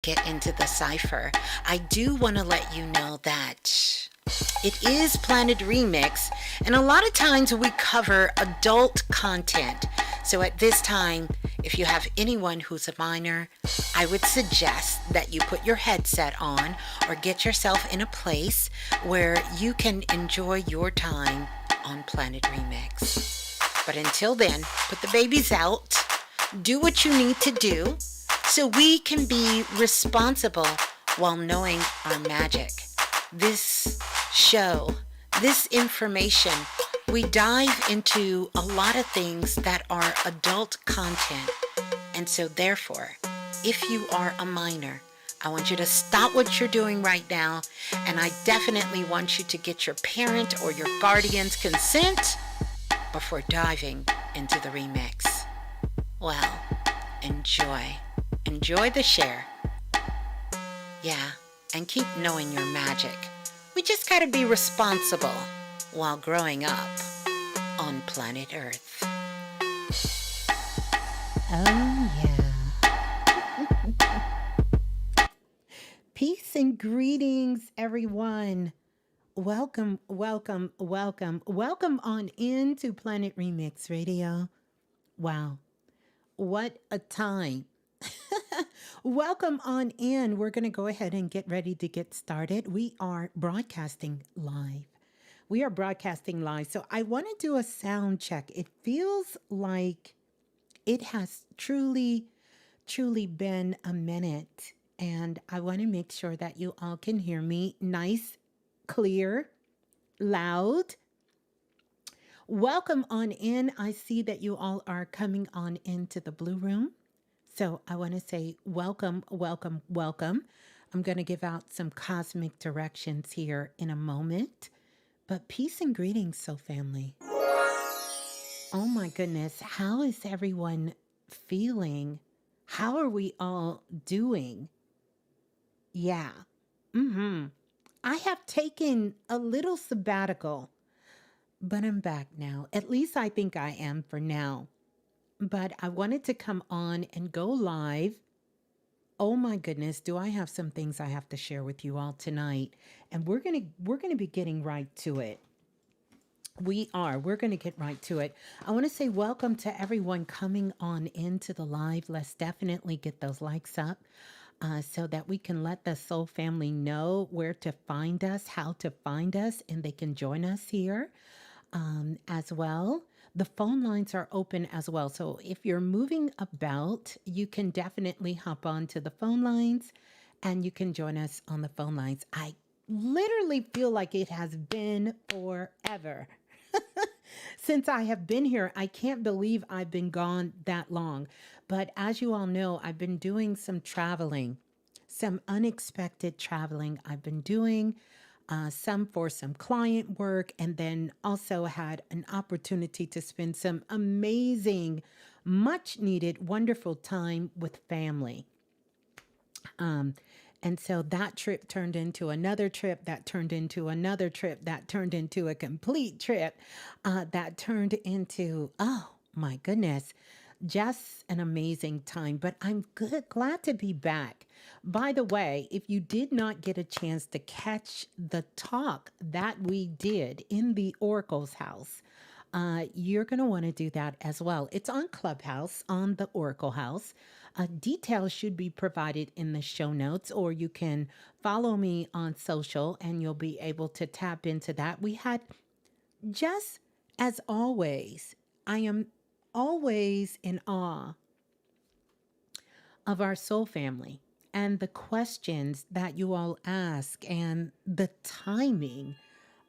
get into the cipher, I do want to let you know that it is Planet Remix, and a lot of times we cover adult content. So at this time, if you have anyone who's a minor, I would suggest that you put your headset on or get yourself in a place where you can enjoy your time on Planet Remix. But until then, put the babies out, do what you need to do so we can be responsible while knowing our magic. This show, this information, we dive into a lot of things that are adult content. And so therefore, if you are a minor, I want you to stop what you're doing right now, and I definitely want you to get your parent or your guardian's consent before diving into the remix. Well, enjoy. Enjoy the share. Yeah, and keep knowing your magic. We just gotta be responsible while growing up on planet Earth. Oh, yeah. Peace and greetings, everyone. Welcome, welcome, welcome, welcome on into Planet Remix Radio. Wow, what a time. Welcome on in. We're going to go ahead and get ready to get started. We are broadcasting live. We are broadcasting live. So I want to do a sound check. It feels like it has truly been a minute. And I want to make sure that you all can hear me nice, clear, loud. Welcome on in. I see that you all are coming on into the Blue Room. So I want to say welcome, welcome, welcome. I'm going to give out some cosmic directions here in a moment. But peace and greetings, Soul Family. Oh my goodness. How is everyone feeling? How are we all doing? Yeah. I have taken a little sabbatical, but I'm back now. At least I think I am for now. But I wanted to come on and go live. Oh my goodness, do I have some things I have to share with you all tonight? And we're going to be getting right to it. We're going to get right to it. I want to say welcome to everyone coming on into the live. Let's definitely get those likes up so that we can let the Soul family know where to find us, how to find us, and they can join us here as well. The phone lines are open as well. So if you're moving about, you can definitely hop on to the phone lines and you can join us on the phone lines. I literally feel like it has been forever since I have been here. I can't believe I've been gone that long. But as you all know, I've been doing some traveling, some unexpected traveling I've been doing, some for some client work, and then also had an opportunity to spend some amazing, much needed, wonderful time with family. Um, and so that trip turned into another trip, that turned into another trip, that turned into a complete trip, that turned into, oh my goodness, just an amazing time. But I'm glad to be back. By the way, if you did not get a chance to catch the talk that we did in the Oracle's house, you're going to want to do that as well. It's on Clubhouse, on the Oracle House. Details should be provided in the show notes, or you can follow me on social and you'll be able to tap into that. We had, just as always, I am always in awe of our soul family and the questions that you all ask and the timing,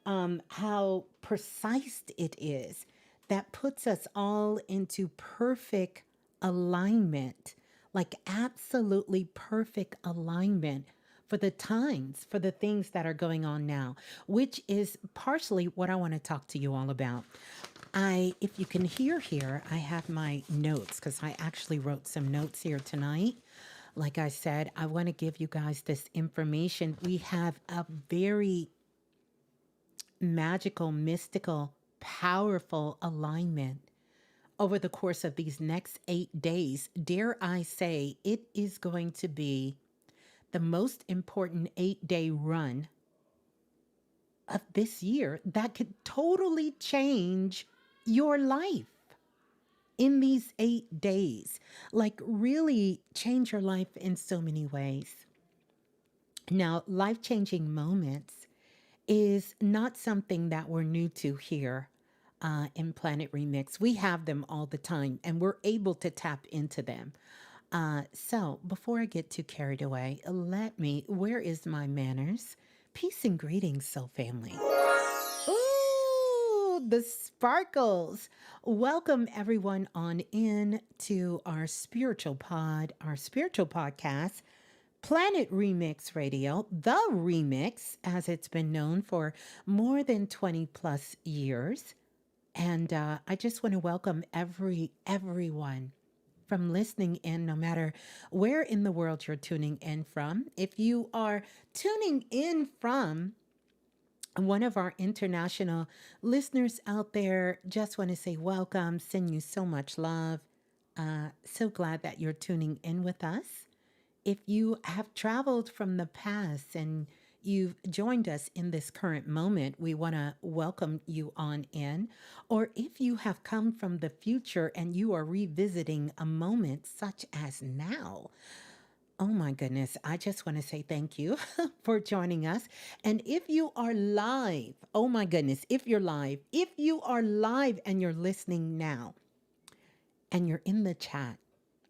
how precise it is that puts us all into perfect alignment, like absolutely perfect alignment for the times, for the things that are going on now, which is partially what I want to talk to you all about. If you can hear here, I have my notes because I actually wrote some notes here tonight. Like I said, I want to give you guys this information. We have a very magical, mystical, powerful alignment over the course of these next 8 days. Dare I say, it is going to be the most important 8-day run of this year that could totally change your life in these 8 days. Like, really change your life in so many ways. Now, life changing moments is not something that we're new to here in Planet Remix. We have them all the time and we're able to tap into them. So, before I get too carried away, where is my manners? Peace and greetings, soul family. Ooh, the sparkles. Welcome everyone on in to our our spiritual podcast, Planet Remix Radio, the remix, as it's been known for more than 20 plus years. And I just want to welcome everyone from listening in, no matter where in the world you're tuning in from. If you are tuning in from one of our international listeners out there, just want to say welcome, send you so much love. So glad that you're tuning in with us. If you have traveled from the past and you've joined us in this current moment, we want to welcome you on in. Or if you have come from the future and you are revisiting a moment such as now, oh my goodness, I just want to say thank you for joining us. And if you are live, oh my goodness, if you are live and you're listening now and you're in the chat,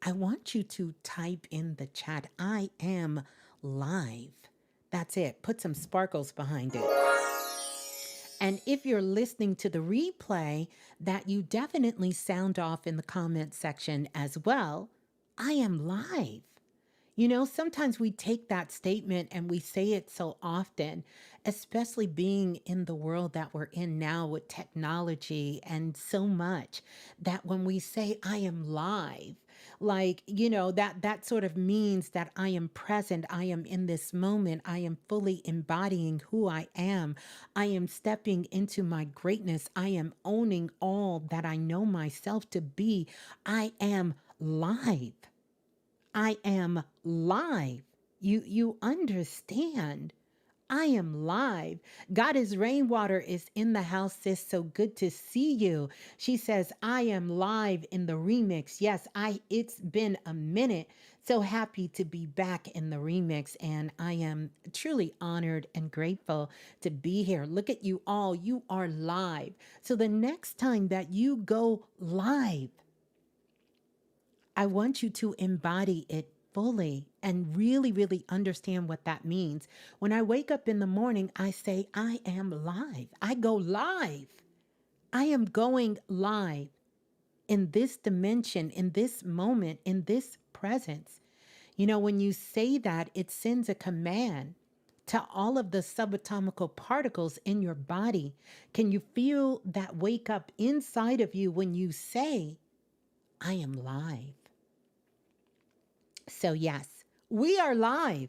I want you to type in the chat, I am live. That's it. Put some sparkles behind it. And if you're listening to the replay, that you definitely sound off in the comment section as well. I am live. You know, sometimes we take that statement and we say it so often, especially being in the world that we're in now with technology and so much, that when we say I am live, like, you know, that sort of means that I am present, I am in this moment, I am fully embodying who I am. I am stepping into my greatness. I am owning all that I know myself to be. I am live. I am live. You understand. I am live. Goddess Rainwater is in the house, sis. So good to see you. She says, I am live in the remix. Yes, it's been a minute. So happy to be back in the remix. And I am truly honored and grateful to be here. Look at you all. You are live. So the next time that you go live, I want you to embody it fully and really, really understand what that means. When I wake up in the morning, I say, I am live. I go live. I am going live in this dimension, in this moment, in this presence. You know, when you say that, it sends a command to all of the subatomical particles in your body. Can you feel that wake up inside of you when you say, I am live? So, yes, we are live.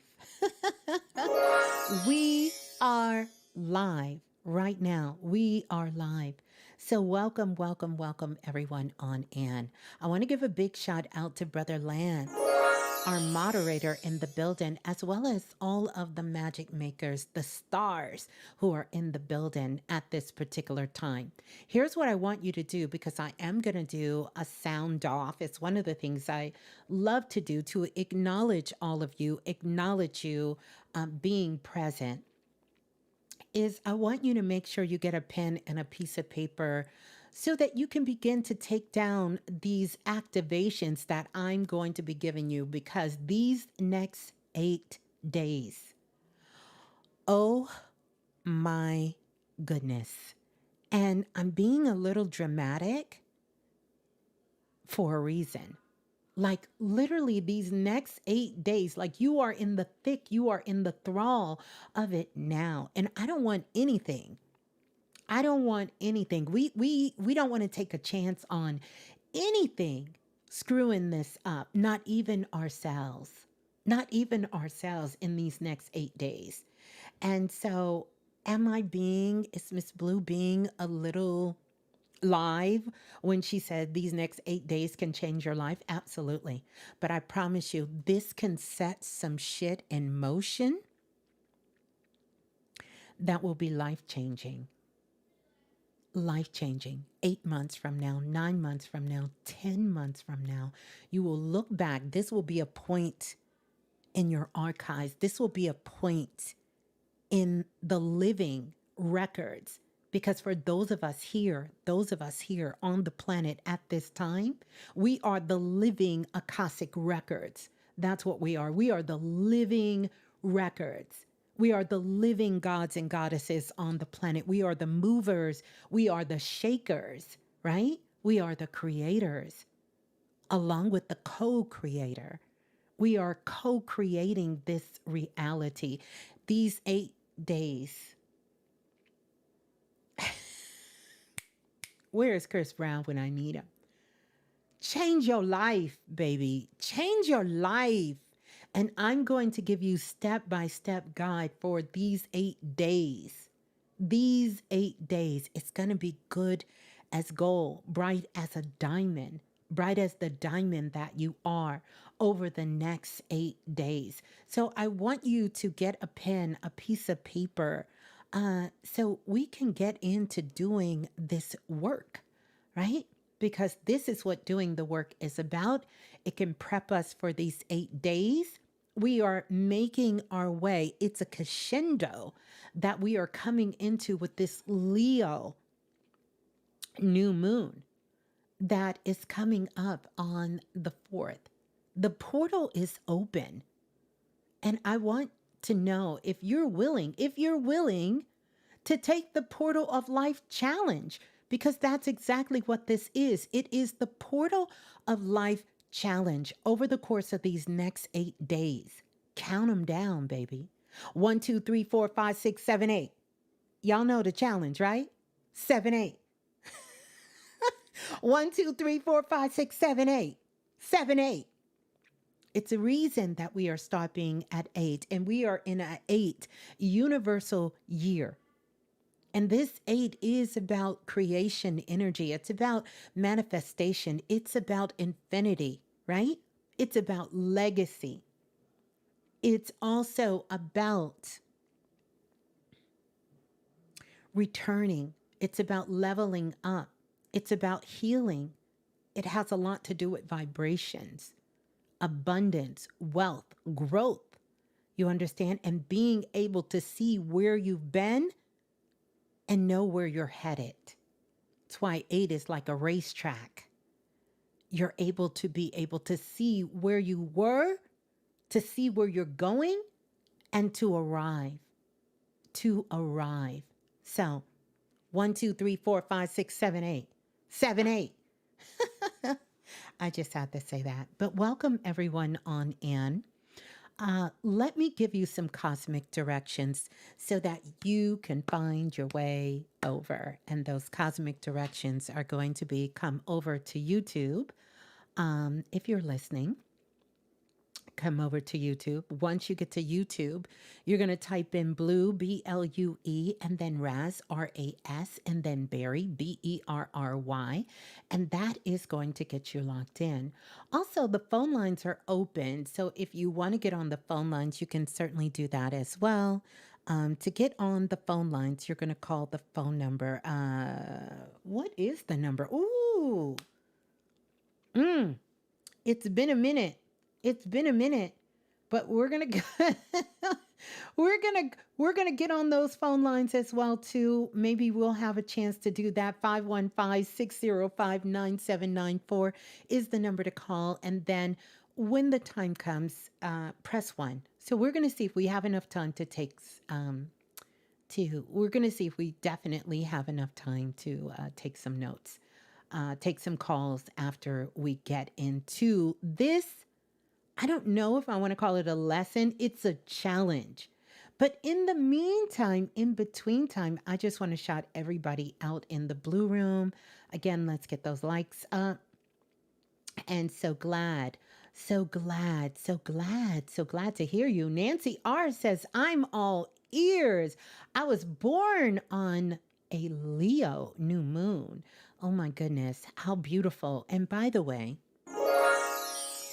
We are live right now. We are live. So, welcome, welcome, welcome, everyone on in. I want to give a big shout out to Brother Lance, our moderator in the building, as well as all of the magic makers, the stars who are in the building at this particular time. Here's what I want you to do, because I am going to do a sound off. It's one of the things I love to do, to acknowledge all of you, acknowledge you being present. Is I want you to make sure you get a pen and a piece of paper so that you can begin to take down these activations that I'm going to be giving you, because these next 8 days, oh my goodness. And I'm being a little dramatic for a reason. Like, literally these next 8 days, like, you are in the thick, you are in the thrall of it now. And I don't want anything. We don't want to take a chance on anything screwing this up. Not even ourselves. Not even ourselves in these next 8 days. And so is Ms.Blue being a little live when she said these next 8 days can change your life? Absolutely. But I promise you, this can set some shit in motion that will be life changing. Life changing. 8 months from now, 9 months from now, 10 months from now, you will look back. This will be a point in your archives. This will be a point in the living records. Because for those of us here on the planet at this time, we are the living Akashic records. That's what we are. We are the living records. We are the living gods and goddesses on the planet. We are the movers. We are the shakers, right? We are the creators, along with the co-creator. We are co-creating this reality. These 8 days. Where is Chris Brown when I need him? Change your life, baby. Change your life. And I'm going to give you step-by-step guide for these 8 days. These 8 days, it's going to be good as gold, bright as a diamond, bright as the diamond that you are over the next 8 days. So I want you to get a pen, a piece of paper, so we can get into doing this work, right? Because this is what doing the work is about. It can prep us for these 8 days. We are making our way. It's a crescendo that we are coming into with this Leo new moon that is coming up on the 4th. The portal is open. And I want to know if you're willing to take the Portal of Life challenge, because that's exactly what this is. It is the Portal of Life challenge over the course of these next 8 days. Count them down, baby. 1, 2, 3, 4, 5, 6, 7, 8. Y'all know the challenge, right? 7, 8. 1, 2, 3, 4, 5, 6, 7, 8. 7, 8. It's a reason that we are stopping at 8, and we are in an 8 universal year. And this 8 is about creation energy. It's about manifestation. It's about infinity, right? It's about legacy. It's also about returning. It's about leveling up. It's about healing. It has a lot to do with vibrations, abundance, wealth, growth. You understand? And being able to see where you've been and know where you're headed. That's why 8 is like a racetrack. You're able to see where you were, to see where you're going, and to arrive. So 1, 2, 3, 4, 5, 6, 7, 8. 7, 8. I just had to say that. But welcome everyone on in. Let me give you some cosmic directions so that you can find your way over. And those cosmic directions are going to be come over to YouTube. If you're listening, come over to YouTube. Once you get to YouTube, you're going to type in Blue, B-L-U-E, and then Raz, R-A-S, and then Berry, B-E-R-R-Y. And that is going to get you locked in. Also, the phone lines are open. So if you want to get on the phone lines, you can certainly do that as well. To get on the phone lines, you're going to call the phone number. What is the number? Ooh. It's been a minute. But we're gonna we're gonna get on those phone lines as well too. Maybe we'll have a chance to do that. 515-605-9794 is the number to call, and then when the time comes, press 1. So we're gonna see if we have enough time to take we're gonna see if we definitely have enough time to take some notes, take some calls after we get into this. I don't know if I want to call it a lesson. It's a challenge. But in the meantime, in between time, I just want to shout everybody out in the Blue Room. Again, let's get those likes up. And so glad to hear you. Nancy R says, I'm all ears. I was born on a Leo new moon. Oh my goodness, how beautiful. And by the way,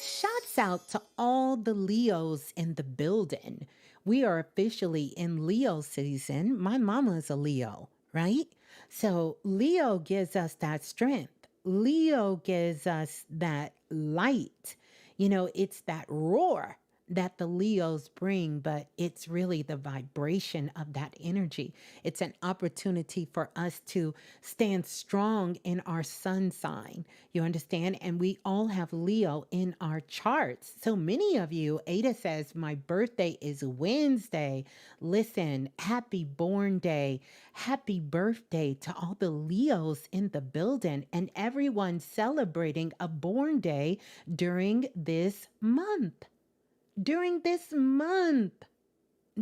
shouts out to all the Leos in the building. We are officially in Leo season. My mama is a Leo, right? So Leo gives us that strength. Leo gives us that light. It's that roar that the Leos bring, but it's really the vibration of that energy. It's an opportunity for us to stand strong in our sun sign. You understand? And we all have Leo in our charts. So many of you, Ada says, my birthday is Wednesday. Listen, happy born day. Happy birthday to all the Leos in the building and everyone celebrating a born day during this month. During this month,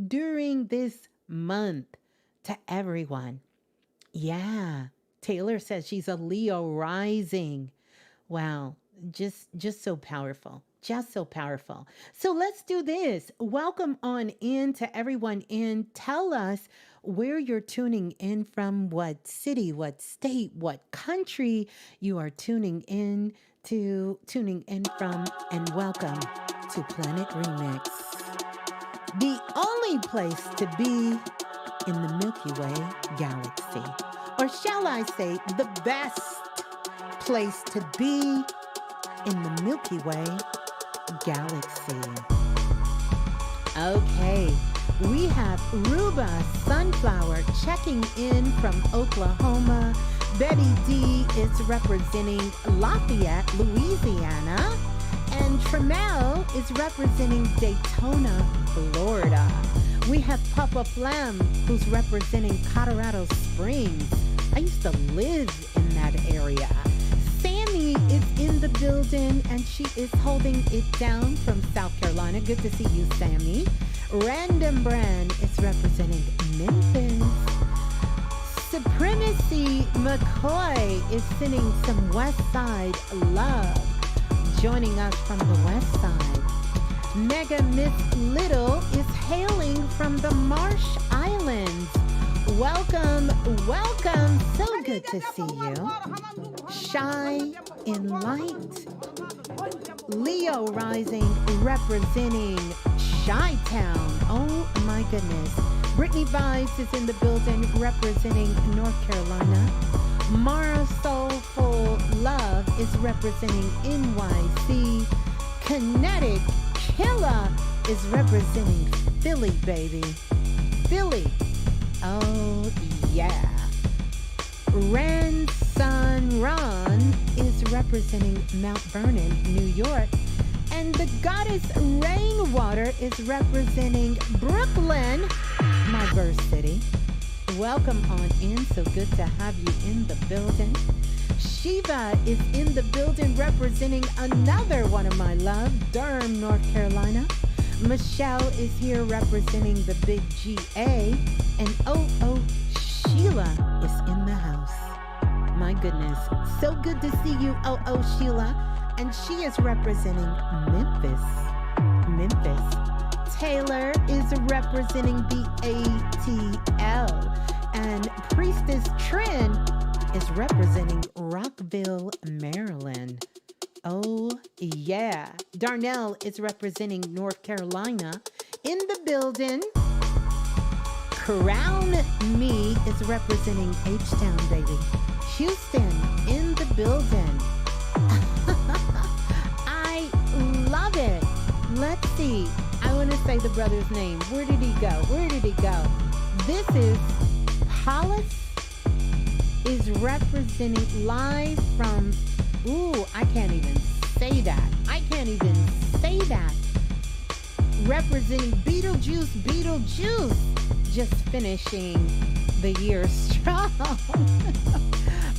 during this month to everyone. Yeah. Taylor says she's a Leo rising. Wow. Just so powerful. Just so powerful. So let's do this. Welcome on in to everyone in. Tell us where you're tuning in from, what city, what state, what country you are tuning in from, and welcome to Planet Remix, the only place to be in the Milky Way galaxy. Or shall I say, the best place to be in the Milky Way galaxy. Okay, we have Ruba Sunflower checking in from Oklahoma. Betty D is representing Lafayette, Louisiana. And Tremel is representing Daytona, Florida. We have Papa Flem, who's representing Colorado Springs. I used to live in that area. Sammy is in the building, and she is holding it down from South Carolina. Good to see you, Sammy. Random Brand is representing Memphis. Supremacy McCoy is sending some West Side love. Joining us from the west side. Mega Miss Little is hailing from the Marsh Islands. Welcome, welcome. So good to see you. Shy in Light. Leo Rising representing Chi-Town. Oh my goodness. Brittany Vibes is in the building representing North Carolina. Mara Soulful Love is representing NYC. Kinetic Killa is representing Philly, baby. Philly. Oh, yeah. Ran Sun Ron is representing Mount Vernon, New York. And the goddess Rainwater is representing Brooklyn, my birth city. Welcome on in. So good to have you in the building. Shiva is in the building representing another one of my love, Durham, North Carolina. Michelle is here representing the big GA. And Sheila is in the house. My goodness. So good to see you, Sheila. And she is representing Memphis. Taylor is representing the ATL. And Priestess Trin is representing Rockville, Maryland. Oh, yeah. Darnell is representing North Carolina. In the building, Crown Me is representing H-Town, baby. Houston, in the building. I love it. Let's see. I want to say the brother's name. Where did he go? This is Hollis is representing live from, I can't even say that. Representing Beetlejuice. Just finishing the year strong.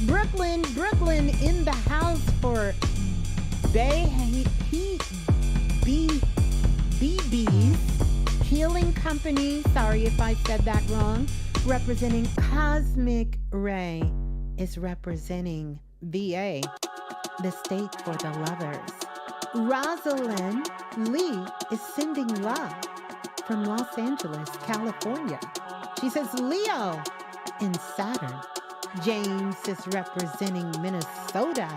Brooklyn in the house for BB's Healing Company. Sorry if I said that wrong. Representing Cosmic Ray is representing VA, the state for the lovers. Rosalind Lee is sending love from Los Angeles, California. She says Leo in Saturn. James is representing Minnesota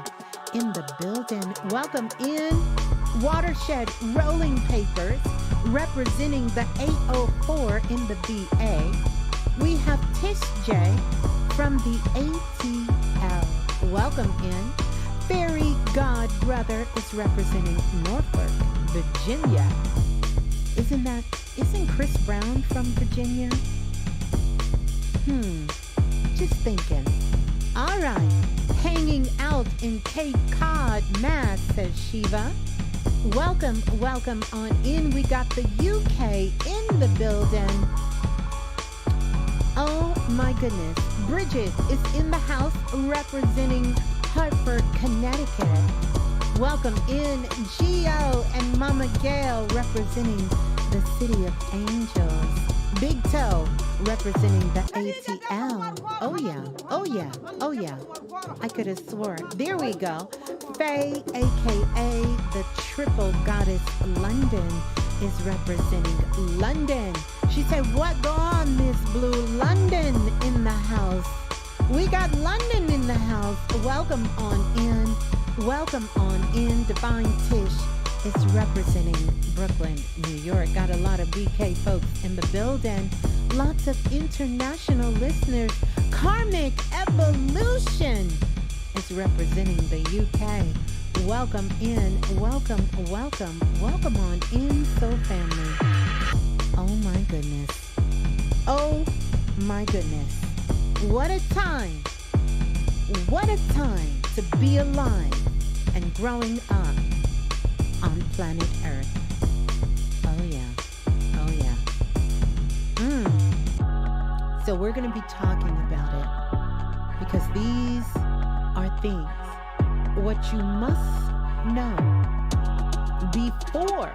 in the building. Welcome in. Watershed Rolling Papers representing the 804 in the VA. We have Tish J from the ATL. Welcome in. Fairy God Brother is representing Norfolk, Virginia. Isn't Chris Brown from Virginia? Just thinking. All right. Hanging out in Cape Cod, Mass, says Shiva. Welcome on in. We got the UK in the building. Oh my goodness. Bridget is in the house representing Hartford, Connecticut. Welcome in. Gio and Mama Gail representing the City of Angels. Big Toe representing the ATL. Oh yeah, oh yeah, oh yeah. I could have swore. There we go. Faye, aka the Triple Goddess London, is representing London. She said, what go on, Ms.Blue? London in the house. We got London in the house. Welcome on in. Welcome on in. Divine Tish is representing Brooklyn, New York. Got a lot of BK folks in the building. Lots of international listeners. Karmic Evolution is representing the UK. Welcome in. Welcome on in, Soul Family. Oh my goodness. Oh my goodness. What a time. What a time to be alive and growing up on planet Earth. Oh yeah. Oh yeah. So we're going to be talking about it because these are things what you must know before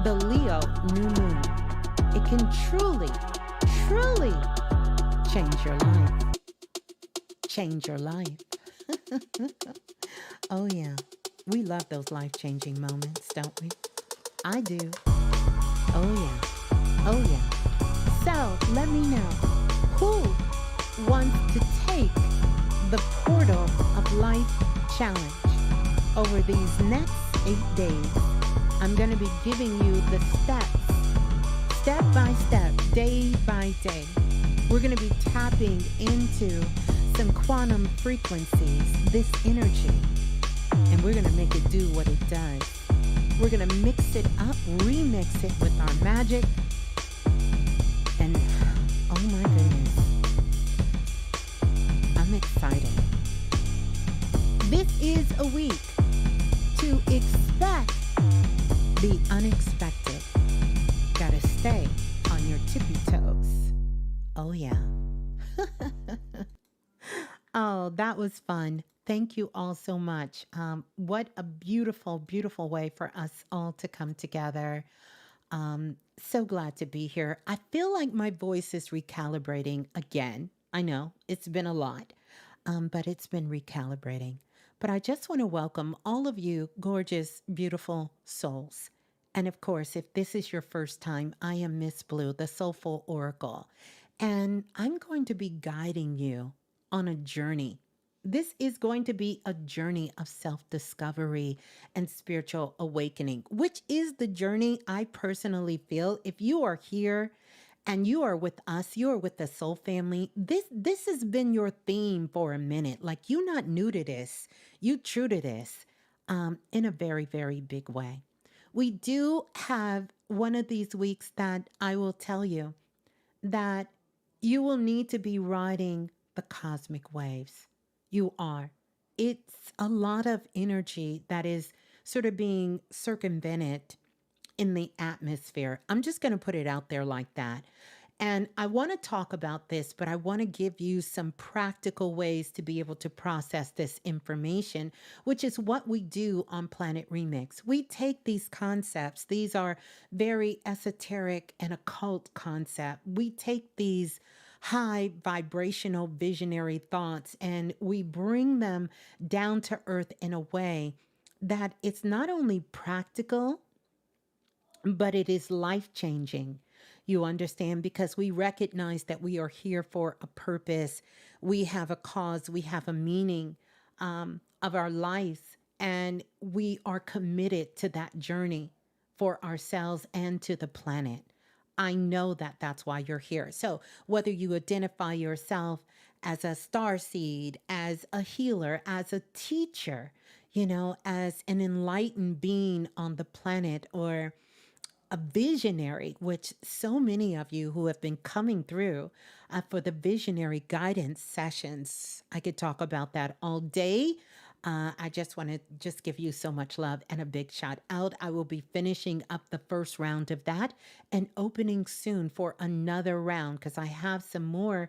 the Leo new moon. It can truly change your life. Change your life. Oh yeah. We love those life-changing moments, don't we? I do. Oh yeah. Oh yeah. So let me know who wants to take the Portal of Life Challenge over these next 8 days. I'm going to be giving you the steps, step by step, day by day. We're going to be tapping into some quantum frequencies, this energy, and we're going to make it do what it does. We're going to mix it up, remix it with our magic, and oh my goodness, I'm excited. This is a week to expect the unexpected. Gotta stay on your tippy toes. Oh yeah. Oh, that was fun. Thank you all so much. What a beautiful, beautiful way for us all to come together. So glad to be here. I feel like my voice is recalibrating again. I know it's been a lot, but it's been recalibrating. But I just want to welcome all of you gorgeous, beautiful souls. And of course, if this is your first time, I am Ms.Blue, the Soulful Oracle. And I'm going to be guiding you on a journey. This is going to be a journey of self-discovery and spiritual awakening, which is the journey I personally feel. If you are here and you are with us, you are with the Soul Family, this has been your theme for a minute. Like, you're not new to this. You true to this in a very, very big way. We do have one of these weeks that I will tell you that you will need to be riding the cosmic waves. You are. It's a lot of energy that is sort of being circumvented in the atmosphere. I'm just going to put it out there like that. And I want to talk about this, but I want to give you some practical ways to be able to process this information, which is what we do on Planet Remix. We take these concepts, these are very esoteric and occult concepts. We take these high vibrational visionary thoughts and we bring them down to earth in a way that it's not only practical, but it is life changing. You understand? Because we recognize that we are here for a purpose. We have a cause, we have a meaning of our life, and we are committed to that journey for ourselves and to the planet. I know that that's why you're here. So, whether you identify yourself as a star seed, as a healer, as a teacher, as an enlightened being on the planet, or a visionary, which so many of you who have been coming through for the visionary guidance sessions, I could talk about that all day. I just want to just give you so much love and a big shout out. I will be finishing up the first round of that and opening soon for another round because I have some more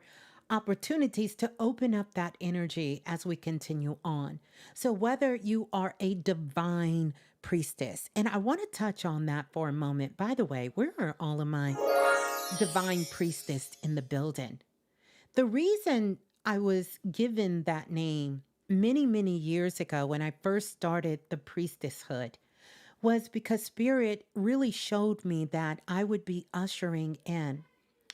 opportunities to open up that energy as we continue on. So, whether you are a divine priestess, and I want to touch on that for a moment. By the way, where are all of my divine priestess in the building? The reason I was given that name many, many years ago when I first started the priestesshood was because Spirit really showed me that I would be ushering in,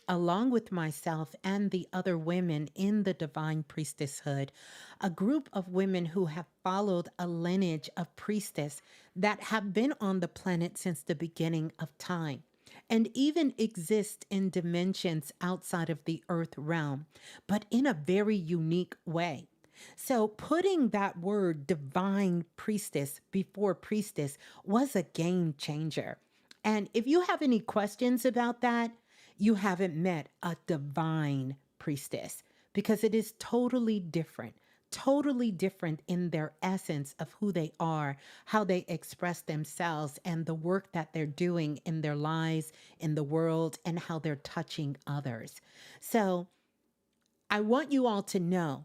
along with myself and the other women in the divine priestesshood, a group of women who have followed a lineage of priestess that have been on the planet since the beginning of time and even exist in dimensions outside of the earth realm, but in a very unique way. So, putting that word divine priestess before priestess was a game changer. And if you have any questions about that, you haven't met a divine priestess because it is totally different in their essence of who they are, how they express themselves, and the work that they're doing in their lives, in the world, and how they're touching others. So I want you all to know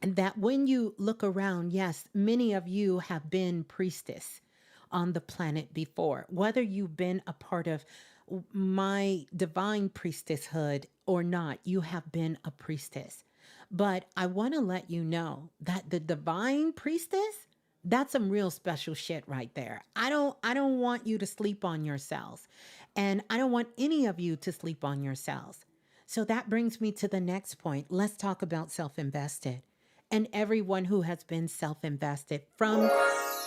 that when you look around, yes, many of you have been priestess on the planet before, whether you've been a part of my divine priestesshood or not, you have been a priestess. But I want to let you know that the divine priestess, that's some real special shit right there. I don't want you to sleep on yourselves. And I don't want any of you to sleep on yourselves. So that brings me to the next point. Let's talk about self-invested and everyone who has been self-invested from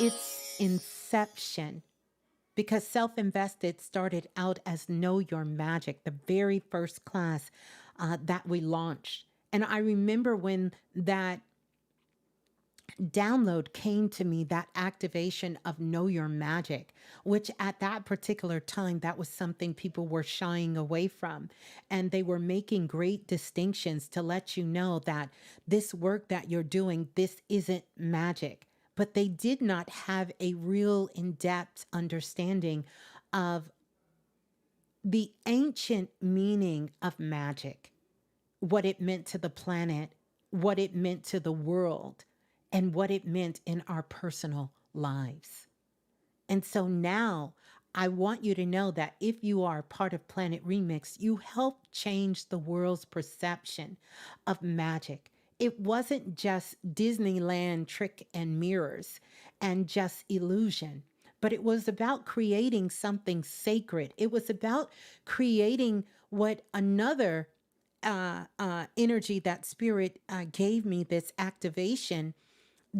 its inception, because Self Invested started out as Know Your Magic, the very first class that we launched. And I remember when that download came to me, that activation of Know Your Magic, which at that particular time, that was something people were shying away from. And they were making great distinctions to let you know that this work that you're doing, this isn't magic. But they did not have a real in depth understanding of the ancient meaning of magic, what it meant to the planet, what it meant to the world, and what it meant in our personal lives. And so now I want you to know that if you are part of Planet Remix, you help change the world's perception of magic. It wasn't just Disneyland trick and mirrors and just illusion, but it was about creating something sacred. It was about creating what another energy that spirit gave me, this activation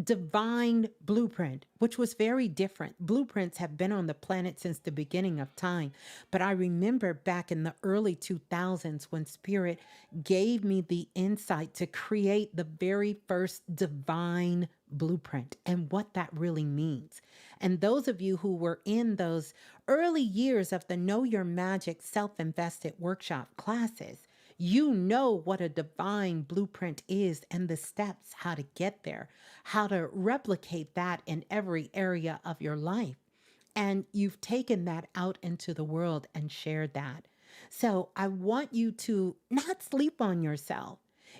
divine blueprint, which was very different. Blueprints have been on the planet since the beginning of time. But I remember back in the early 2000s when Spirit gave me the insight to create the very first divine blueprint and what that really means. And those of you who were in those early years of the Know Your Magic self-invested workshop classes, you know what a divine blueprint is and the steps how to get there, how to replicate that in every area of your life. And you've taken that out into the world and shared that. So I want you to not sleep on yourself.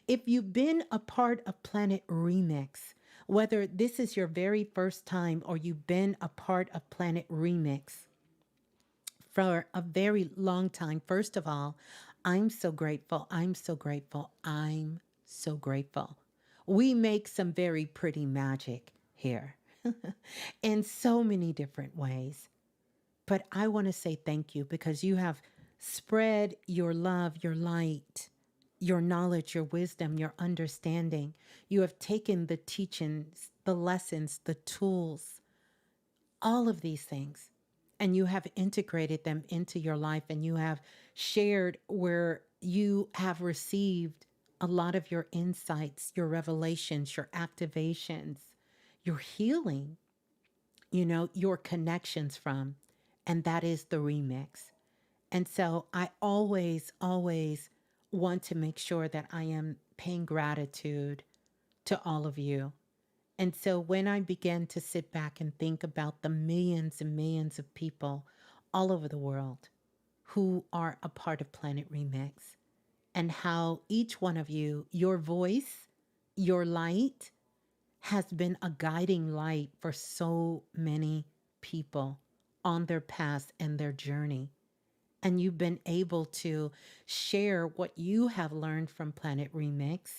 If you've been a part of Planet Remix, whether this is your very first time or you've been a part of Planet Remix for a very long time, first of all, I'm so grateful. I'm so grateful. I'm so grateful. We make some very pretty magic here in so many different ways. But I want to say thank you because you have Spread your love, your light, your knowledge, your wisdom, your understanding. You have taken the teachings, the lessons, the tools, all of these things, and you have integrated them into your life, and you have shared where you have received a lot of your insights, your revelations, your activations, your healing, your connections from. And that is the remix. And so I always, always want to make sure that I am paying gratitude to all of you. And so when I began to sit back and think about the millions and millions of people all over the world who are a part of Planet Remix, and how each one of you, your voice, your light, has been a guiding light for so many people on their path and their journey. And you've been able to share what you have learned from Planet Remix,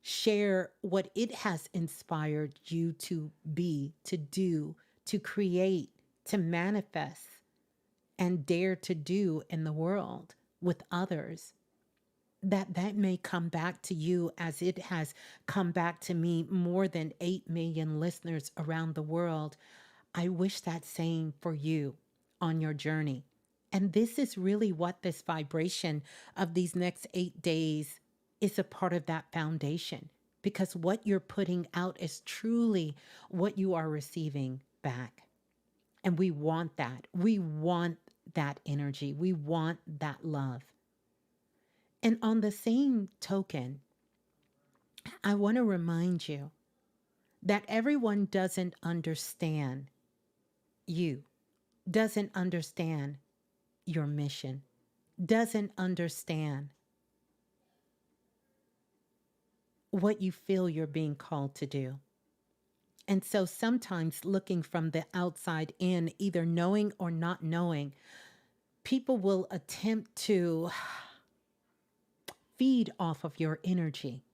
share what it has inspired you to be, to do, to create, to manifest, and dare to do in the world with others. That may come back to you as it has come back to me, more than 8 million listeners around the world. I wish that same for you on your journey. And this is really what this vibration of these next 8 days is, a part of that foundation, because what you're putting out is truly what you are receiving back. And we want that. We want that energy. We want that love. And on the same token, I want to remind you that everyone doesn't understand you, doesn't understand your mission, doesn't understand what you feel you're being called to do. And so sometimes looking from the outside in, either knowing or not knowing, people will attempt to feed off of your energy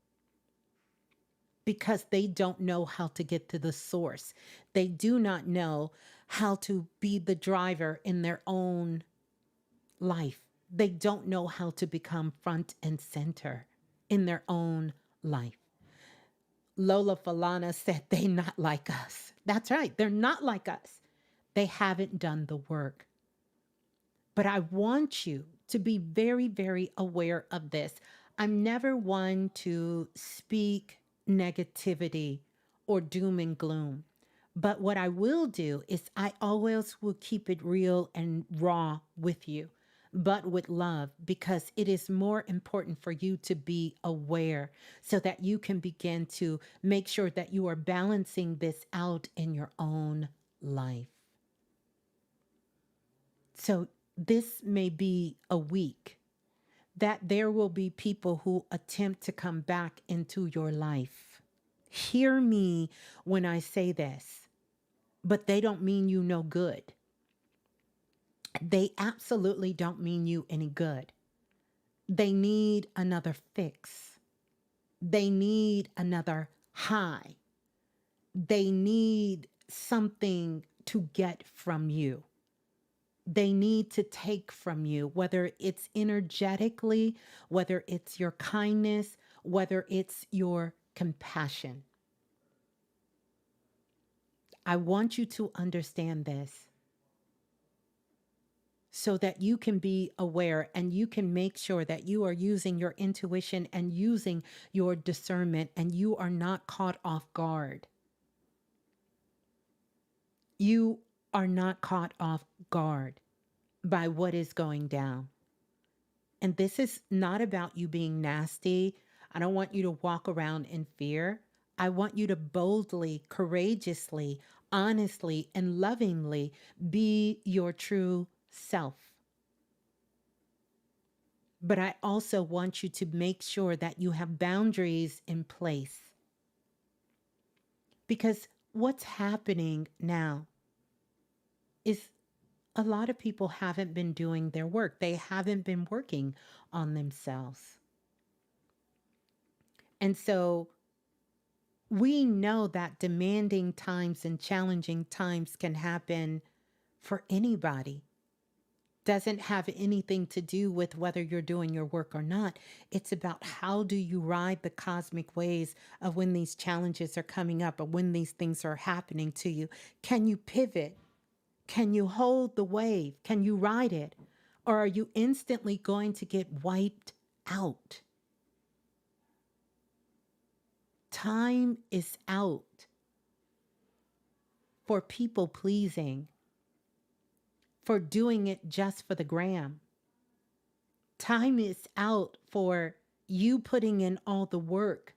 because they don't know how to get to the source. They do not know how to be the driver in their own life. They don't know how to become front and center in their own life. Lola Falana said they not like us. That's right. They're not like us. They haven't done the work. But I want you to be very, very aware of this. I'm never one to speak negativity or doom and gloom. But what I will do is I always will keep it real and raw with you, but with love, because it is more important for you to be aware so that you can begin to make sure that you are balancing this out in your own life. So this may be a week that there will be people who attempt to come back into your life. Hear me when I say this, but they don't mean you no good. They absolutely don't mean you any good. They need another fix. They need another high. They need something to get from you. They need to take from you, whether it's energetically, whether it's your kindness, whether it's your compassion. I want you to understand this so that you can be aware and you can make sure that you are using your intuition and using your discernment, and you are not caught off guard. You are not caught off guard by what is going down. And this is not about you being nasty. I don't want you to walk around in fear. I want you to boldly, courageously, honestly, and lovingly be your true self. But I also want you to make sure that you have boundaries in place. Because what's happening now is a lot of people haven't been doing their work. They haven't been working on themselves. And so we know that demanding times and challenging times can happen for anybody. Doesn't have anything to do with whether you're doing your work or not. It's about how do you ride the cosmic waves of when these challenges are coming up or when these things are happening to you. Can you pivot? Can you hold the wave? Can you ride it? Or are you instantly going to get wiped out? Time is out for people pleasing, for doing it just for the gram. Time is out for you putting in all the work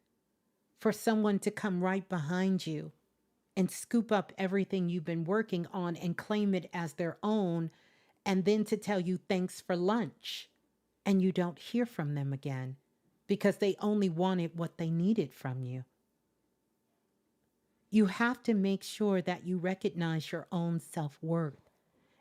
for someone to come right behind you and scoop up everything you've been working on and claim it as their own, and then to tell you thanks for lunch. And you don't hear from them again because they only wanted what they needed from you. You have to make sure that you recognize your own self-worth.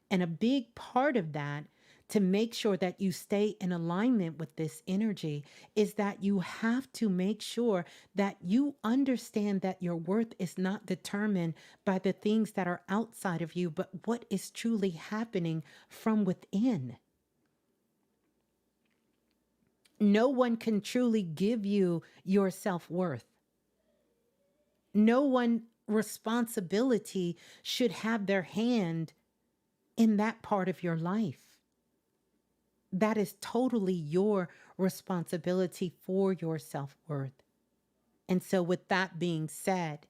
And a big part of that, to make sure that you stay in alignment with this energy, is that you have to make sure that you understand that your worth is not determined by the things that are outside of you, but what is truly happening from within. No one can truly give you your self-worth. No one responsibility should have their hand in that part of your life. That is totally your responsibility for your self-worth. And so with that being said,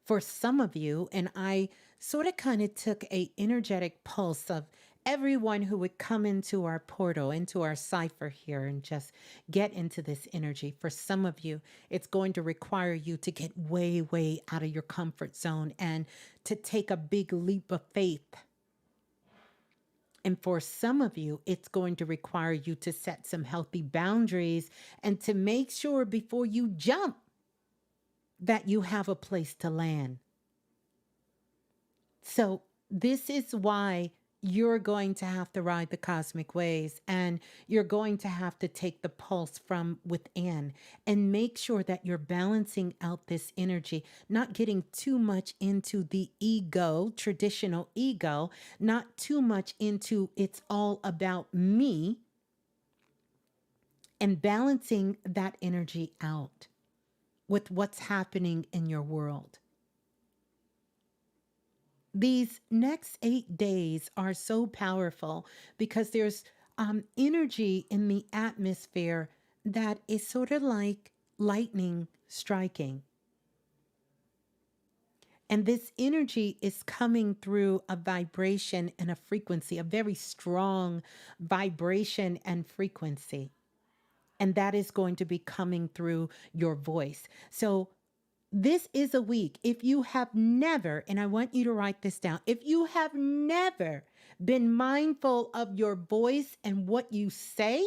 for some of you, and I sort of kind of took a energetic pulse of everyone who would come into our portal, into our cipher here and just get into this energy. For some of you, it's going to require you to get way, way out of your comfort zone and to take a big leap of faith. And for some of you, it's going to require you to set some healthy boundaries and to make sure before you jump that you have a place to land. So this is why you're going to have to ride the cosmic waves, and you're going to have to take the pulse from within and make sure that you're balancing out this energy, not getting too much into the ego, traditional ego, not too much into it's all about me, and balancing that energy out with what's happening in your world. These next 8 days are so powerful because there's energy in the atmosphere that is sort of like lightning striking. And this energy is coming through a vibration and a frequency, a very strong vibration and frequency. And that is going to be coming through your voice. So this is a week. If you have never, and I want you to write this down, if you have never been mindful of your voice and what you say,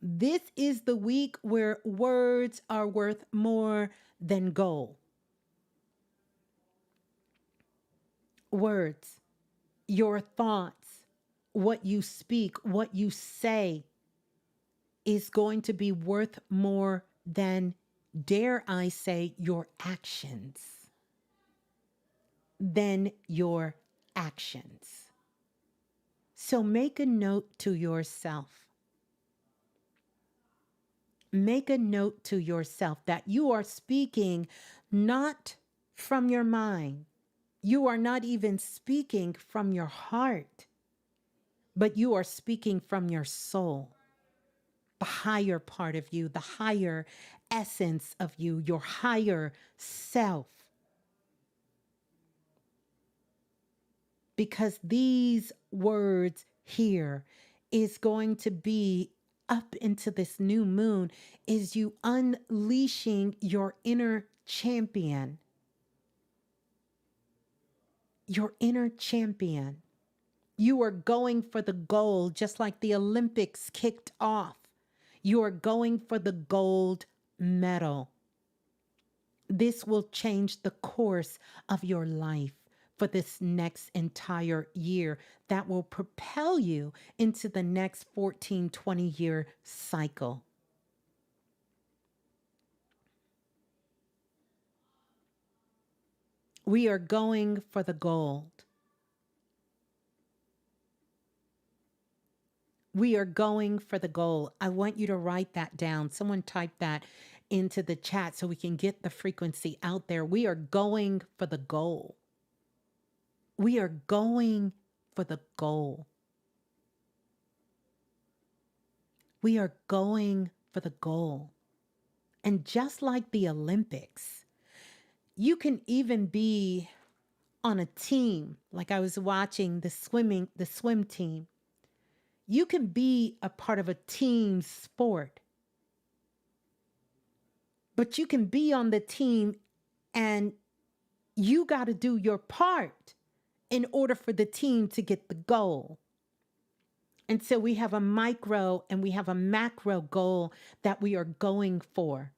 this is the week where words are worth more than gold. Words, your thoughts, what you speak, what you say is going to be worth more than, dare I say, your actions. Than your actions. So make a note to yourself. Make a note to yourself that you are speaking not from your mind. You are not even speaking from your heart, but you are speaking from your soul, the higher part of you, the higher essence of you, your higher self. Because these words here is going to be up into this new moon, is you unleashing your inner champion. Your inner champion. You are going for the gold, just like the Olympics kicked off. You are going for the gold medal. This will change the course of your life for this next entire year that will propel you into the next 14, 20-year cycle. We are going for the gold. We are going for the goal. I want you to write that down. Someone type that into the chat so we can get the frequency out there. We are going for the goal. We are going for the goal. We are going for the goal. And just like the Olympics, you can even be on a team. Like I was watching the swim team. You can be a part of a team sport, but you can be on the team and you got to do your part in order for the team to get the goal. And so we have a micro and we have a macro goal that we are going for.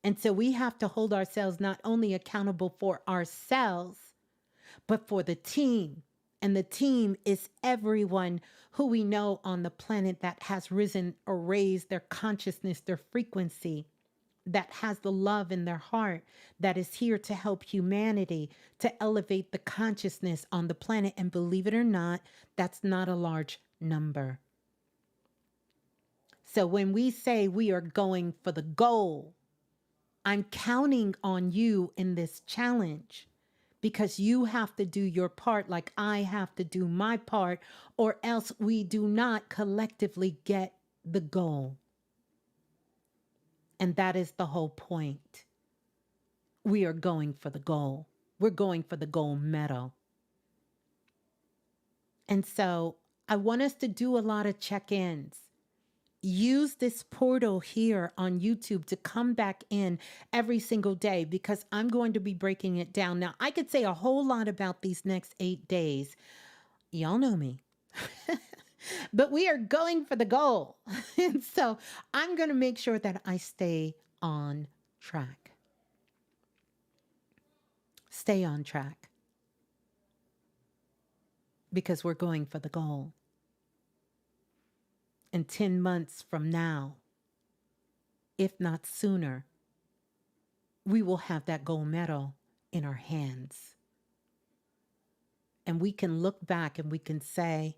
And so we have to hold ourselves not only accountable for ourselves, but for the team. And the team is everyone who we know on the planet that has risen or raised their consciousness, their frequency, that has the love in their heart, that is here to help humanity, to elevate the consciousness on the planet. And believe it or not, that's not a large number. So when we say we are going for the goal, I'm counting on you in this challenge because you have to do your part like I have to do my part, or else we do not collectively get the goal. And that is the whole point. We are going for the goal. We're going for the gold medal. And so I want us to do a lot of check-ins. Use this portal here on YouTube to come back in every single day because I'm going to be breaking it down. Now, I could say a whole lot about these next 8 days. Y'all know me. But we are going for the goal. And so I'm going to make sure that I stay on track. Stay on track. Because we're going for the goal. And 10 months from now, if not sooner, we will have that gold medal in our hands. And we can look back and we can say,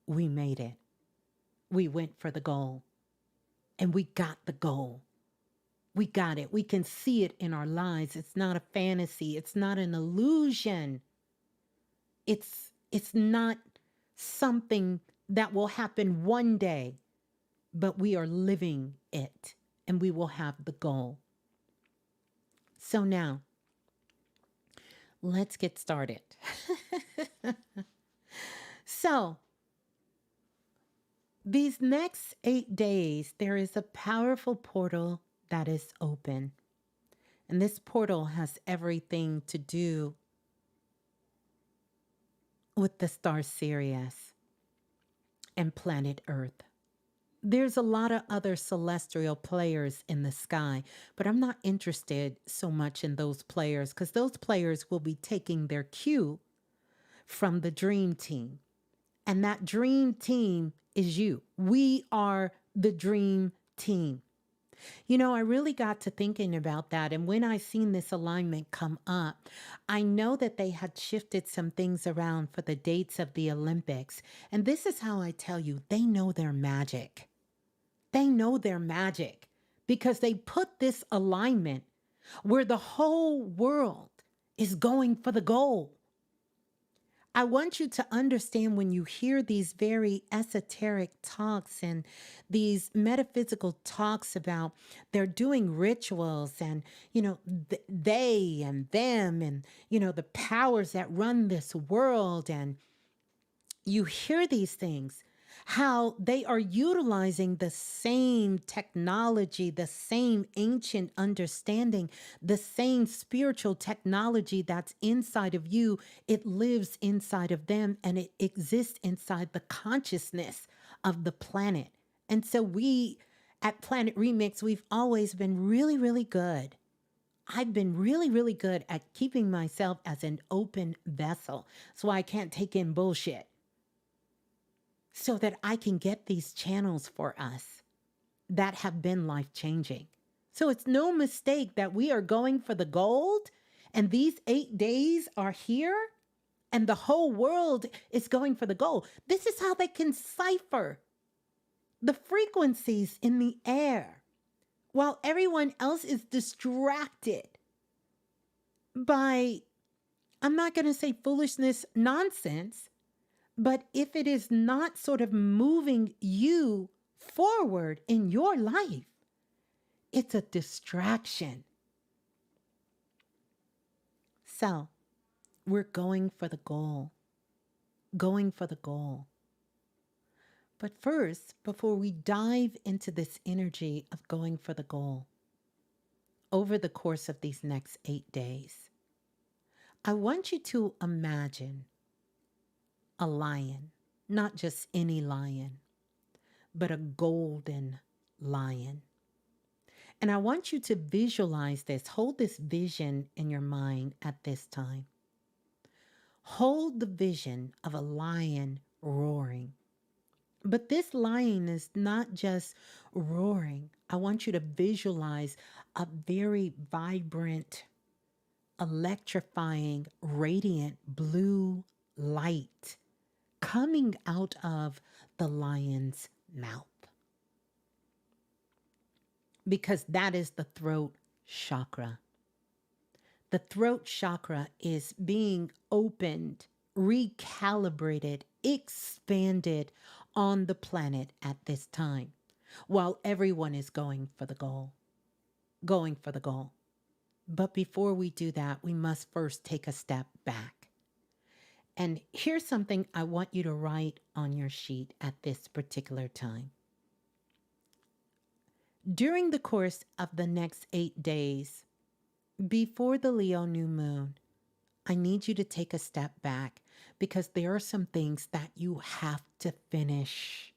we made it. We went for the goal. And we got the goal. We got it. We can see it in our lives. It's not a fantasy. It's not an illusion. It's not something that will happen one day, but we are living it and we will have the goal. So now, let's get started. So, these next 8 days, there is a powerful portal that is open. And this portal has everything to do with the star Sirius and planet Earth. There's a lot of other celestial players in the sky, but I'm not interested so much in those players because those players will be taking their cue from the dream team. And that dream team is you. We are the dream team. You know, I really got to thinking about that. And when I seen this alignment come up, I know that they had shifted some things around for the dates of the Olympics. And this is how I tell you, they know their magic. They know their magic because they put this alignment where the whole world is going for the goal. I want you to understand when you hear these very esoteric talks and these metaphysical talks about they're doing rituals and, you know, they and them and, you know, the powers that run this world. And you hear these things, how they are utilizing the same technology, the same ancient understanding, the same spiritual technology that's inside of you. It lives inside of them and it exists inside the consciousness of the planet. And so we at Planet Remix, we've always been really, really good. I've been really, really good at keeping myself as an open vessel. So I can't take in bullshit. So that I can get these channels for us that have been life-changing. So it's no mistake that we are going for the gold and these 8 days are here and the whole world is going for the gold. This is how they can cipher the frequencies in the air, while everyone else is distracted by, I'm not going to say foolishness, nonsense, but if it is not sort of moving you forward in your life, it's a distraction. So we're going for the goal, going for the goal. But first, before we dive into this energy of going for the goal, over the course of these next 8 days, I want you to imagine a lion, not just any lion, but a golden lion. And I want you to visualize this. Hold this vision in your mind at this time. Hold the vision of a lion roaring. But this lion is not just roaring. I want you to visualize a very vibrant, electrifying, radiant blue light coming out of the lion's mouth. Because that is the throat chakra. The throat chakra is being opened, recalibrated, expanded on the planet at this time, while everyone is going for the goal, going for the goal. But before we do that, we must first take a step back. And here's something I want you to write on your sheet at this particular time. During the course of the next 8 days, before the Leo new moon, I need you to take a step back because there are some things that you have to finish.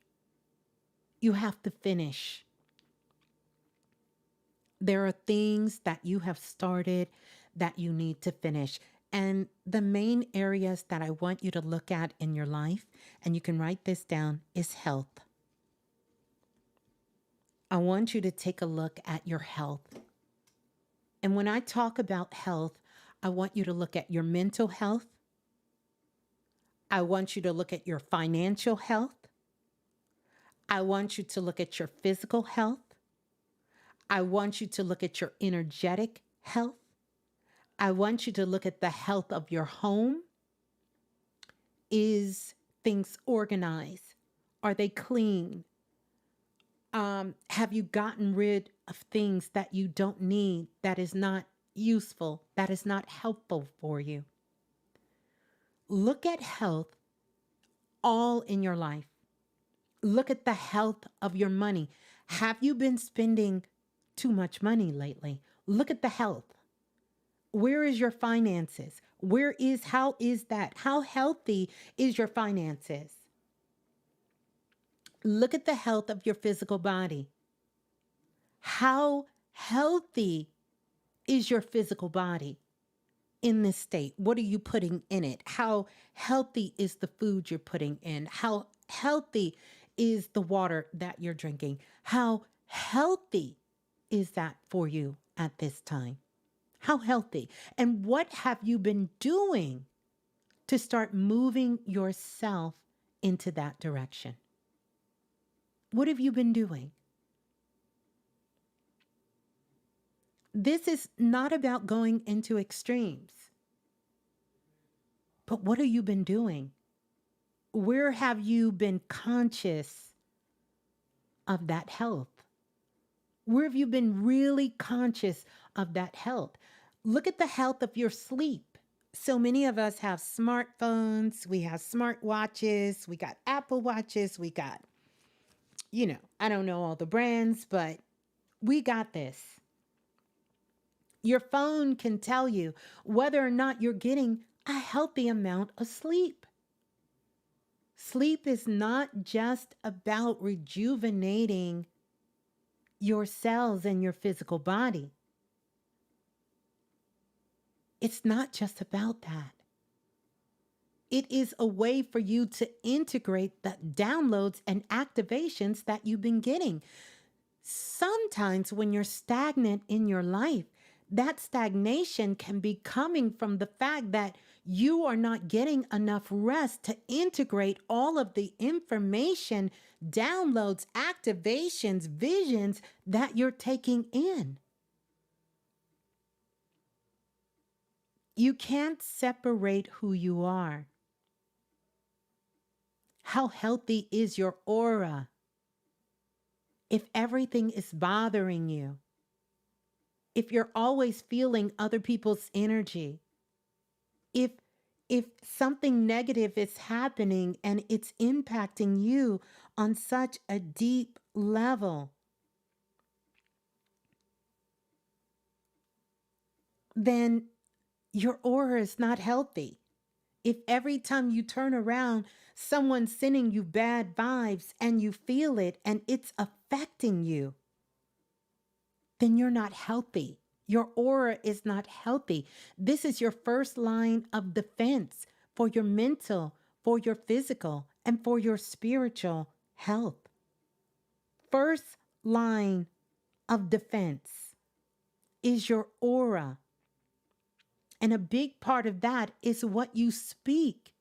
You have to finish. There are things that you have started that you need to finish. And the main areas that I want you to look at in your life, and you can write this down, is health. I want you to take a look at your health. And when I talk about health, I want you to look at your mental health. I want you to look at your financial health. I want you to look at your physical health. I want you to look at your energetic health. I want you to look at the health of your home. Is things organized? Are they clean? Have you gotten rid of things that you don't need, that is not useful, that is not helpful for you? Look at health all in your life. Look at the health of your money. Have you been spending too much money lately? Look at the health. Where is your finances? How is that? How healthy is your finances? Look at the health of your physical body. How healthy is your physical body in this state? What are you putting in it? How healthy is the food you're putting in? How healthy is the water that you're drinking? How healthy is that for you at this time? How healthy? And what have you been doing to start moving yourself into that direction? What have you been doing? This is not about going into extremes, but what have you been doing? Where have you been conscious of that health? Where have you been really conscious of that health? Look at the health of your sleep. So many of us have smartphones, we have smart watches, we got Apple watches, we got, I don't know all the brands, but we got this. Your phone can tell you whether or not you're getting a healthy amount of sleep. Sleep is not just about rejuvenating your cells and your physical body. It's not just about that. It is a way for you to integrate the downloads and activations that you've been getting. Sometimes when you're stagnant in your life, that stagnation can be coming from the fact that You are not getting enough rest to integrate all of the information, downloads, activations, visions that you're taking in. You can't separate who you are. How healthy is your aura if everything is bothering you? If you're always feeling other people's energy, if something negative is happening and it's impacting you on such a deep level, then your aura is not healthy. If every time you turn around, someone's sending you bad vibes and you feel it and it's affecting you, then you're not healthy. Your aura is not healthy. This is your first line of defense for your mental, for your physical, and for your spiritual health. First line of defense is your aura. And a big part of that is what you speak.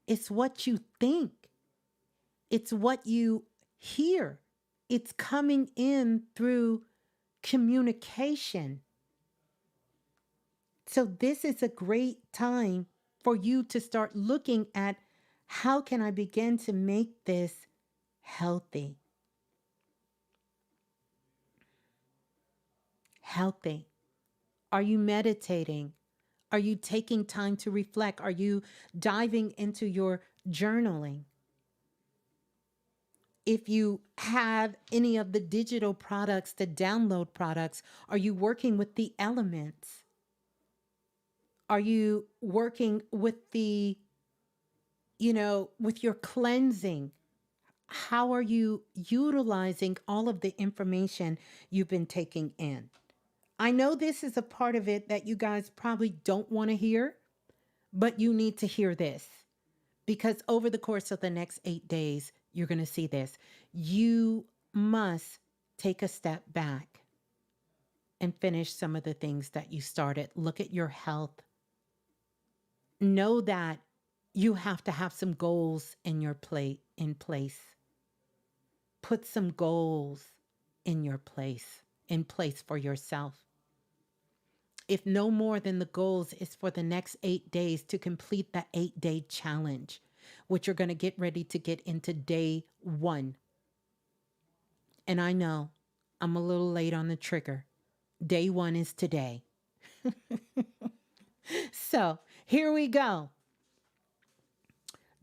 It's what you think. It's what you hear. It's coming in through communication. So this is a great time for you to start looking at how can I begin to make this healthy? Healthy. Are you meditating? Are you taking time to reflect? Are you diving into your journaling? If you have any of the digital products, the download products, are you working with the elements? Are you working with the, with your cleansing? How are you utilizing all of the information you've been taking in? I know this is a part of it that you guys probably don't want to hear, but you need to hear this because over the course of the next 8 days, you're going to see this. You must take a step back and finish some of the things that you started. Look at your health. Know that you have to have some goals in your plate in place. Put some goals in place for yourself. If no more than the goals is for the next 8 days to complete the 8-day challenge, which you're going to get ready to get into day 1. And I know I'm a little late on the trigger. Day 1 is today. So here we go.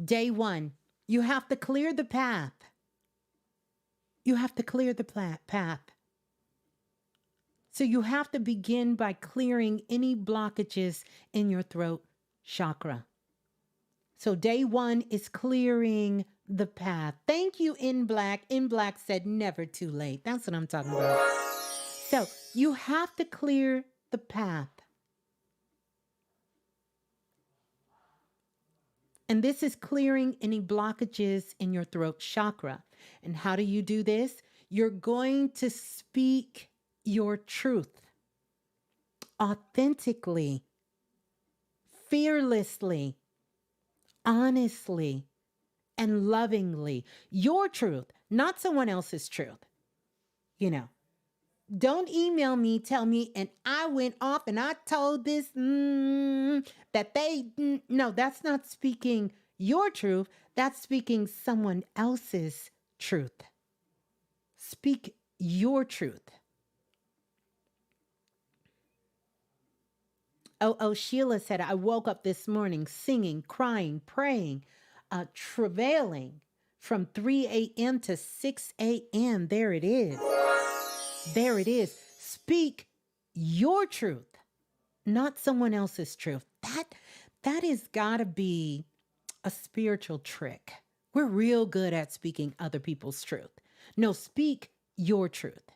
Day 1, you have to clear the path. You have to clear the path. So you have to begin by clearing any blockages in your throat chakra. So day 1 is clearing the path. Thank you, In Black. In Black said never too late. That's what I'm talking about. So you have to clear the path. And this is clearing any blockages in your throat chakra. And how do you do this? You're going to speak your truth authentically, fearlessly, honestly, and lovingly. Your truth, not someone else's truth. Don't email me, tell me, and I went off and I told this, that they, no, that's not speaking your truth. That's speaking someone else's truth. Speak your truth. Oh, Sheila said, I woke up this morning singing, crying, praying, travailing from 3 a.m. to 6 a.m. There it is. There it is. Speak your truth, not someone else's truth. That has got to be a spiritual trick. We're real good at speaking other people's truth. No, speak your truth.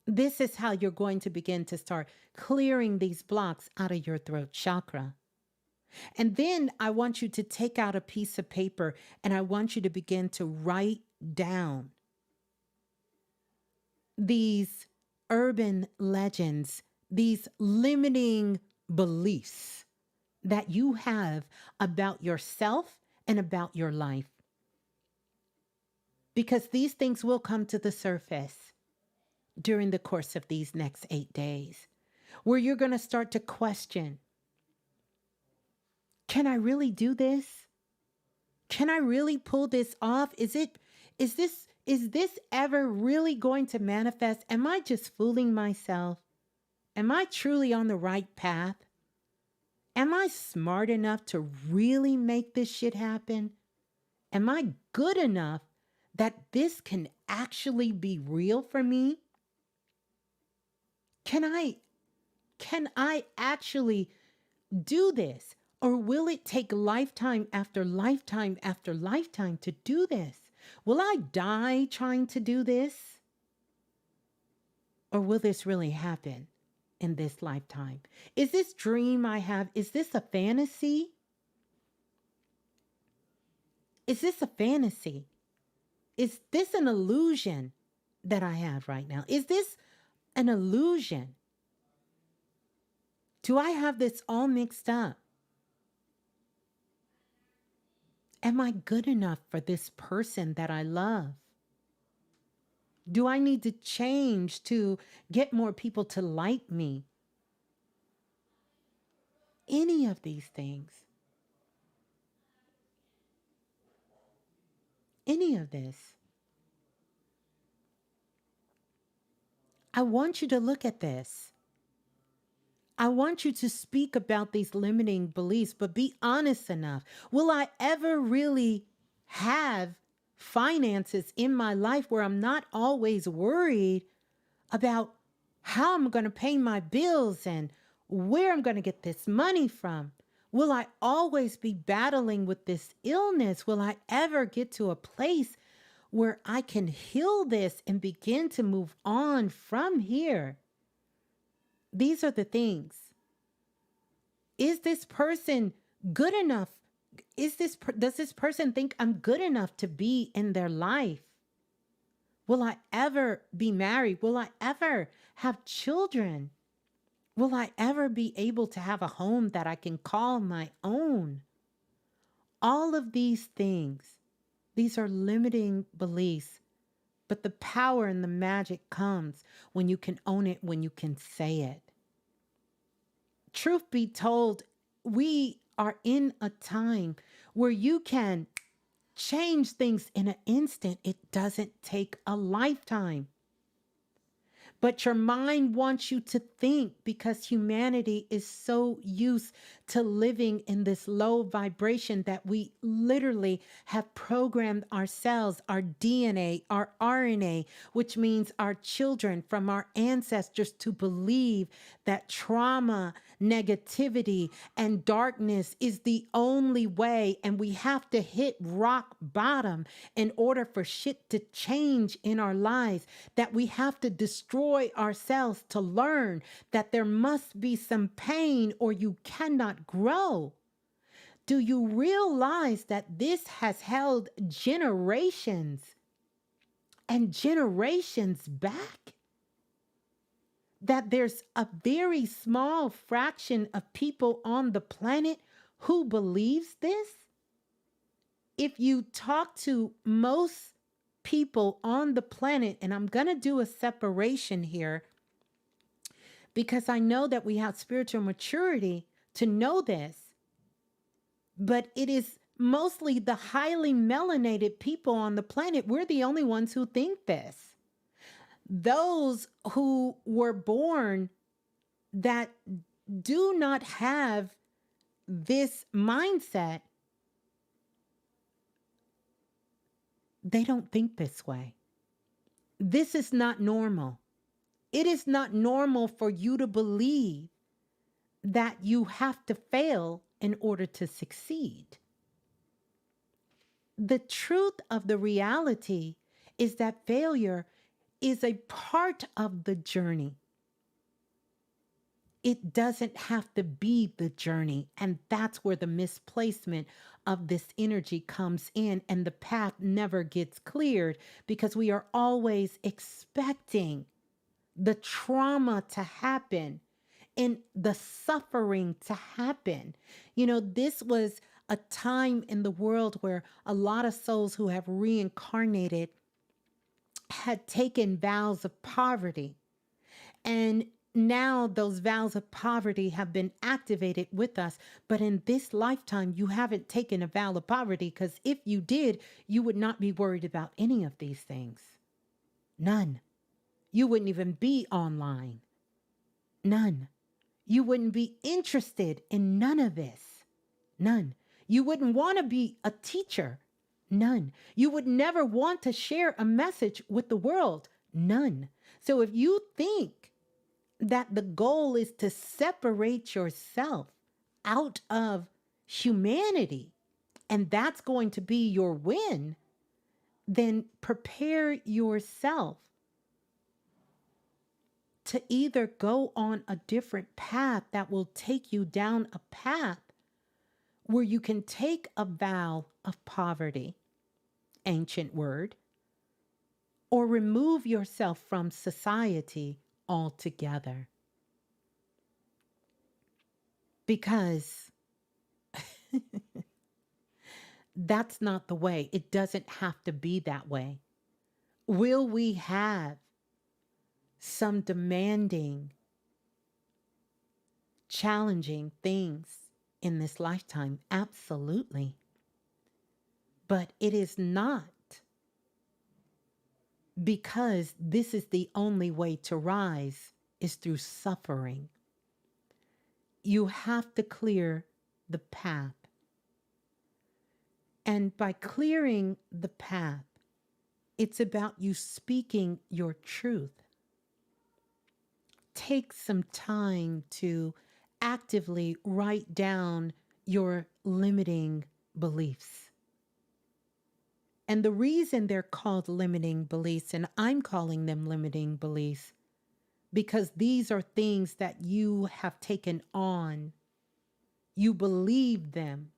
This is how you're going to begin to start clearing these blocks out of your throat chakra. And then I want you to take out a piece of paper and I want you to begin to write down these urban legends, these limiting beliefs that you have about yourself and about your life. Because these things will come to the surface during the course of these next 8 days, where you're going to start to question, can I really do this? Can I really pull this off? Is this ever really going to manifest? Am I just fooling myself? Am I truly on the right path? Am I smart enough to really make this shit happen? Am I good enough that this can actually be real for me? Can I actually do this? Or will it take lifetime after lifetime after lifetime to do this? Will I die trying to do this? Or will this really happen in this lifetime? Is this dream I have, is this a fantasy? Is this a fantasy? Is this an illusion that I have right now? Is this an illusion? Do I have this all mixed up? Am I good enough for this person that I love? Do I need to change to get more people to like me? Any of these things. Any of this. I want you to look at this. I want you to speak about these limiting beliefs, but be honest enough. Will I ever really have finances in my life where I'm not always worried about how I'm going to pay my bills and where I'm going to get this money from? Will I always be battling with this illness? Will I ever get to a place where I can heal this and begin to move on from here? These are the things. Is this person good enough? Does this person think I'm good enough to be in their life? Will I ever be married? Will I ever have children? Will I ever be able to have a home that I can call my own? All of these things, these are limiting beliefs, but the power and the magic comes when you can own it, when you can say it. Truth be told, we are in a time where you can change things in an instant. It doesn't take a lifetime. But your mind wants you to think, because humanity is so used to living in this low vibration that we literally have programmed ourselves, our DNA, our RNA, which means our children from our ancestors, to believe that trauma, negativity, and darkness is the only way. And we have to hit rock bottom in order for shit to change in our lives, that we have to destroy ourselves to learn that there must be some pain or you cannot grow. Do you realize that this has held generations and generations back? That there's a very small fraction of people on the planet who believes this? If you talk to most people on the planet, and I'm going to do a separation here because I know that we have spiritual maturity to know this, but it is mostly the highly melanated people on the planet. We're the only ones who think this. Those who were born that do not have this mindset, they don't think this way. This is not normal. It is not normal for you to believe that you have to fail in order to succeed. The truth of the reality is that failure is a part of the journey. It doesn't have to be the journey. And that's where the misplacement of this energy comes in, and the path never gets cleared because we are always expecting the trauma to happen in the suffering to happen. You know, this was a time in the world where a lot of souls who have reincarnated had taken vows of poverty. And now those vows of poverty have been activated with us. But in this lifetime, you haven't taken a vow of poverty, because if you did, you would not be worried about any of these things. None. You wouldn't even be online. None. You wouldn't be interested in none of this. None. You wouldn't want to be a teacher. None. You would never want to share a message with the world. None. So if you think that the goal is to separate yourself out of humanity, and that's going to be your win, then prepare yourself to either go on a different path that will take you down a path where you can take a vow of poverty, ancient word, or remove yourself from society altogether. Because that's not the way. It doesn't have to be that way. Will we have some demanding, challenging things in this lifetime? Absolutely. But it is not because this is the only way to rise is through suffering. You have to clear the path. And by clearing the path, it's about you speaking your truth. Take some time to actively write down your limiting beliefs. And the reason they're called limiting beliefs, and I'm calling them limiting beliefs, because these are things that you have taken on. You believe them.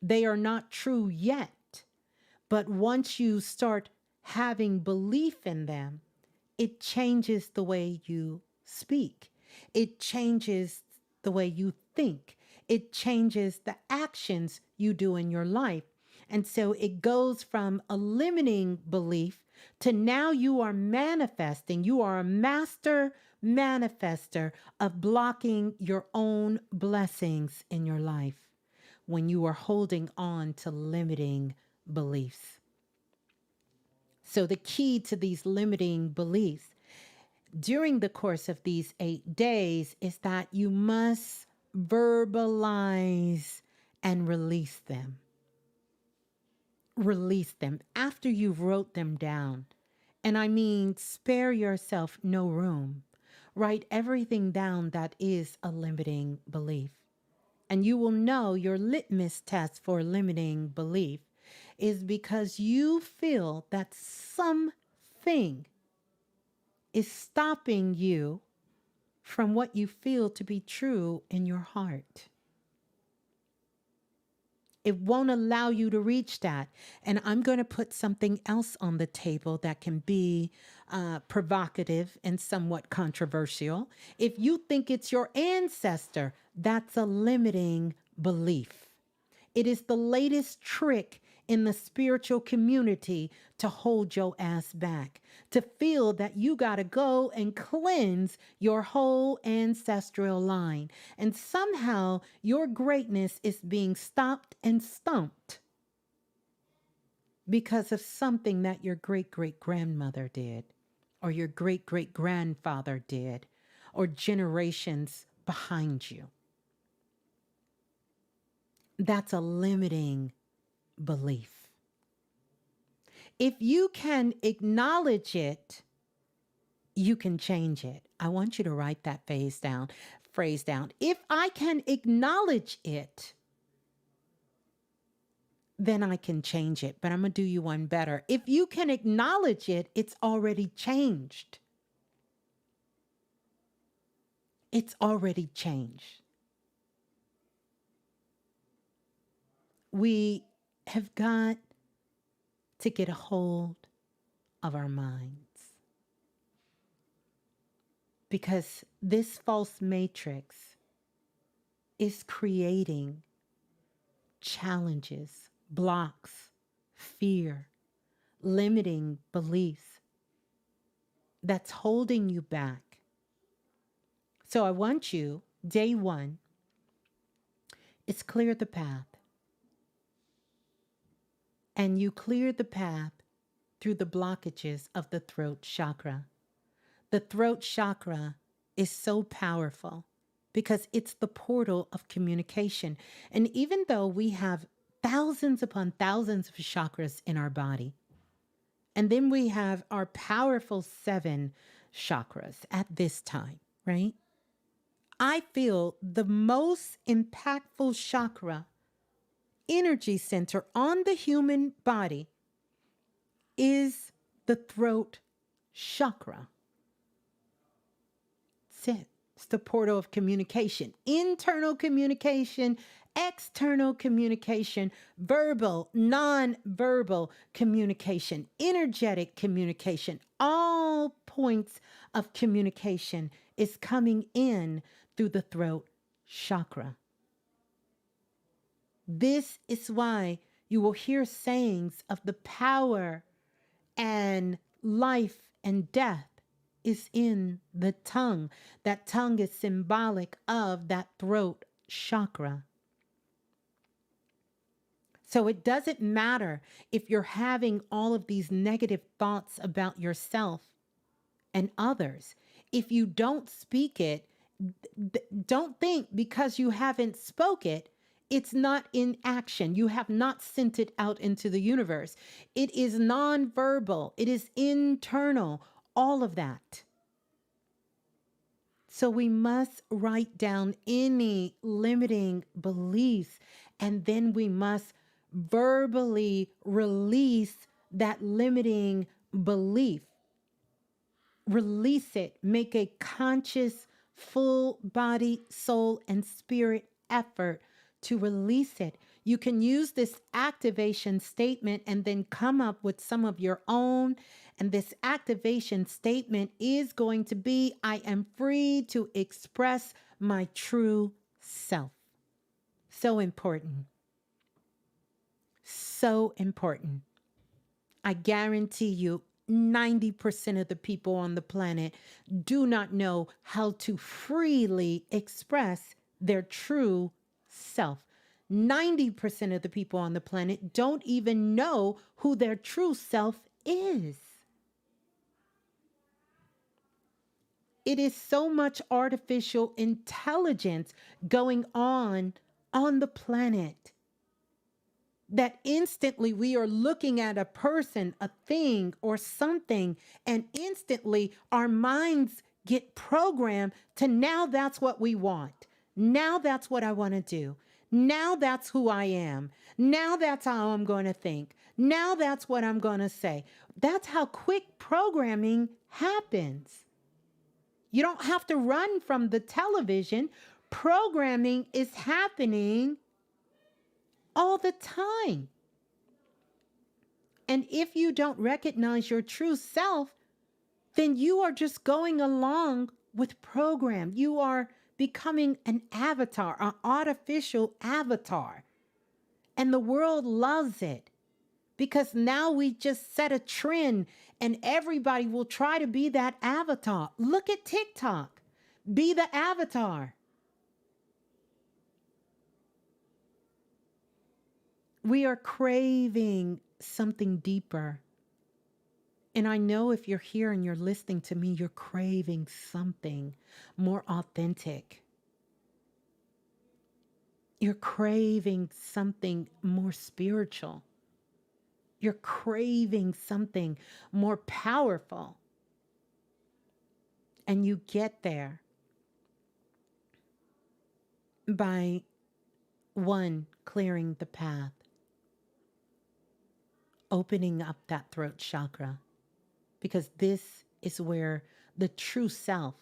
They are not true yet. But once you start having belief in them, it changes the way you speak. It changes the way you think. It changes the actions you do in your life. And so it goes from a limiting belief to now you are manifesting. You are a master manifester of blocking your own blessings in your life when you are holding on to limiting beliefs. So the key to these limiting beliefs during the course of these 8 days is that you must verbalize and release them. Release them after you've wrote them down. And I mean, spare yourself no room. Write everything down that is a limiting belief. And you will know your litmus test for limiting belief is because you feel that something is stopping you from what you feel to be true in your heart. It won't allow you to reach that. And I'm going to put something else on the table that can be provocative and somewhat controversial. If you think it's your ancestor, that's a limiting belief. It is the latest trick in the spiritual community to hold your ass back, to feel that you got to go and cleanse your whole ancestral line. And somehow your greatness is being stopped and stumped because of something that your great-great-grandmother did, or your great-great-grandfather did, or generations behind you. That's a limiting belief. If you can acknowledge it, you can change it. I want you to write that phrase down. If I can acknowledge it, then I can change it. But I'm going to do you one better. If you can acknowledge it, it's already changed. It's already changed. We have got to get a hold of our minds. because this false matrix is creating challenges, blocks, fear, limiting beliefs that's holding you back. So I want you, day one, is clear the path. And you clear the path through the blockages of the throat chakra. The throat chakra is so powerful because it's the portal of communication. And even though we have thousands upon thousands of chakras in our body, and then we have our powerful 7 chakras at this time, right? I feel the most impactful chakra, energy center on the human body is the throat chakra. That's it. It's the portal of communication, internal communication, external communication, verbal, non-verbal communication, energetic communication. All points of communication is coming in through the throat chakra. This is why you will hear sayings of the power and life and death is in the tongue. That tongue is symbolic of that throat chakra. So it doesn't matter if you're having all of these negative thoughts about yourself and others. If you don't speak it, don't think because you haven't spoke it, it's not in action. You have not sent it out into the universe. It is nonverbal. It is internal. All of that. So we must write down any limiting beliefs, and then we must verbally release that limiting belief. Release it. Make a conscious, full body, soul, and spirit effort to release it. You can use this activation statement and then come up with some of your own. And this activation statement is going to be, I am free to express my true self. So important. So important. I guarantee you, 90% of the people on the planet do not know how to freely express their true self. 90% of the people on the planet don't even know who their true self is. It is so much artificial intelligence going on the planet that instantly we are looking at a person, a thing, or something, and instantly our minds get programmed to now that's what we want. Now that's what I want to do. Now that's who I am. Now that's how I'm going to think. Now that's what I'm going to say. That's how quick programming happens. You don't have to run from the television. Programming is happening all the time. And if you don't recognize your true self, then you are just going along with program. You are becoming an avatar, an artificial avatar. And the world loves it because now we just set a trend and everybody will try to be that avatar. Look at TikTok. Be the avatar. We are craving something deeper. And I know if you're here and you're listening to me, you're craving something more authentic. You're craving something more spiritual. You're craving something more powerful. And you get there by, one, clearing the path, opening up that throat chakra, because this is where the true self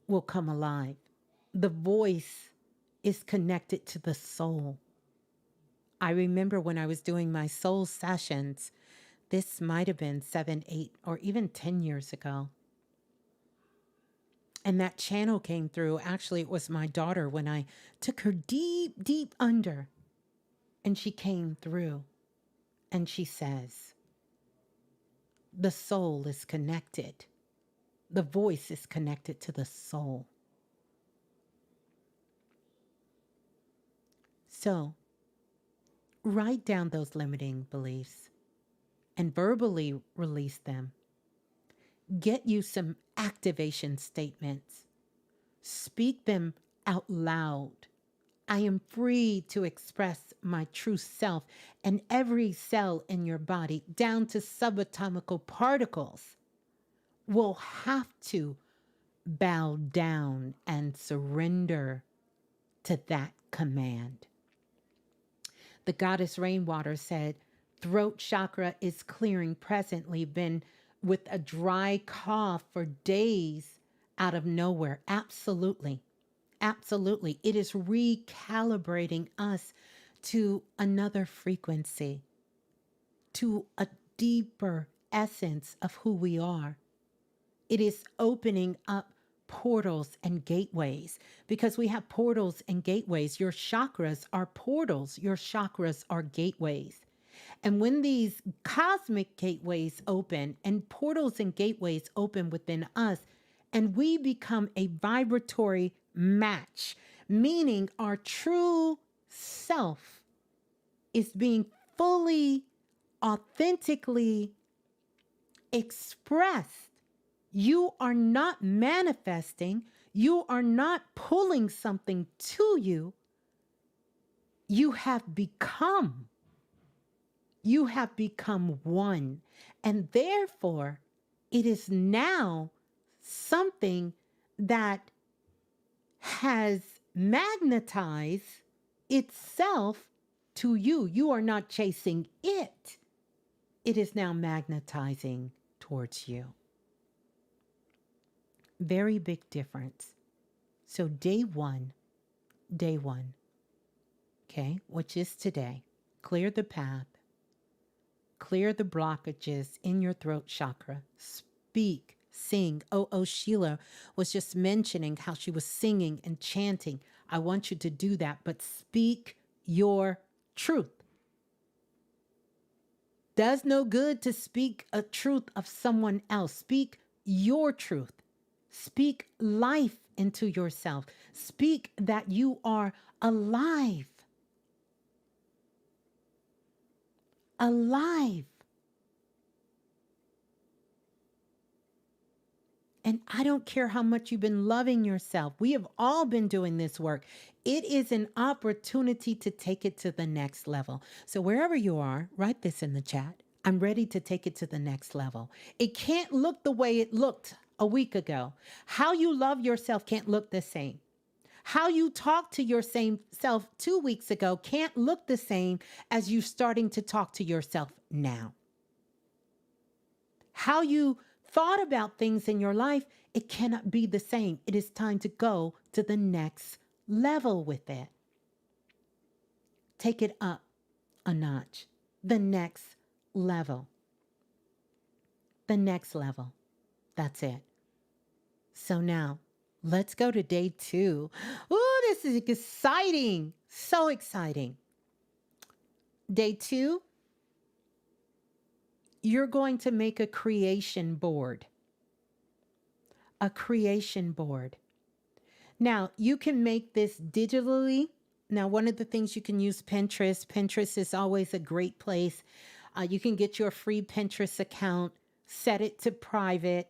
will come alive. The voice is connected to the soul. I remember when I was doing my soul sessions, this might have been 7, 8, or even 10 years ago. And that channel came through. Actually, it was my daughter when I took her deep, deep under. And she came through and she says, the soul is connected. The voice is connected to the soul. So write down those limiting beliefs and verbally release them. Get you some activation statements. Speak them out loud. I am free to express my true self, and every cell in your body, down to subatomical particles, will have to bow down and surrender to that command. The goddess Rainwater said, throat chakra is clearing presently, been with a dry cough for days out of nowhere. Absolutely. Absolutely. It is recalibrating us to another frequency, to a deeper essence of who we are. It is opening up portals and gateways, because we have portals and gateways. Your chakras are portals. Your chakras are gateways. And when these cosmic gateways open and portals and gateways open within us, and we become a vibratory match, meaning our true self is being fully, authentically expressed. You are not manifesting. You are not pulling something to you. You have become. You have become one. And therefore, it is now something that has magnetized itself to you. You are not chasing it. It is now magnetizing towards you. Very big difference. So day one, okay, which is today, clear the path, clear the blockages in your throat chakra, speak, sing. Oh, Sheila was just mentioning how she was singing and chanting. I want you to do that, but speak your truth. Does no good to speak a truth of someone else. Speak your truth. Speak life into yourself. Speak that you are alive. Alive. And I don't care how much you've been loving yourself. We have all been doing this work. It is an opportunity to take it to the next level. So wherever you are, write this in the chat. I'm ready to take it to the next level. It can't look the way it looked a week ago. How you love yourself can't look the same. How you talk to your same self 2 weeks ago can't look the same as you starting to talk to yourself now. How you thought about things in your life, it cannot be the same. It is time to go to the next level with it. Take it up a notch. The next level. The next level. That's it. So now, let's go to day 2. Ooh, this is exciting. So exciting. Day 2, you're going to make a creation board. A creation board. Now, you can make this digitally. Now, one of the things you can use Pinterest. Pinterest is always a great place. You can get your free Pinterest account, set it to private,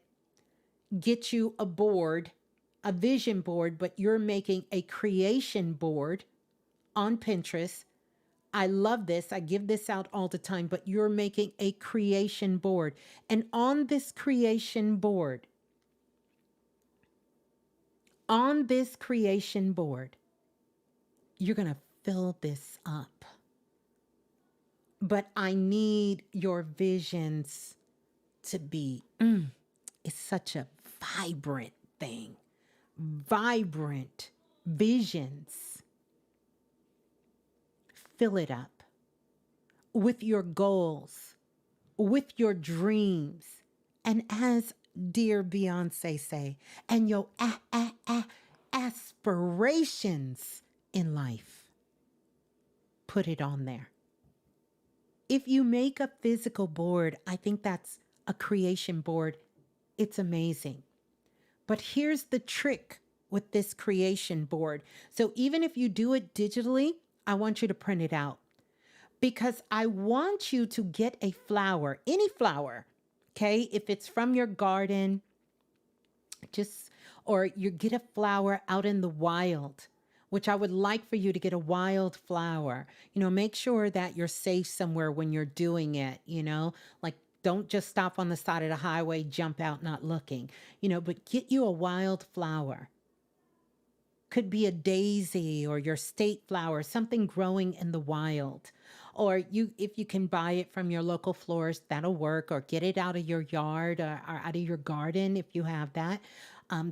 get you a board, a vision board, but you're making a creation board on Pinterest. I love this. I give this out all the time, but you're making a creation board. And on this creation board, you're going to fill this up. But I need your visions to be, it's such a vibrant thing. Vibrant visions. Fill it up with your goals, with your dreams. And as dear Beyonce say, and your aspirations in life. Put it on there. If you make a physical board, I think that's a creation board. It's amazing. But here's the trick with this creation board. So even if you do it digitally, I want you to print it out because I want you to get a flower, any flower, okay? If it's from your garden, just, or you get a flower out in the wild, which I would like for you to get a wild flower. Make sure that you're safe somewhere when you're doing it, like don't just stop on the side of the highway, jump out not looking, but get you a wild flower. Could be a daisy or your state flower, something growing in the wild. Or if you can buy it from your local florist, that'll work. Or get it out of your yard or out of your garden if you have that.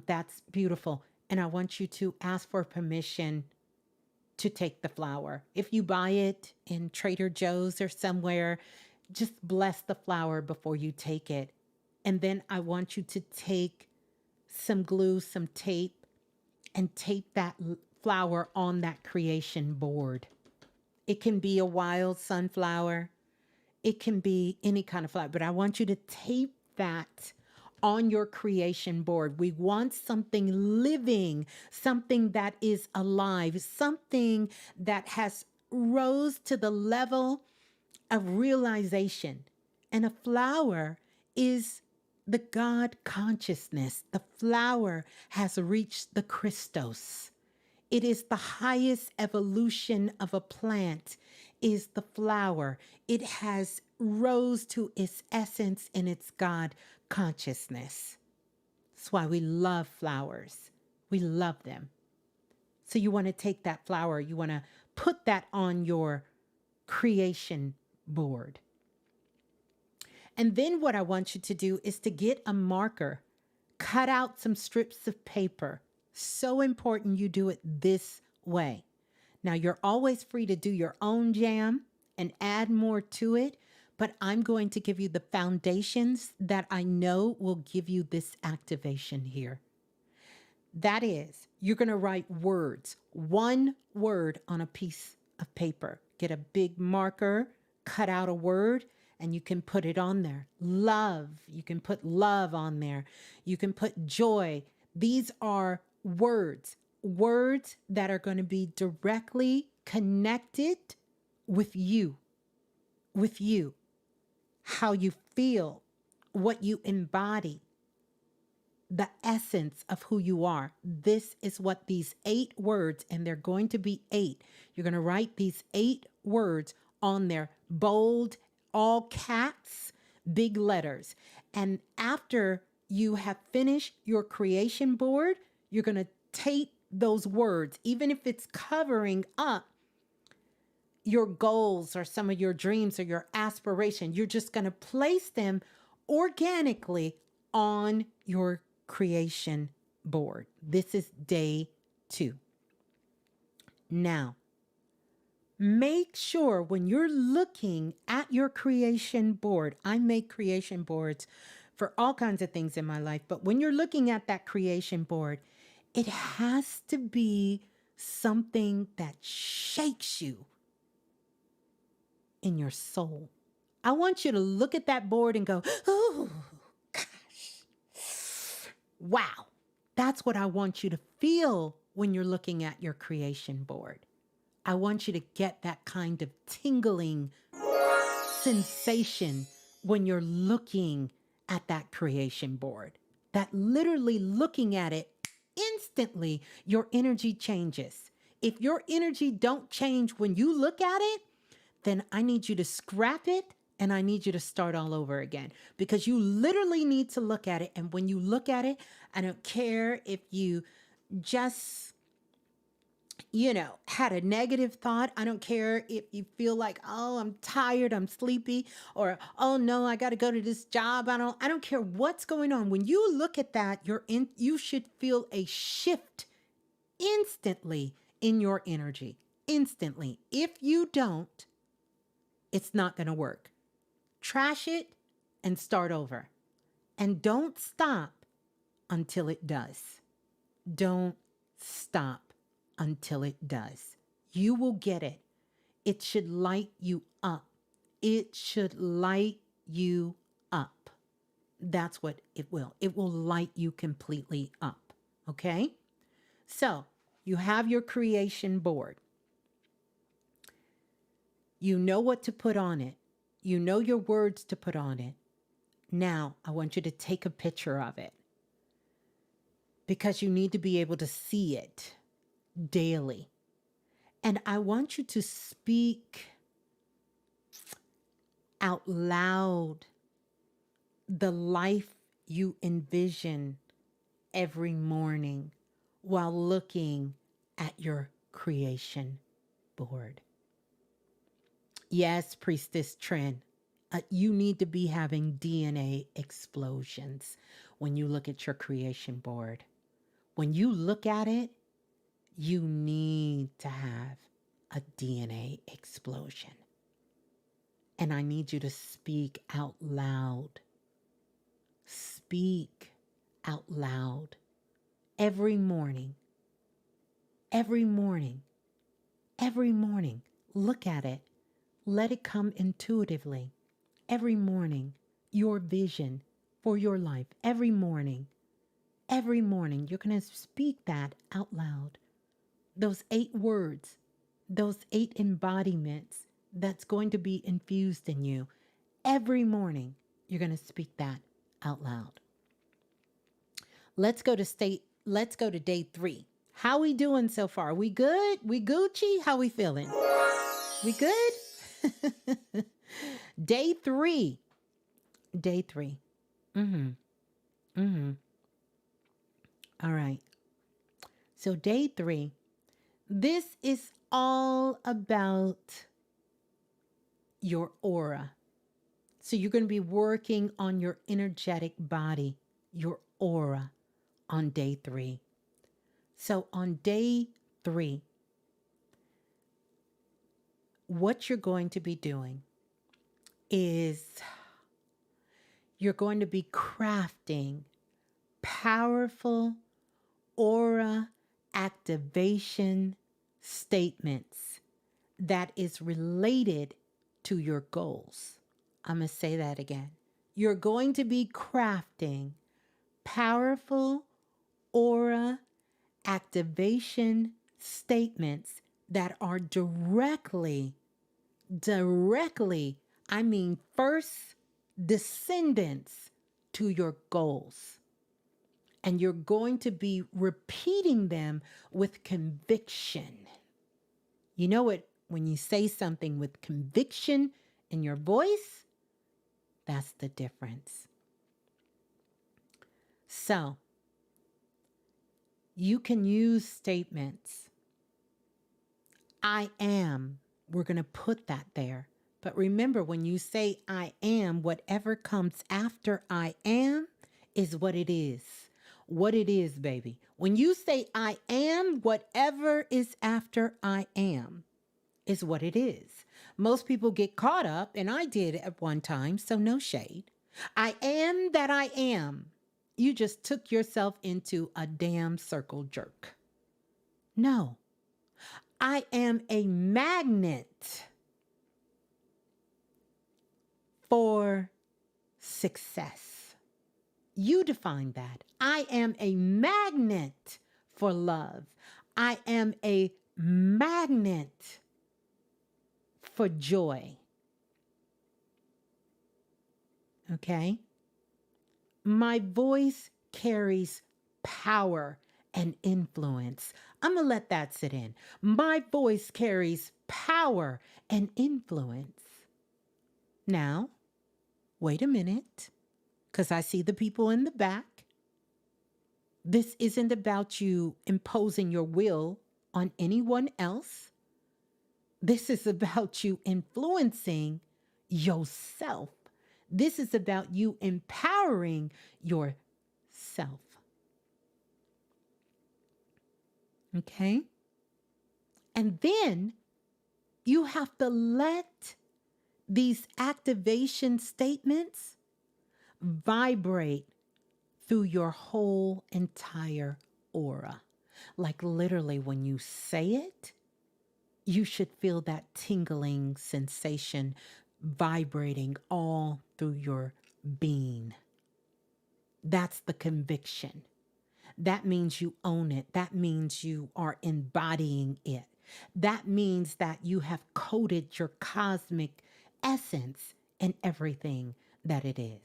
That's beautiful. And I want you to ask for permission to take the flower. If you buy it in Trader Joe's or somewhere, just bless the flower before you take it. And then I want you to take some glue, some tape, and tape that flower on that creation board. It can be a wild sunflower. It can be any kind of flower, but I want you to tape that on your creation board. We want something living, something that is alive, something that has rose to the level of realization. And a flower is the God consciousness. The flower has reached the Christos. It is the highest evolution of a plant, is the flower. It has rose to its essence in its God consciousness. That's why we love flowers. We love them. So you want to take that flower, you want to put that on your creation board. And then what I want you to do is to get a marker, cut out some strips of paper. So important you do it this way. Now, you're always free to do your own jam and add more to it, but I'm going to give you the foundations that I know will give you this activation here. That is, you're going to write words, one word on a piece of paper. Get a big marker, cut out a word, and you can put it on there. Love, you can put love on there. You can put joy. These are words that are going to be directly connected with you, how you feel, what you embody, the essence of who you are. This is what these 8 words, and they're going to be 8. You're going to write these 8 words on there, bold, all caps, big letters. And after you have finished your creation board, you're going to tape those words, even if it's covering up your goals or some of your dreams or your aspiration. You're just going to place them organically on your creation board. This is day 2. Now, make sure when you're looking at your creation board, I make creation boards for all kinds of things in my life, but when you're looking at that creation board, it has to be something that shakes you in your soul. I want you to look at that board and go, oh, gosh, wow. That's what I want you to feel when you're looking at your creation board. I want you to get that kind of tingling sensation when you're looking at that creation board. That literally looking at it, instantly your energy changes. If your energy don't change when you look at it, then I need you to scrap it and I need you to start all over again, because you literally need to look at it. And when you look at it, I don't care if you just, had a negative thought. I don't care if you feel like, oh, I'm tired, I'm sleepy, or, oh no, I got to go to this job. I don't care what's going on. When you look at that, you should feel a shift instantly in your energy, instantly. If you don't, it's not going to work. Trash it and start over. And don't stop until it does. Don't stop until it does. You will get it. It should light you up. It should light you up. That's what it will. It will light you completely up. Okay? So you have your creation board. You know what to put on it. You know your words to put on it. Now, I want you to take a picture of it because you need to be able to see it daily. And I want you to speak out loud the life you envision every morning while looking at your creation board. Yes, Priestess Trend, you need to be having DNA explosions when you look at your creation board. When you look at it, you need to have a DNA explosion. And I need you to speak out loud. Speak out loud every morning. Every morning. Every morning. Look at it. Let it come intuitively. Every morning, your vision for your life. Every morning, you're going to speak that out loud. Those 8 words, those 8 embodiments that's going to be infused in you. Every morning, you're going to speak that out loud. Let's go to day 3. How we doing so far? We good? We Gucci? How we feeling? We good? Day 3. Day 3. All right. So day 3, this is all about your aura. So you're going to be working on your energetic body, your aura on day 3. So on day 3, what you're going to be doing is you're going to be crafting powerful aura activation statements that is related to your goals. I'm going to say that again. You're going to be crafting powerful aura activation statements that are directly, I mean, first descendants to your goals. And you're going to be repeating them with conviction. You know what? When you say something with conviction in your voice, that's the difference. So, you can use statements. I am. We're going to put that there. But remember, when you say I am, whatever comes after I am is what it is. What it is, baby. When you say I am, whatever is after I am is what it is. Most people get caught up, and I did at one time, so no shade. I am that I am. You just took yourself into a damn circle jerk. No. I am a magnet for success. You define that. I am a magnet for love. I am a magnet for joy. Okay? My voice carries power and influence. I'm going to let that sit in. My voice carries power and influence. Now, wait a minute, because I see the people in the back. This isn't about you imposing your will on anyone else. This is about you influencing yourself. This is about you empowering yourself. Okay? And then you have to let these activation statements vibrate through your whole entire aura. Like literally, when you say it, you should feel that tingling sensation vibrating all through your being. That's the conviction. That means you own it. That means you are embodying it. That means that you have coded your cosmic essence in everything that it is.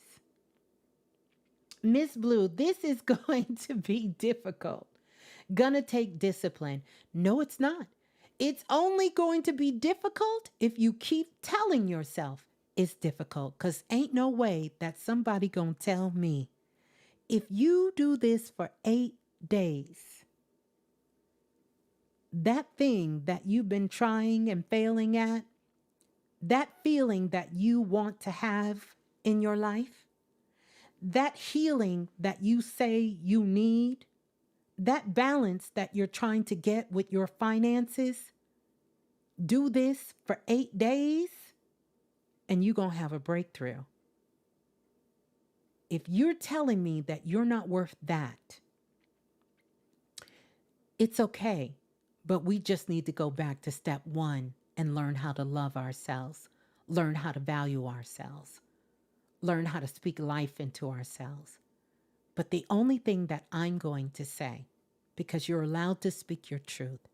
Ms.Blue, this is going to be difficult. Gonna take discipline. No, it's not. It's only going to be difficult if you keep telling yourself it's difficult, because ain't no way that somebody gonna tell me if you do this for 8 days, that thing that you've been trying and failing at, that feeling that you want to have in your life, that healing that you say you need, that balance that you're trying to get with your finances, do this for 8 days and you're going to have a breakthrough. If you're telling me that you're not worth that, it's okay, but we just need to go back to step 1 and learn how to love ourselves, learn how to value ourselves, learn how to speak life into ourselves. But the only thing that I'm going to say, because you're allowed to speak your truth,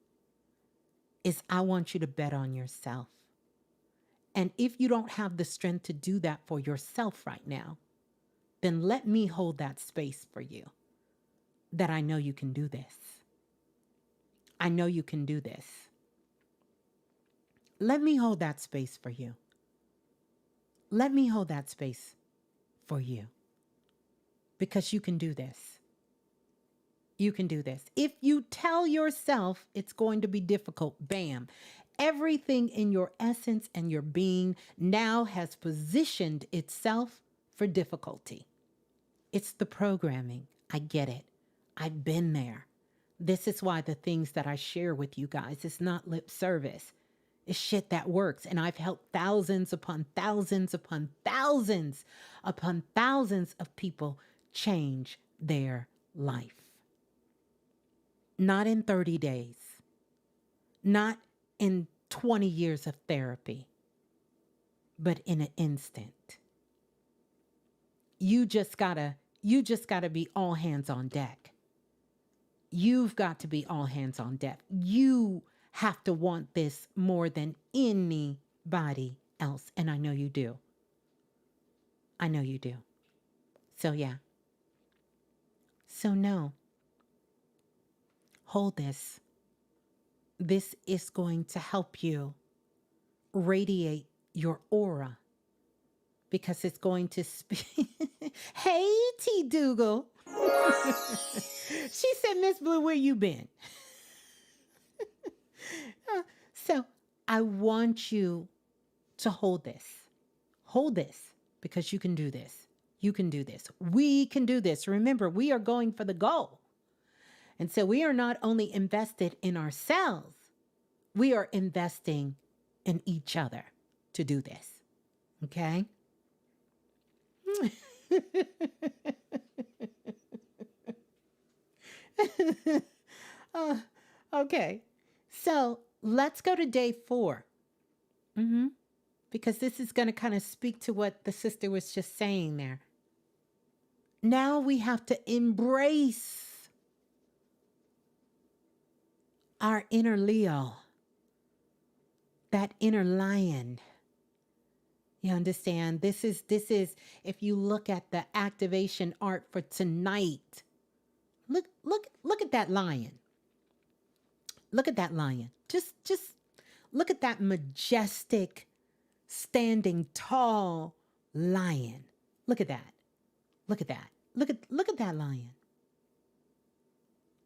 is I want you to bet on yourself. And if you don't have the strength to do that for yourself right now, then let me hold that space for you, that I know you can do this. I know you can do this. Let me hold that space for you. Let me hold that space for you, because you can do this. You can do this. If you tell yourself it's going to be difficult, bam, everything in your essence and your being now has positioned itself for difficulty. It's the programming. I get it. I've been there. This is why the things that I share with you guys is not lip service. It's shit that works. And I've helped thousands upon thousands upon thousands upon thousands of people change their life. Not in 30 days, not in 20 years of therapy, but in an instant. You just gotta be all hands on deck. You've got to be all hands on deck. You have to want this more than anybody else. And I know you do. I know you do. So yeah. So no. Hold this. This is going to help you radiate your aura, because it's going to speak. Hey, T. Dougal. She said, Ms.Blue, where you been? So I want you to hold this. Hold this, because you can do this. You can do this. We can do this. Remember, we are going for the goal. And so we are not only invested in ourselves, we are investing in each other to do this. Okay? Okay. So let's go to day 4. Because this is going to kind of speak to what the sister was just saying there. Now we have to embrace our inner Leo, that inner lion. You understand? This is, if you look at the activation art for tonight, look at that lion. Look at that lion. Just look at that majestic, standing tall lion. Look at that. Look at that. Look at that lion.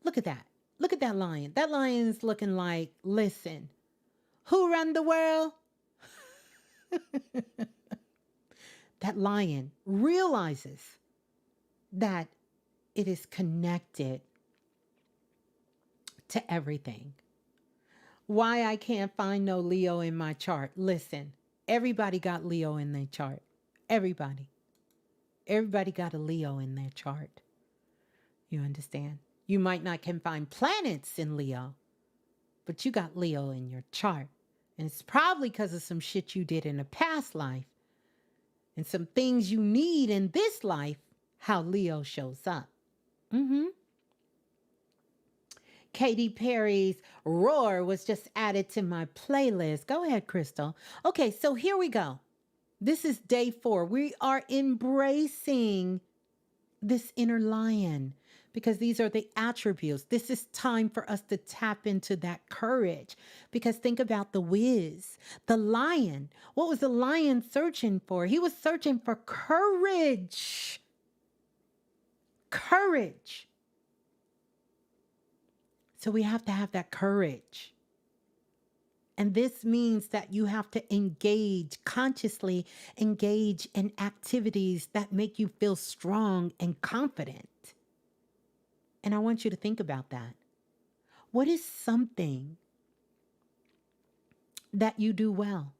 Look at that. Look at that lion. That lion's looking like, listen, who run the world? That lion realizes that it is connected to everything. Why I can't find no Leo in my chart? Listen, everybody got Leo in their chart. Everybody got a Leo in their chart. You understand? You might not can find planets in Leo, but you got Leo in your chart. And it's probably because of some shit you did in a past life and some things you need in this life, how Leo shows up. Mm-hmm. Katy Perry's Roar was just added to my playlist. Go ahead, Crystal. Okay, so here we go. This is day 4. We are embracing this inner lion because these are the attributes. This is time for us to tap into that courage because think about the Wiz, the lion. What was the lion searching for? He was searching for courage. Courage. So we have to have that courage. And this means that you have to engage, consciously engage in activities that make you feel strong and confident. And I want you to think about that. What is something that you do well?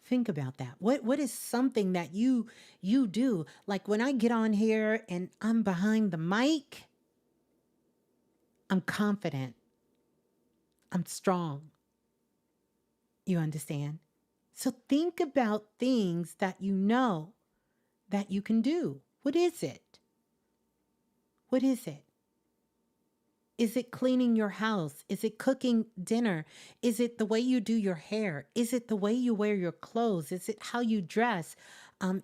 Think about that. What is something that you do? Like when I get on here and I'm behind the mic, I'm confident. I'm strong. You understand? So think about things that you know that you can do. What is it? What is it? Is it cleaning your house? Is it cooking dinner? Is it the way you do your hair? Is it the way you wear your clothes? Is it how you dress?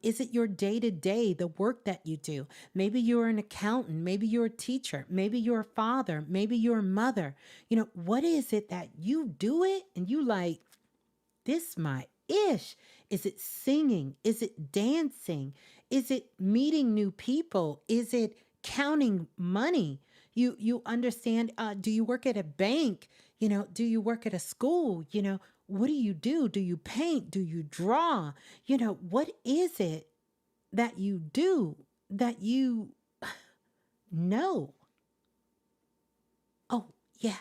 Is it your day-to-day, the work that you do? Maybe you're an accountant. Maybe you're a teacher. Maybe you're a father. Maybe you're a mother. You know, what is it that you do it and you like, this my ish? Is it singing? Is it dancing? Is it meeting new people? Is it counting money? You understand? Do you work at a bank? You know, do you work at a school? You know, what do you do? Do you paint? Do you draw? You know, what is it that you do that you know? Oh, yeah.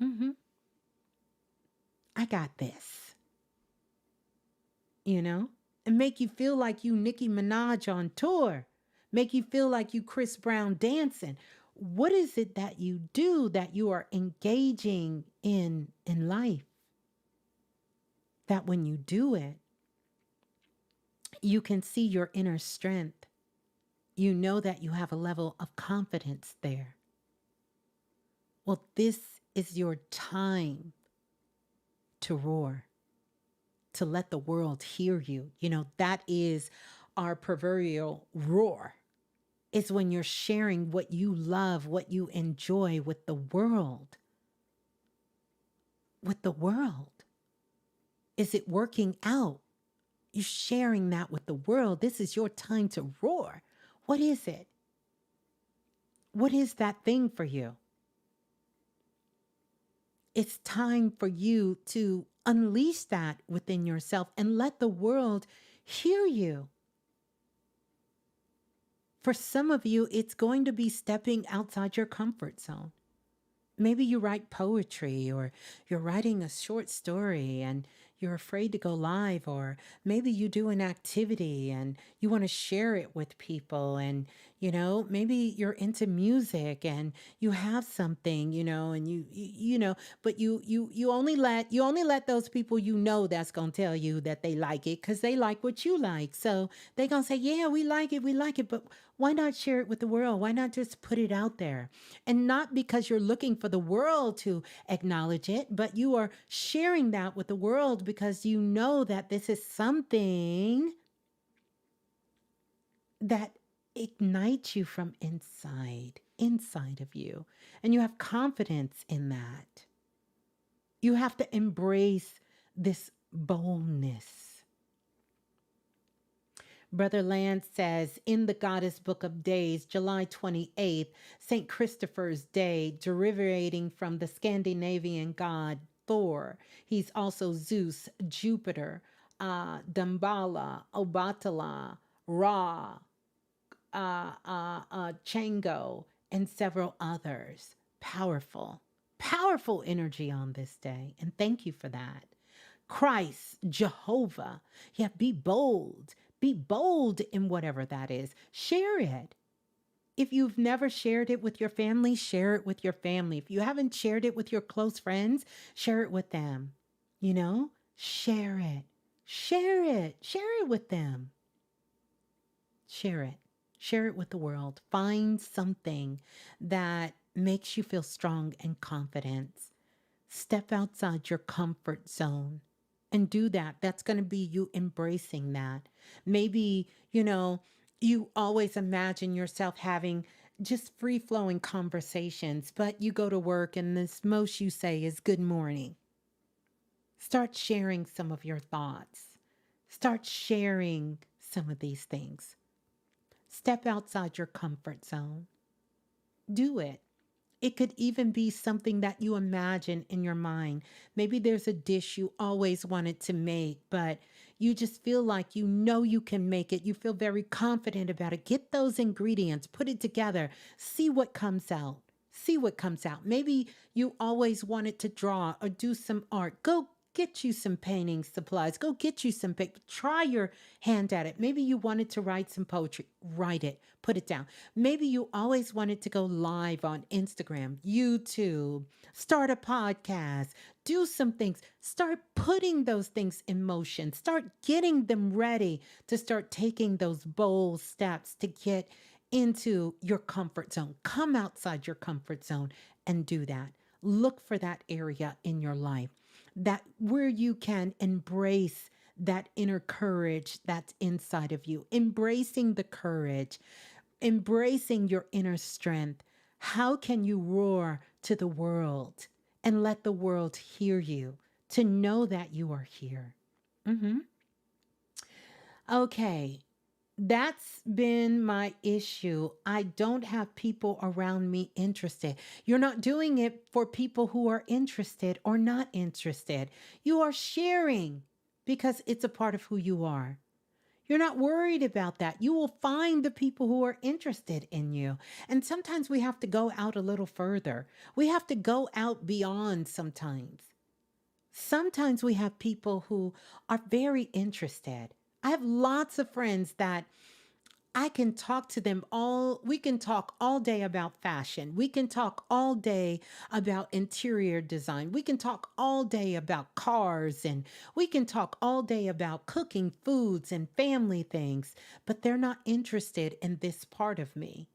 Mm-hmm. I got this. You know, and make you feel like you Nicki Minaj on tour, make you feel like you Chris Brown dancing. What is it that you do that you are engaging in life? That when you do it, you can see your inner strength. You know that you have a level of confidence there. Well, this is your time to roar, to let the world hear you. You know, that is our proverbial roar. Is when you're sharing what you love, what you enjoy with the world. With the world. Is it working out? You're sharing that with the world. This is your time to roar. What is it? What is that thing for you? It's time for you to unleash that within yourself and let the world hear you. For some of you, it's going to be stepping outside your comfort zone. Maybe you write poetry or you're writing a short story and you're afraid to go live, or maybe you do an activity and you want to share it with people. And, you know, maybe you're into music and you have something, you know, and you know, but you only let those people, you know, that's going to tell you that they like it because they like what you like. So they're going to say, yeah, we like it. We like it. But why not share it with the world? Why not just put it out there? And not because you're looking for the world to acknowledge it, but you are sharing that with the world because you know that this is something that ignites you from inside of you. And you have confidence in that. You have to embrace this boldness. Brother Land says, in the Goddess Book of Days, July 28th, St. Christopher's Day, derivating from the Scandinavian god Thor. He's also Zeus, Jupiter, Damballa, Obatala, Ra, Chango, and several others. Powerful, powerful energy on this day. And thank you for that. Christ, Jehovah. Yeah, be bold. Be bold in whatever that is. Share it. If you've never shared it with your family, share it with your family. If you haven't shared it with your close friends, share it with them. You know, share it. Share it. Share it with them. Share it. Share it with the world. Find something that makes you feel strong and confident. Step outside your comfort zone and do that. That's going to be you embracing that. Maybe, you always imagine yourself having just free flowing conversations, but you go to work and the most you say is good morning. Start sharing some of your thoughts. Start sharing some of these things. Step outside your comfort zone. Do it. It could even be something that you imagine in your mind. Maybe there's a dish you always wanted to make, but you just feel like you can make it. You feel very confident about it. Get those ingredients, put it together, see what comes out. See what comes out. Maybe you always wanted to draw or do some art. Go get you some painting supplies. Go get you some paper. Try your hand at it. Maybe you wanted to write some poetry. Write it. Put it down. Maybe you always wanted to go live on Instagram, YouTube, start a podcast, do some things. Start putting those things in motion. Start getting them ready to start taking those bold steps to get into your comfort zone. Come outside your comfort zone and do that. Look for that area in your life that where you can embrace that inner courage that's inside of you, embracing the courage, embracing your inner strength. How can you roar to the world and let the world hear you to know that you are here? hmm Okay, that's been my issue. I don't have people around me interested. You're not doing it for people who are interested or not interested. You are sharing because it's a part of who you are. You're not worried about that. You will find the people who are interested in you. And sometimes we have to go out a little further. We have to go out beyond sometimes. Sometimes we have people who are very interested. I have lots of friends that I can talk to them we can talk all day about fashion. We can talk all day about interior design. We can talk all day about cars and we can talk all day about cooking foods and family things, but they're not interested in this part of me.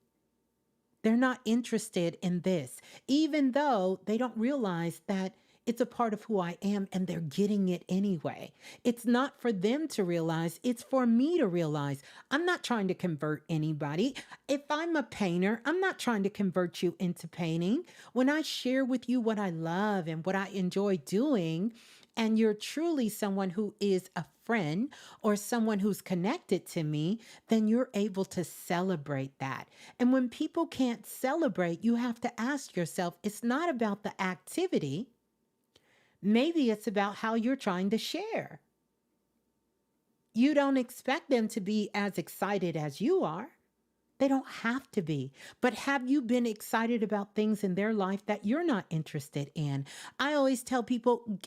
They're not interested in this, even though they don't realize that it's a part of who I am and they're getting it anyway. It's not for them to realize, it's for me to realize. I'm not trying to convert anybody. If I'm a painter, I'm not trying to convert you into painting. When I share with you what I love and what I enjoy doing, and you're truly someone who is a friend or someone who's connected to me, then you're able to celebrate that. And when people can't celebrate, you have to ask yourself, it's not about the activity. Maybe it's about how you're trying to share. You don't expect them to be as excited as you are. They don't have to be. But have you been excited about things in their life that you're not interested in? I always tell people,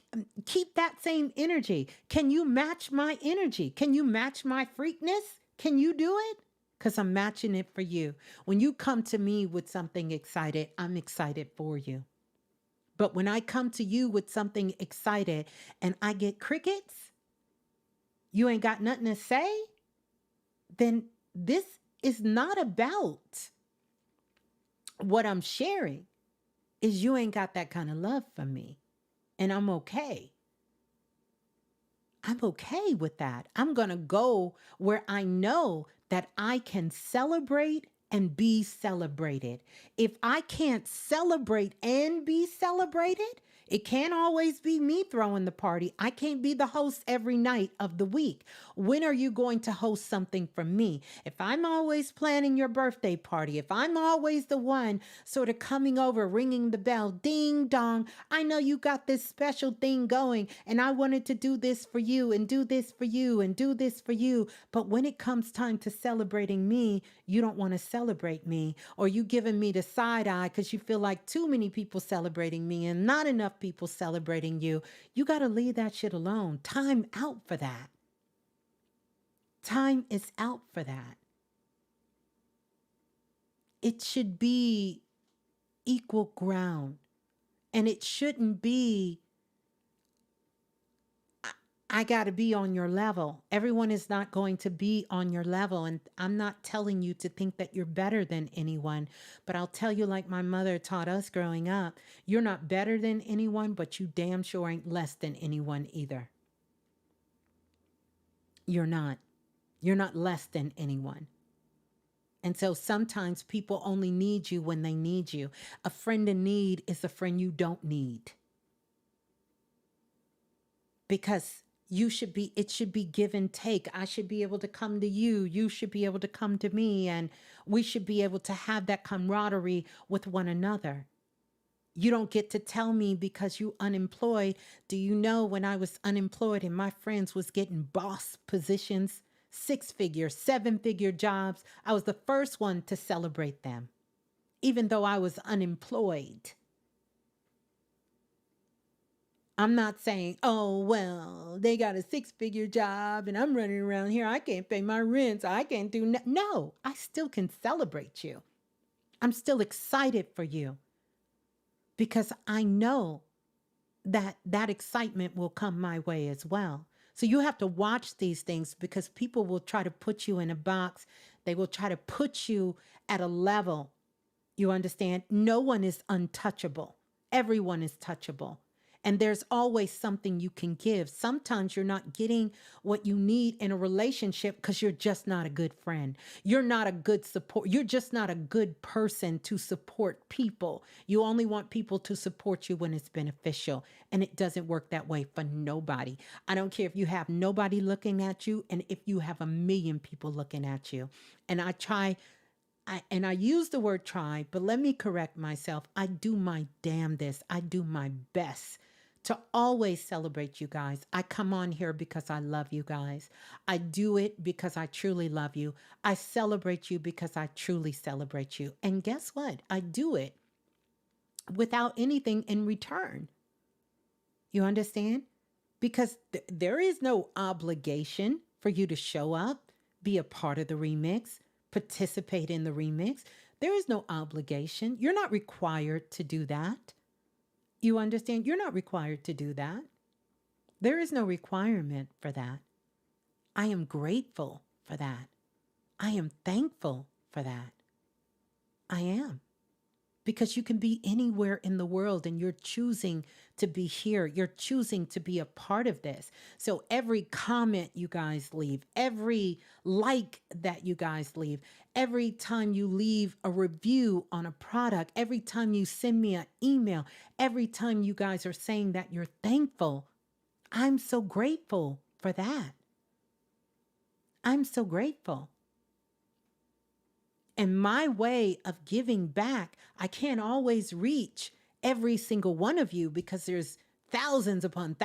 keep that same energy. Can you match my energy? Can you match my freakness? Can you do it? Because I'm matching it for you. When you come to me with something excited, I'm excited for you. But when I come to you with something excited and I get crickets, you ain't got nothing to say, then this is not about what I'm sharing. Is you ain't got that kind of love for me. And I'm okay. I'm okay with that. I'm going to go where I know that I can celebrate and be celebrated. If I can't celebrate and be celebrated, it can't always be me throwing the party. I can't be the host every night of the week. When are you going to host something for me? If I'm always planning your birthday party, if I'm always the one sort of coming over, ringing the bell, ding dong, I know you got this special thing going and I wanted to do this for you and do this for you and do this for you. But when it comes time to celebrating me, you don't want to celebrate me, or you giving me the side eye because you feel like too many people celebrating me and not enough people celebrating you. You got to leave that shit alone. Time out for that. Time is out for that. it should be equal ground. And it shouldn't be, I got to be on your level. Everyone is not going to be on your level. And I'm not telling you to think that you're better than anyone, but I'll tell you, like my mother taught us growing up, you're not better than anyone, but you damn sure ain't less than anyone either. You're not. You're not less than anyone. And so sometimes people only need you when they need you. A friend in need is a friend you don't need, because it should be give and take. I should be able to come to you. You should be able to come to me. And we should be able to have that camaraderie with one another. You don't get to tell me because you unemployed. Do you know when I was unemployed and my friends was getting boss positions, 6-figure, 7-figure jobs, I was the first one to celebrate them, even though I was unemployed. I'm not saying, oh, well, they got a 6-figure job and I'm running around here. I can't pay my rent. So I can't do no, I still can celebrate you. I'm still excited for you because I know that that excitement will come my way as well. So you have to watch these things, because people will try to put you in a box. They will try to put you at a level. You understand? No one is untouchable. Everyone is touchable. And there's always something you can give. Sometimes you're not getting what you need in a relationship because you're just not a good friend. You're not a good support. You're just not a good person to support people. You only want people to support you when it's beneficial. And it doesn't work that way for nobody. I don't care if you have nobody looking at you and if you have a million people looking at you. And I use the word try, but let me correct myself. I do my damnedest. I do my best to always celebrate you guys. I come on here because I love you guys. I do it because I truly love you. I celebrate you because I truly celebrate you. And guess what? I do it without anything in return. You understand? Because there is no obligation for you to show up, be a part of the remix, participate in the remix. There is no obligation. You're not required to do that. You understand? You're not required to do that. There is no requirement for that. I am grateful for that. I am thankful for that. I am. Because you can be anywhere in the world and you're choosing to be here. You're choosing to be a part of this. So every comment you guys leave, every like that you guys leave, every time you leave a review on a product, every time you send me an email, every time you guys are saying that you're thankful, I'm so grateful for that. I'm so grateful. And my way of giving back, I can't always reach every single one of you because there's thousands upon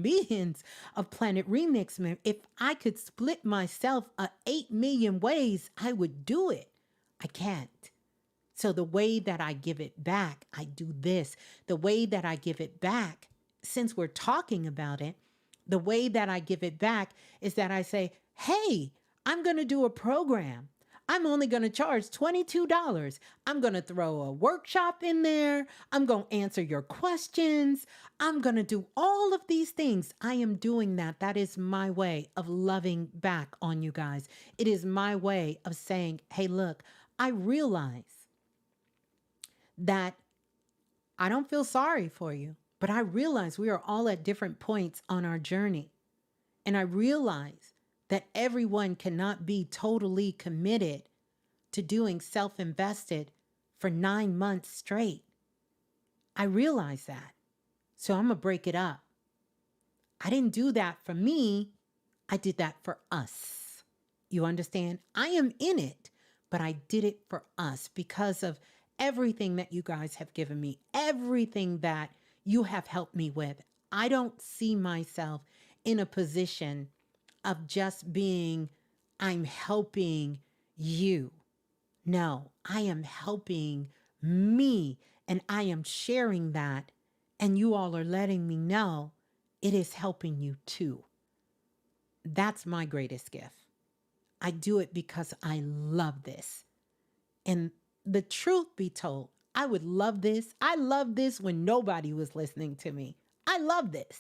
millions of Planet Remix. If I could split myself 8 million ways, I would do it. I can't. So the way that I give it back, I do this. The way that I give it back, since we're talking about it, the way that I give it back is that I say, hey, I'm going to do a program. I'm only going to charge $22. I'm going to throw a workshop in there. I'm going to answer your questions. I'm going to do all of these things. I am doing that. That is my way of loving back on you guys. It is my way of saying, hey, look, I realize that I don't feel sorry for you, but I realize we are all at different points on our journey. And I realize that everyone cannot be totally committed to doing self-invested for 9 months straight. I realize that. So I'm going to break it up. I didn't do that for me. I did that for us. You understand? I am in it, but I did it for us because of everything that you guys have given me, everything that you have helped me with. I don't see myself in a position of just being, I'm helping you. No, I am helping me and I am sharing that. And you all are letting me know it is helping you too. That's my greatest gift. I do it because I love this. And the truth be told, I would love this. I love this when nobody was listening to me. I love this.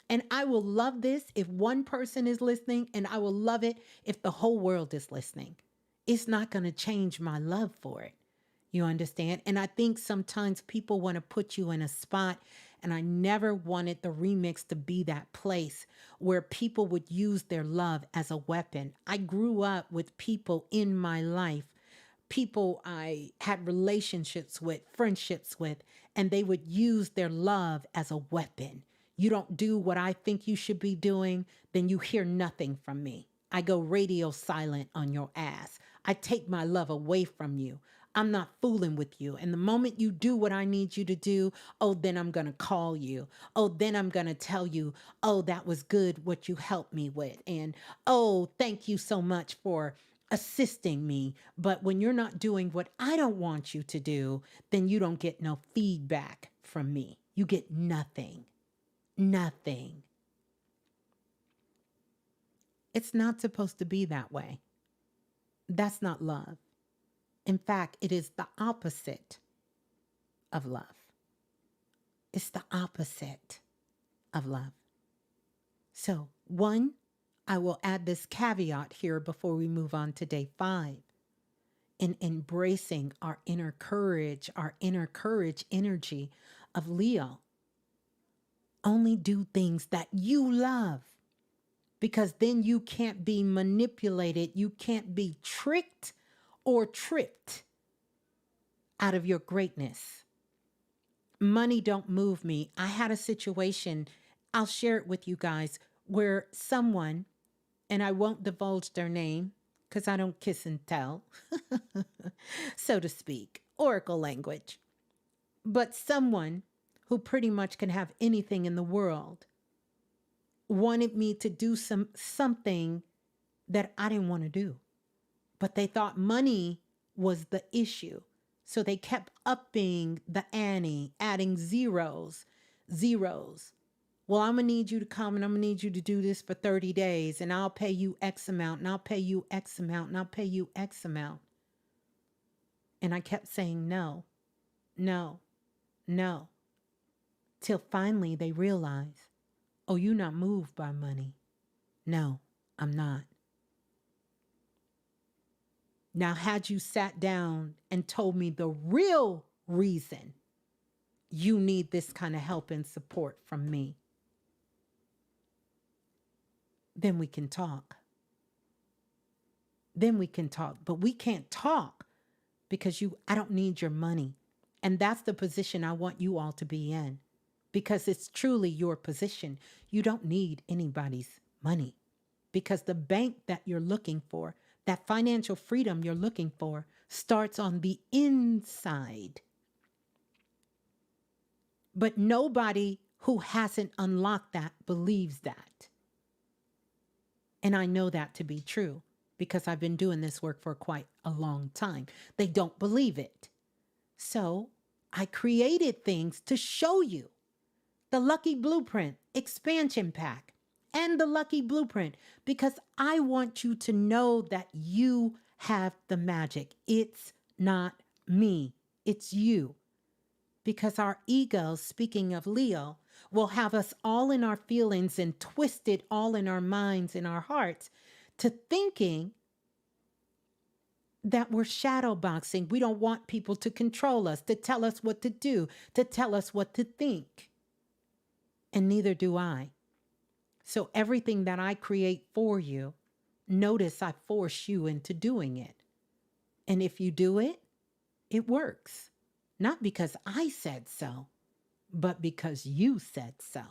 And I will love this if one person is listening, and I will love it if the whole world is listening. It's not going to change my love for it. You understand? And I think sometimes people want to put you in a spot, and I never wanted the remix to be that place where people would use their love as a weapon. I grew up with people in my life, people I had relationships with, friendships with, and they would use their love as a weapon. You don't do what I think you should be doing, then you hear nothing from me. I go radio silent on your ass. I take my love away from you. I'm not fooling with you. And the moment you do what I need you to do, oh, then I'm going to call you. Oh, then I'm going to tell you, oh, that was good what you helped me with. And oh, thank you so much for assisting me. But when you're not doing what I don't want you to do, then you don't get no feedback from me. You get nothing. Nothing. It's not supposed to be that way. That's not love. In fact, it is the opposite of love. It's the opposite of love. So, one, I will add this caveat here before we move on to day 5. In embracing our inner courage energy of Leo. Only do things that you love, because then you can't be manipulated. You can't be tricked or tripped out of your greatness. Money don't move me. I had a situation, I'll share it with you guys, where someone, and I won't divulge their name because I don't kiss and tell, so to speak, oracle language, but someone who pretty much can have anything in the world wanted me to do something that I didn't want to do. But they thought money was the issue. So they kept upping the ante, adding zeros. Well, I'm going to need you to come, and I'm going to need you to do this for 30 days, and I'll pay you X amount, and I'll pay you X amount, and I'll pay you X amount. And I kept saying no, no, no, till finally they realized, oh, you're not moved by money. No, I'm not. Now, had you sat down and told me the real reason you need this kind of help and support from me, then we can talk. Then we can talk. But we can't talk because I don't need your money. And that's the position I want you all to be in, because it's truly your position. You don't need anybody's money, because the bank that you're looking for, that financial freedom you're looking for, starts on the inside. But nobody who hasn't unlocked that believes that. And I know that to be true because I've been doing this work for quite a long time. They don't believe it. So I created things to show you. The Lucky Blueprint Expansion Pack and the Lucky Blueprint, because I want you to know that you have the magic. It's not me. It's you. Because our egos, speaking of Leo, will have us all in our feelings and twisted all in our minds and our hearts to thinking that we're shadow boxing. We don't want people to control us, to tell us what to do, to tell us what to think. And neither do I. So everything that I create for you, notice I force you into doing it. And if you do it, it works. Not because I said so, but because you said so.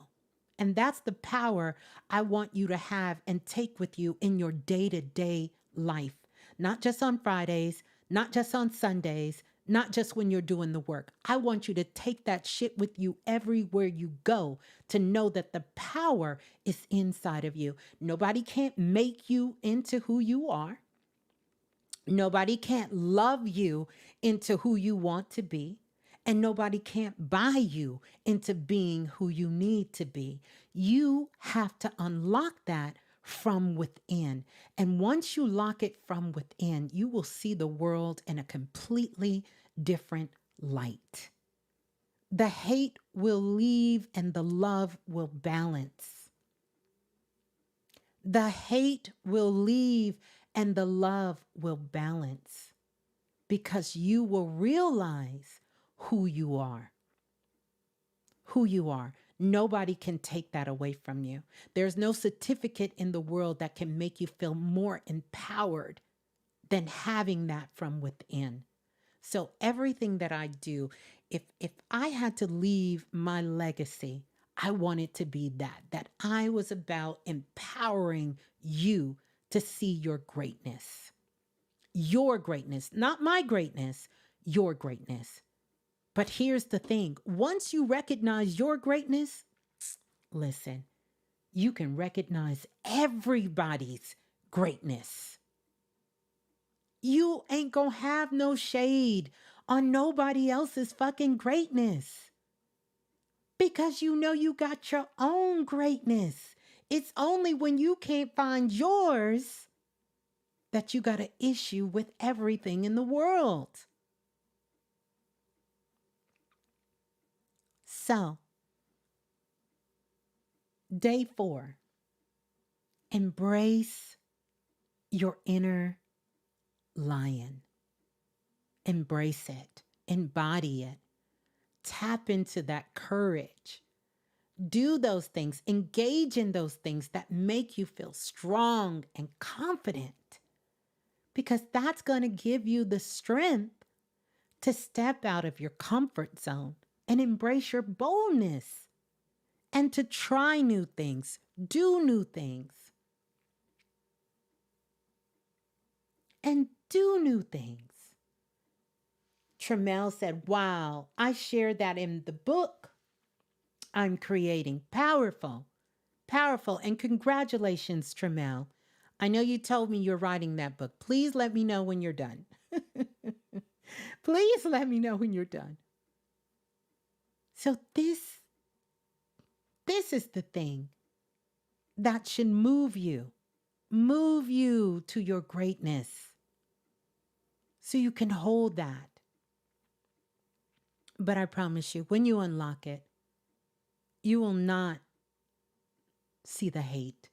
And that's the power I want you to have and take with you in your day-to-day life. Not just on Fridays, not just on Sundays, not just when you're doing the work. I want you to take that shit with you everywhere you go, to know that the power is inside of you. Nobody can't make you into who you are. Nobody can't love you into who you want to be. And nobody can't buy you into being who you need to be. You have to unlock that from within. And once you lock it from within, you will see the world in a completely different light. The hate will leave and the love will balance. The hate will leave and the love will balance because you will realize who you are. Who you are. Nobody can take that away from you. There's no certificate in the world that can make you feel more empowered than having that from within. So everything that I do, if I had to leave my legacy, I want it to be that I was about empowering you to see your greatness. Your greatness, not my greatness, your greatness. But here's the thing. Once you recognize your greatness, listen, you can recognize everybody's greatness. You ain't gonna have no shade on nobody else's fucking greatness because you know you got your own greatness. It's only when you can't find yours that you got an issue with everything in the world. So, day 4, embrace your inner lion. Embrace it, embody it, tap into that courage. Do those things, engage in those things that make you feel strong and confident, because that's going to give you the strength to step out of your comfort zone and embrace your boldness and to try new things, do new things, and do new things. Tremel said, wow, I shared that in the book I'm creating. Powerful, powerful. And congratulations, Tremel. I know you told me you're writing that book. Please let me know when you're done. Please let me know when you're done. So this is the thing that should move you to your greatness so you can hold that. But I promise you, when you unlock it, you will not see the hate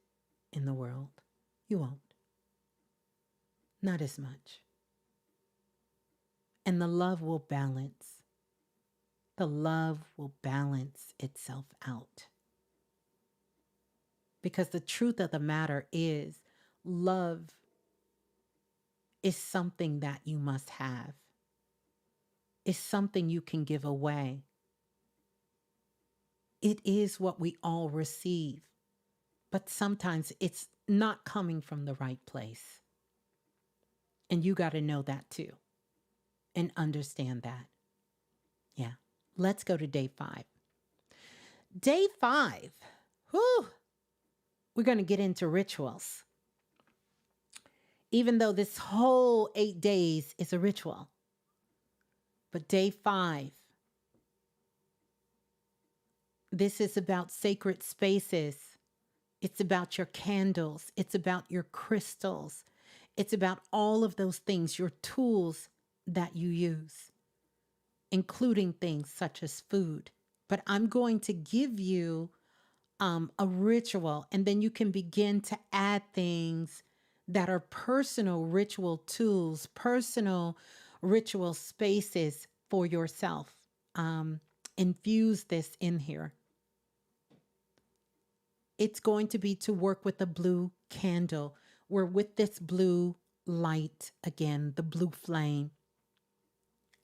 in the world. You won't. Not as much. And the love will balance. The love will balance itself out. Because the truth of the matter is, love is something that you must have. It's something you can give away. It is what we all receive. But sometimes it's not coming from the right place. And you got to know that too. And understand that. Yeah. Let's go to day 5. Day 5. Whew. We're going to get into rituals. Even though this whole 8 days is a ritual. But day 5, this is about sacred spaces. It's about your candles. It's about your crystals. It's about all of those things, your tools that you use, including things such as food. But I'm going to give you a ritual, and then you can begin to add things that are personal ritual tools, personal ritual spaces for yourself. Infuse this in here. It's going to be to work with a blue candle. We're with this blue light again, the blue flame.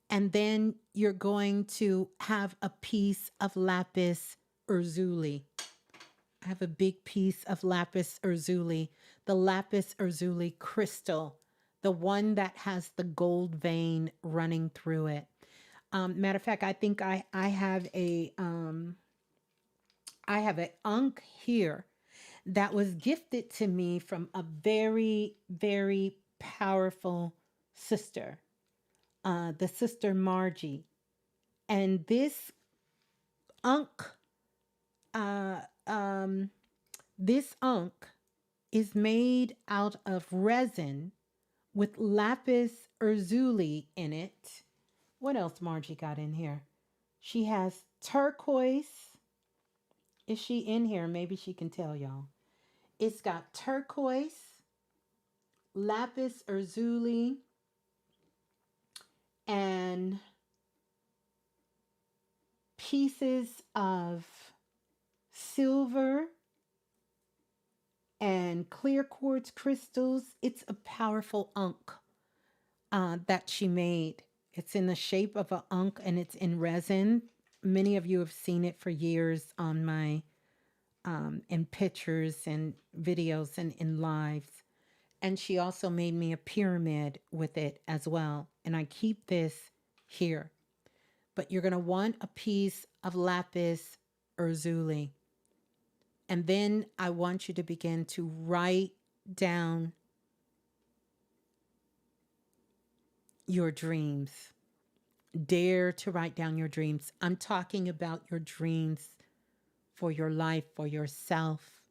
And then you're going to have a piece of lapis lazuli. I have a big piece of lapis lazuli, the lapis lazuli crystal, the one that has the gold vein running through it. Matter of fact, I think I have an ankh here that was gifted to me from a very, very powerful sister, the sister Margie. And this ankh, uh, um, this ankh is made out of resin with lapis lazuli in it. What else Margie got in here? She has turquoise. Is she in here? Maybe she can tell y'all. It's got turquoise, lapis lazuli, and pieces of silver and clear quartz crystals. It's a powerful ankh that she made. It's in the shape of an ankh and it's in resin. Many of you have seen it for years on my in pictures and videos and in lives. And she also made me a pyramid with it as well. And I keep this here. But you're going to want a piece of lapis lazuli. And then I want you to begin to write down your dreams. Dare to write down your dreams. I'm talking about your dreams for your life, for yourself.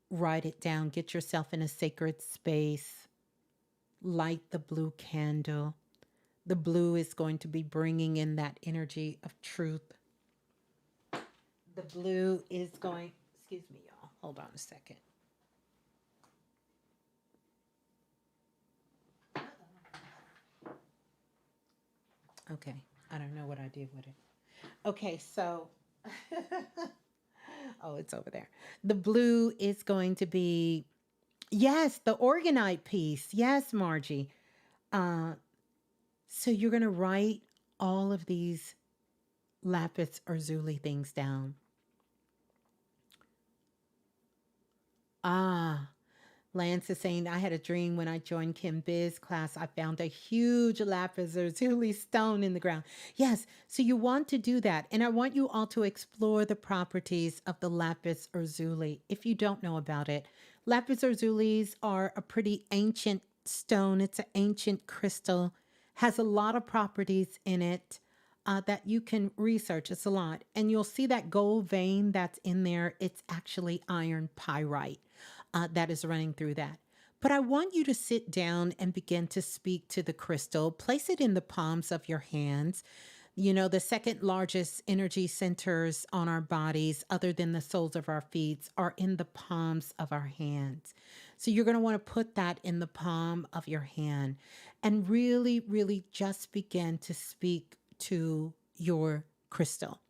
Write it down. Get yourself in a sacred space. Light the blue candle. The blue is going to be bringing in that energy of truth. The blue is going, excuse me, y'all. Hold on a second. Okay, I don't know what I did with it. Okay, so, oh, it's over there. The blue is going to be, yes, the organite piece. Yes, Margie. So you're going to write all of these lapis lazuli things down. Ah, Lance is saying, I had a dream when I joined Kim Biz class. I found a huge lapis lazuli stone in the ground. Yes, so you want to do that. And I want you all to explore the properties of the lapis lazuli. If you don't know about it, lapis lazulis are a pretty ancient stone. It's an ancient crystal, has a lot of properties in it. That you can research. It's a lot. And you'll see that gold vein that's in there. It's actually iron pyrite that is running through that. But I want you to sit down and begin to speak to the crystal. Place it in the palms of your hands. You know, the second largest energy centers on our bodies, other than the soles of our feet, are in the palms of our hands. So you're going to want to put that in the palm of your hand and really, really just begin to speak to your crystal.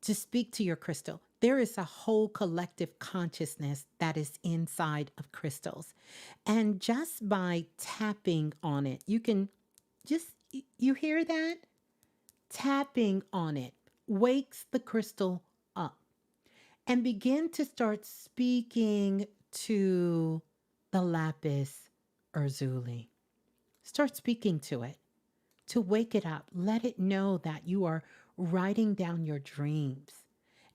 To speak to your crystal. There is a whole collective consciousness that is inside of crystals. And just by tapping on it, you can just, you hear that? Tapping on it wakes the crystal up and begin to start speaking to the lapis lazuli. Start speaking to it to wake it up. Let it know that you are writing down your dreams.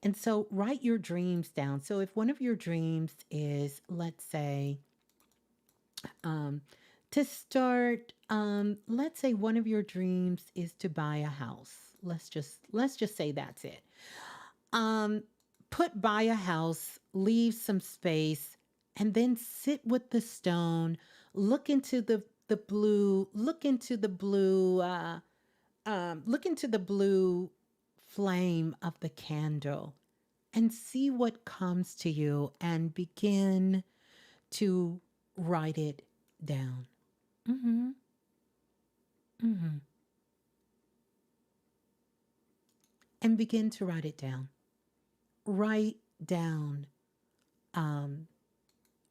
And so write your dreams down. So if one of your dreams is, let's say, to start, let's say one of your dreams is to buy a house. Let's just say that's it. Put buy a house, leave some space, and then sit with the stone. Look into the blue. Look into the blue. Look into the blue flame of the candle and see what comes to you and begin to write it down. Mm-hmm. Mm-hmm. And begin to write it down. Write down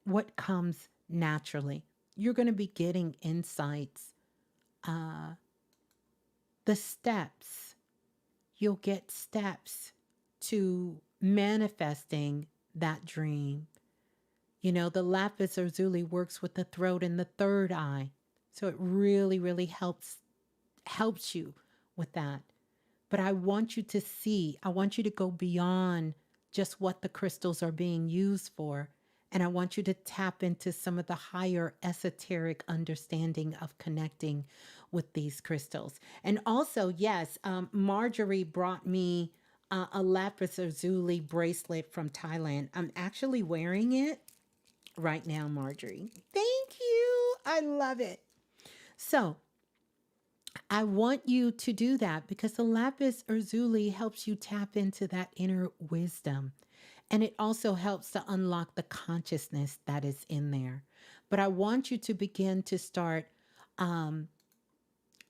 what comes naturally. You're going to be getting insights. The steps. You'll get steps to manifesting that dream. You know, the lapis lazuli works with the throat and the third eye. So it really, really helps you with that. But I want you to see, I want you to go beyond just what the crystals are being used for. And I want you to tap into some of the higher esoteric understanding of connecting with these crystals. And also, yes, Marjorie brought me a lapis lazuli bracelet from Thailand. I'm actually wearing it right now, Marjorie. Thank you. I love it. So I want you to do that because the lapis lazuli helps you tap into that inner wisdom. And it also helps to unlock the consciousness that is in there. But I want you to begin to start um,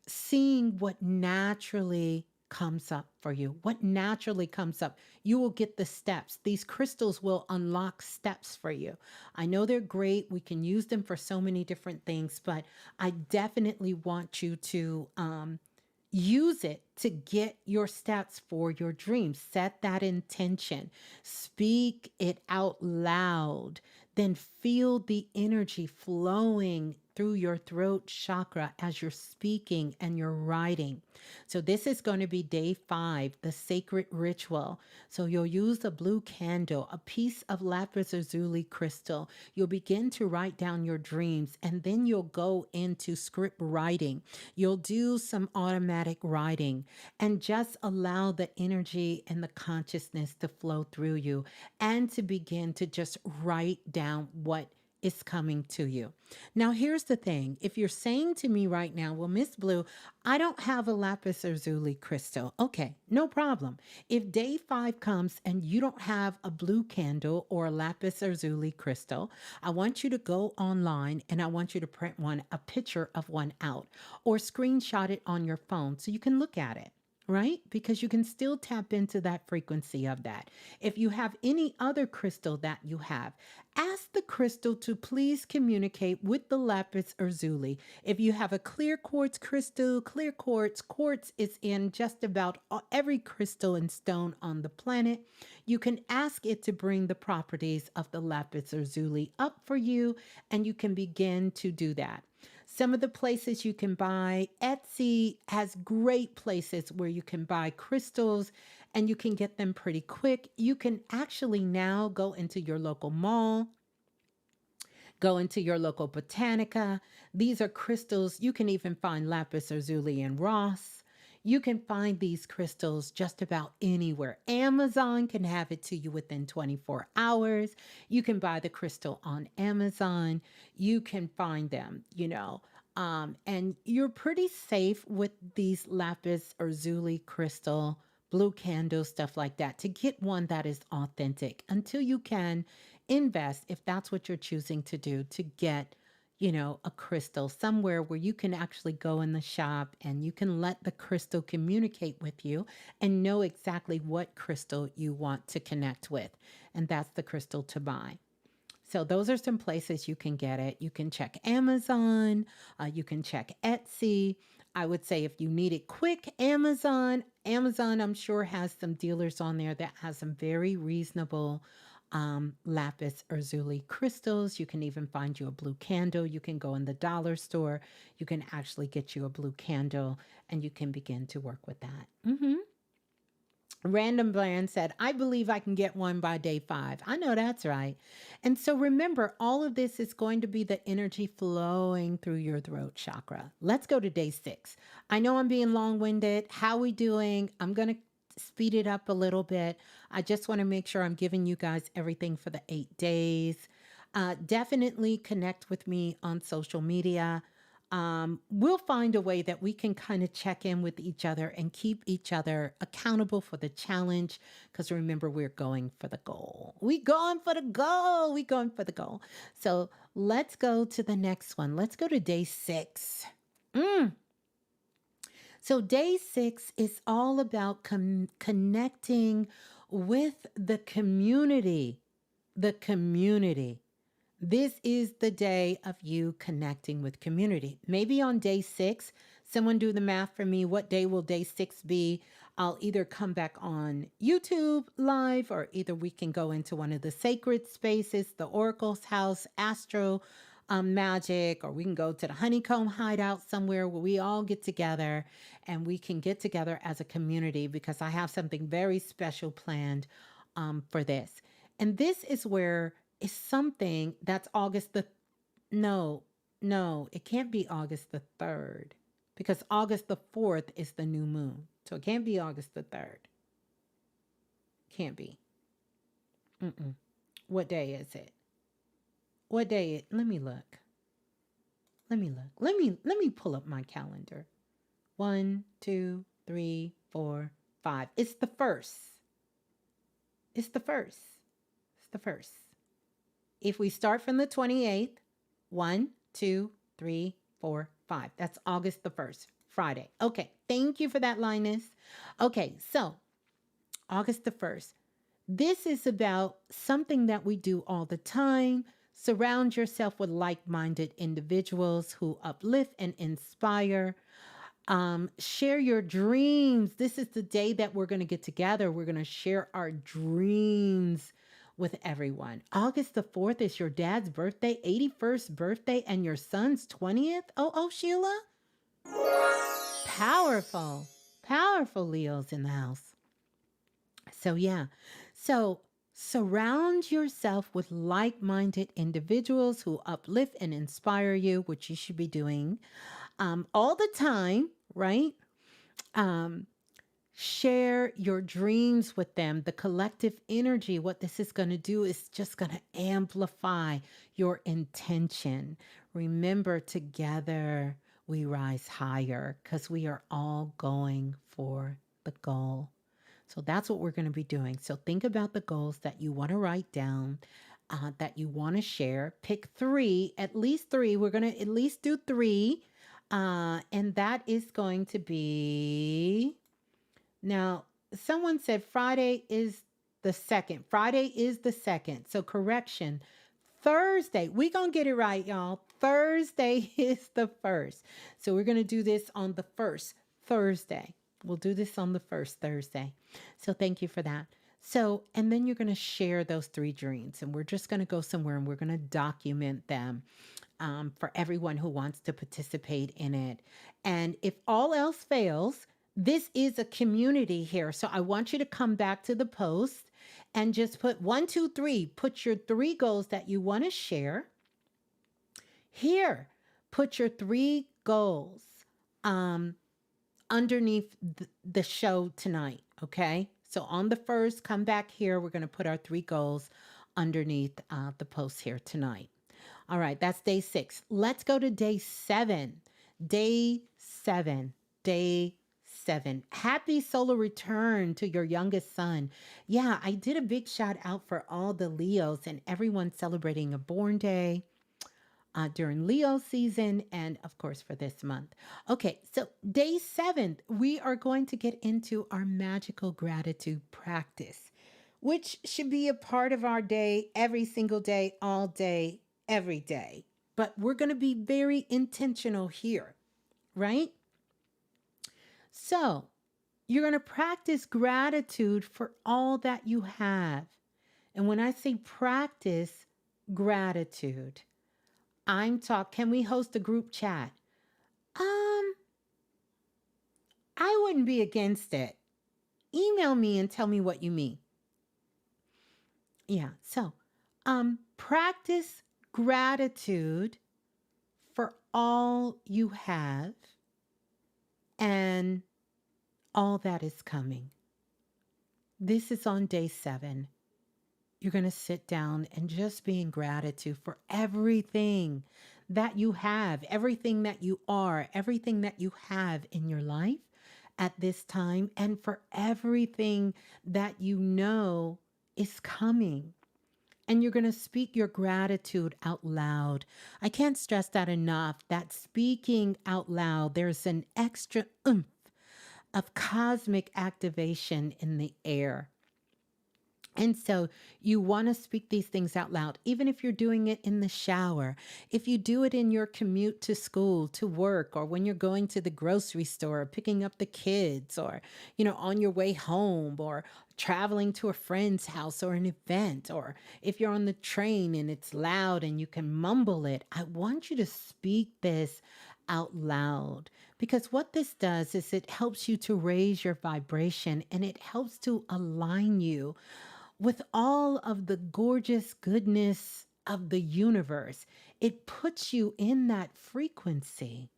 seeing what naturally comes up for you, what naturally comes up. You will get the steps. These crystals will unlock steps for you. I know they're great. We can use them for so many different things, but I definitely want you to use it to get your steps for your dreams. Set that intention, speak it out loud, then feel the energy flowing through your throat chakra as you're speaking and you're writing. So, this is going to be day 5, the sacred ritual. So, you'll use a blue candle, a piece of lapis lazuli crystal. You'll begin to write down your dreams, and then you'll go into script writing. You'll do some automatic writing and just allow the energy and the consciousness to flow through you and to begin to just write down what is coming to you. Now, here's the thing. If you're saying to me right now, well, Miss Blue, I don't have a lapis lazuli crystal. Okay, no problem. If day 5 comes and you don't have a blue candle or a lapis lazuli crystal, I want you to go online and I want you to print a picture of one out, or screenshot it on your phone so you can look at it. Right? Because you can still tap into that frequency of that. If you have any other crystal that you have, ask the crystal to please communicate with the lapis lazuli. If you have a clear quartz crystal, quartz is in just about every crystal and stone on the planet. You can ask it to bring the properties of the lapis lazuli up for you, and you can begin to do that. Some of the places you can buy, Etsy has great places where you can buy crystals and you can get them pretty quick. You can actually now go into your local mall, go into your local botanica. These are crystals. You can even find lapis lazuli in Ross. You can find these crystals just about anywhere. Amazon can have it to you within 24 hours. You can buy the crystal on Amazon. You can find them, and you're pretty safe with these lapis lazuli crystal, blue candles, stuff like that, to get one that is authentic until you can invest, if that's what you're choosing to do, to get a crystal somewhere where you can actually go in the shop and you can let the crystal communicate with you and know exactly what crystal you want to connect with. And that's the crystal to buy. So those are some places you can get it. You can check Amazon. You can check Etsy. I would say if you need it quick, Amazon. Amazon, I'm sure, has some dealers on there that has some very reasonable lapis lazuli crystals. You can even find you a blue candle. You can go in the dollar store. You can actually get you a blue candle and you can begin to work with that. Random Brand said, I believe I can get one by day 5. I know that's right. And so remember, all of this is going to be the energy flowing through your throat chakra. Let's go to day 6. I know I'm being long-winded. How we doing? I'm going to speed it up a little bit. I just want to make sure I'm giving you guys everything for the 8 days. Definitely connect with me on social media. We'll find a way that we can kind of check in with each other and keep each other accountable for the challenge. Because remember, we're going for the goal. We going for the goal. We going for the goal. So let's go to the next one. Let's go to day 6. So day 6 is all about connecting with the community. The community. This is the day of you connecting with community. Maybe on day 6, someone do the math for me. What day will day 6 be? I'll either come back on YouTube live, or either we can go into one of the sacred spaces, the Oracle's house, Astro Magic, or we can go to the Honeycomb Hideout somewhere where we all get together and we can get together as a community, because I have something very special planned for this. And this is where it's something that's no, it can't be August the 3rd, because August the 4th is the new moon. So it can't be August the 3rd. Can't be. What day is it? What day? Let me look. Let me look. Let me pull up my calendar. 1, 2, 3, 4, 5. It's the first. It's the first. It's the first. If we start from the 28th, 1, 2, 3, 4, 5. That's August the 1st, Friday. Okay. Thank you for that, Linus. Okay. So, August the 1st. This is about something that we do all the time. Surround yourself with like minded individuals who uplift and inspire. Share your dreams. This is the day that we're going to get together. We're going to share our dreams with everyone. August the 4th is your dad's birthday, 81st birthday, and your son's 20th. Oh, Sheila. Powerful, powerful Leos in the house. So, yeah. So, surround yourself with like minded individuals who uplift and inspire you, which you should be doing all the time, right? Um, Share your dreams with them. The collective energy, what this is going to do is just going to amplify your intention. Remember, together we rise higher because we are all going for the goal. So that's what we're going to be doing. So think about the goals that you want to write down, that you want to share. Pick three, at least three. We're going to at least do three. And that is going to be, now, someone said Friday is the 2nd. Friday is the 2nd. So correction. Thursday, we going to get it right, y'all. Thursday is the 1st. So we're going to do this on the 1st Thursday. We'll do this on the 1st Thursday. So thank you for that. So, and then you're going to share those three dreams, and we're just going to go somewhere and we're going to document them for everyone who wants to participate in it. And if all else fails, this is a community here. So I want you to come back to the post and just put 1, 2, 3. Put your three goals that you want to share. Here, put your three goals underneath the show tonight. Okay. So on the 1st, come back here. We're going to put our three goals underneath the post here tonight. All right. That's day 6. Let's go to day 7. Day 7. Day 7. Happy solar return to your youngest son. Yeah, I did a big shout out for all the Leos and everyone celebrating a born day during Leo season and, of course, for this month. Okay, so day 7, we are going to get into our magical gratitude practice, which should be a part of our day every single day, all day, every day. But we're going to be very intentional here, right? So, you're going to practice gratitude for all that you have. And when I say practice gratitude, can we host a group chat? I wouldn't be against it. Email me and tell me what you mean. Yeah. So, practice gratitude for all you have and all that is coming. This is on day 7. You're going to sit down and just be in gratitude for everything that you have, everything that you are, everything that you have in your life at this time, and for everything that you know is coming. And you're going to speak your gratitude out loud. I can't stress that enough, that speaking out loud, there's an extra oomph of cosmic activation in the air. And so you want to speak these things out loud, even if you're doing it in the shower, if you do it in your commute to school, to work, or when you're going to the grocery store, picking up the kids, or, on your way home, or traveling to a friend's house or an event, or if you're on the train and it's loud and you can mumble it. I want you to speak this out loud, because what this does is it helps you to raise your vibration, and it helps to align you with all of the gorgeous goodness of the universe. It puts you in that frequency.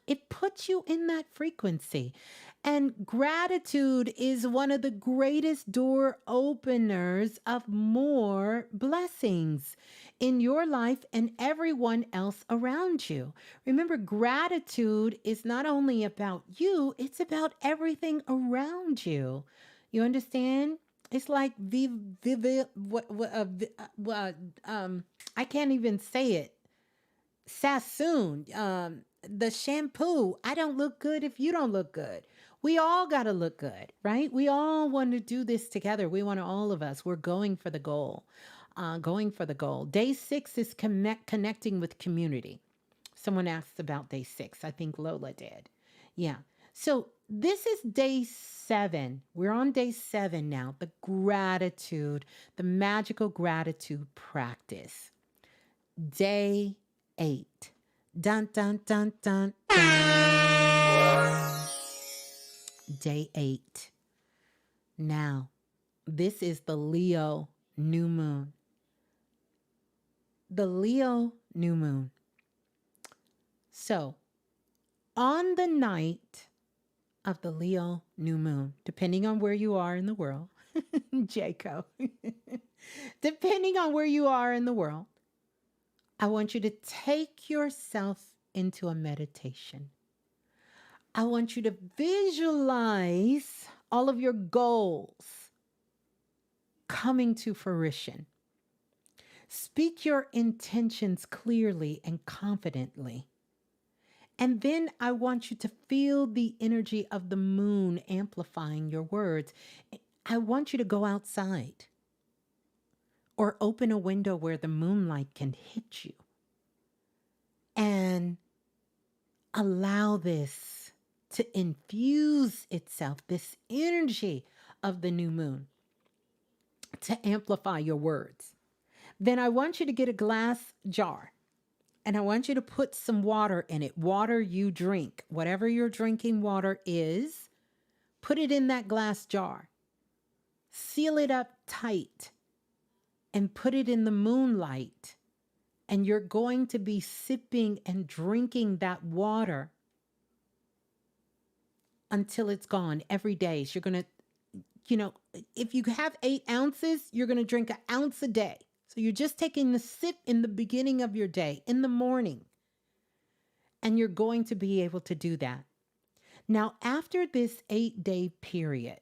It puts you in that frequency. And gratitude is one of the greatest door openers of more blessings. in your life and everyone else around you. Remember, gratitude is not only about you, it's about everything around you. You understand? It's like I can't even say it. Sassoon, the shampoo. I don't look good if you don't look good. We all got to look good, right? We all want to do this together. We want to, all of us, we're going for the goal. Going for the goal. Day 6 is connecting with community. Someone asked about day 6. I think Lola did. Yeah. So this is day 7. We're on day 7 now. The gratitude, the magical gratitude practice. Day 8. Dun, dun, dun, dun, dun. Day 8. Now, this is the Leo new moon. The Leo new moon. So, on the night of the Leo new moon, depending on where you are in the world, Jacob, depending on where you are in the world, I want you to take yourself into a meditation. I want you to visualize all of your goals coming to fruition. Speak your intentions clearly and confidently. And then I want you to feel the energy of the moon amplifying your words. I want you to go outside or open a window where the moonlight can hit you and allow this to infuse itself, this energy of the new moon, to amplify your words. Then I want you to get a glass jar and I want you to put some water in it. Water you drink, whatever your drinking water is, put it in that glass jar. Seal it up tight and put it in the moonlight. And you're going to be sipping and drinking that water until it's gone every day. So you're going to, if you have 8 ounces, you're going to drink an ounce a day. So you're just taking the sip in the beginning of your day, in the morning. And you're going to be able to do that. Now, after this 8-day period,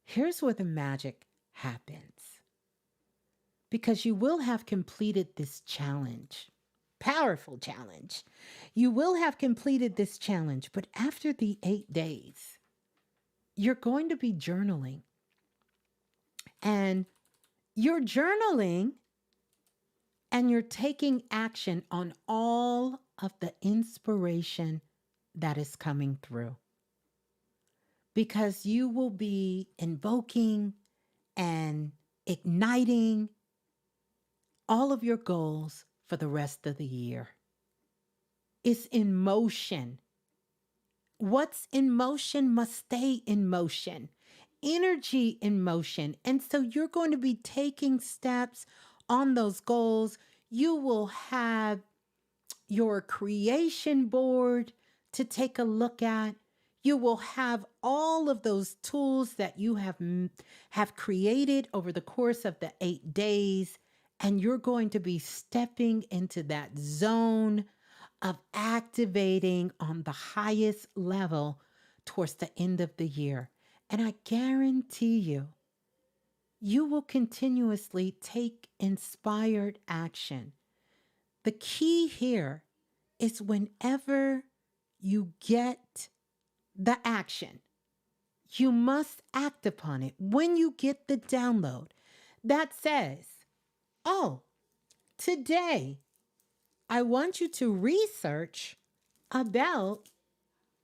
here's where the magic happens. Because you will have completed this challenge. Powerful challenge. You will have completed this challenge, but after the 8 days, you're going to be journaling. And you're journaling and you're taking action on all of the inspiration that is coming through. Because you will be invoking and igniting all of your goals for the rest of the year. It's in motion. What's in motion must stay in motion. Energy in motion. And so you're going to be taking steps on those goals. You will have your creation board to take a look at. You will have all of those tools that you have created over the course of the 8 days. And you're going to be stepping into that zone of activating on the highest level towards the end of the year. And I guarantee you, you will continuously take inspired action. The key here is whenever you get the action, you must act upon it. When you get the download that says, oh, today I want you to research about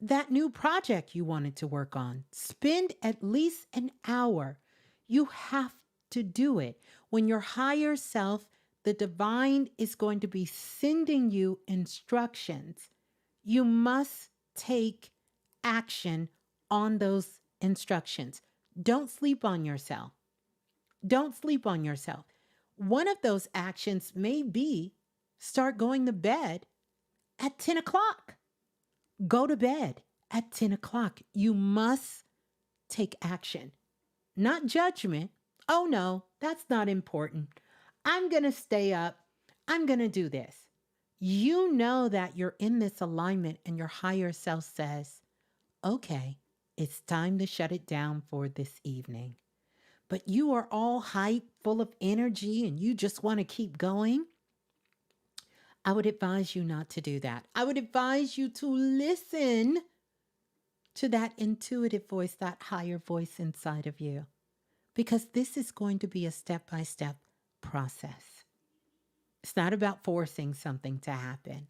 that new project you wanted to work on. Spend at least an hour. You have to do it. When your higher self, the divine, is going to be sending you instructions, you must take action on those instructions. Don't sleep on yourself. Don't sleep on yourself. One of those actions may be start going to bed at 10 o'clock. Go to bed at 10 o'clock. You must take action, not judgment. Oh no, that's not important. I'm going to stay up. I'm going to do this. You know that you're in this alignment and your higher self says, okay, it's time to shut it down for this evening. But you are all hype, full of energy, and you just want to keep going. I would advise you not to do that. I would advise you to listen to that intuitive voice, that higher voice inside of you, because this is going to be a step by step process. It's not about forcing something to happen,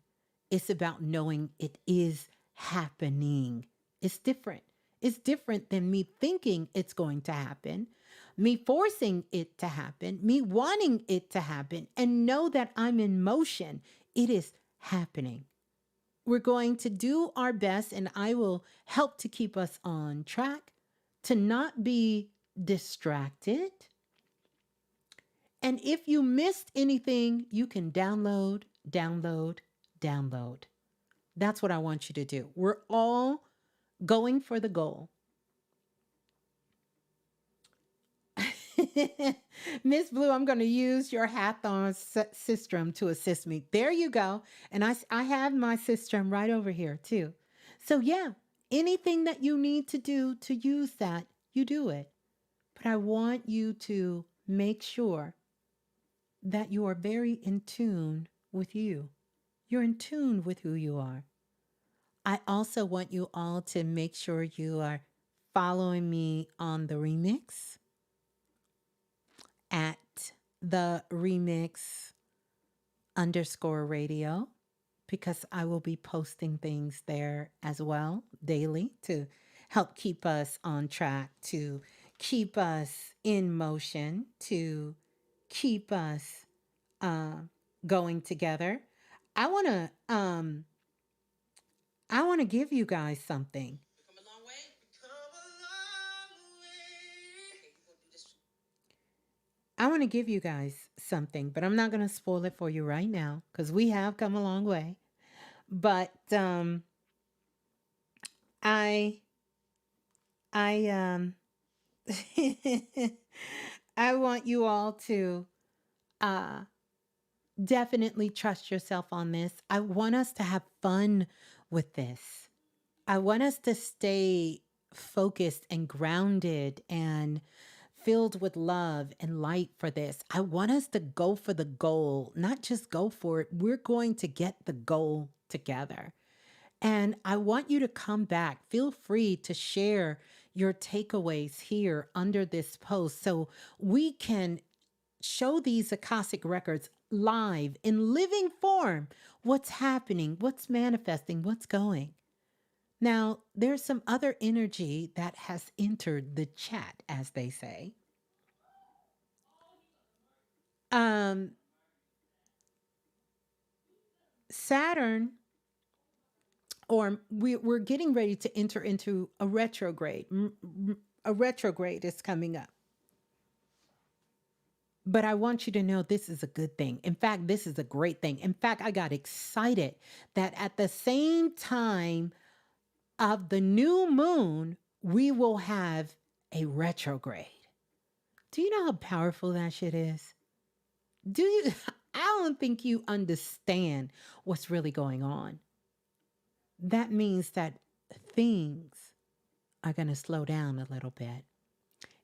it's about knowing it is happening. It's different. It's different than me thinking it's going to happen, me forcing it to happen, me wanting it to happen, and know that I'm in motion. It is happening. We're going to do our best, and I will help to keep us on track, to not be distracted. And if you missed anything, you can download, download, download. That's what I want you to do. We're all going for the goal. Ms.Blue, I'm going to use your Hathorn system to assist me. There you go. And I have my system right over here too. So yeah, anything that you need to do to use that, you do it. But I want you to make sure that you are very in tune with you. You're in tune with who you are. I also want you all to make sure you are following me on the remix at the remix underscore radio, because I will be posting things there as well daily to help keep us on track, to keep us in motion, to keep us uh, going together. I want to I want to give you guys something. I want to give you guys something, but I'm not going to spoil it for you right now because we have come a long way. But I I I want you all to uh definitely trust yourself on this. I want us to have fun with this. I want us to stay focused and grounded and filled with love and light for this. I want us to go for the goal, not just go for it. We're going to get the goal together. And I want you to come back. Feel free to share your takeaways here under this post so we can show these Akashic records live in living form. What's happening, what's manifesting, what's going. Now, there's some other energy that has entered the chat, as they say. Saturn, or we're getting ready to enter into a retrograde. A retrograde is coming up. But I want you to know this is a good thing. In fact, this is a great thing. In fact, I got excited that at the same time of the new moon, we will have a retrograde. Do you know how powerful that shit is? Do you? I don't think you understand what's really going on. That means that things are going to slow down a little bit.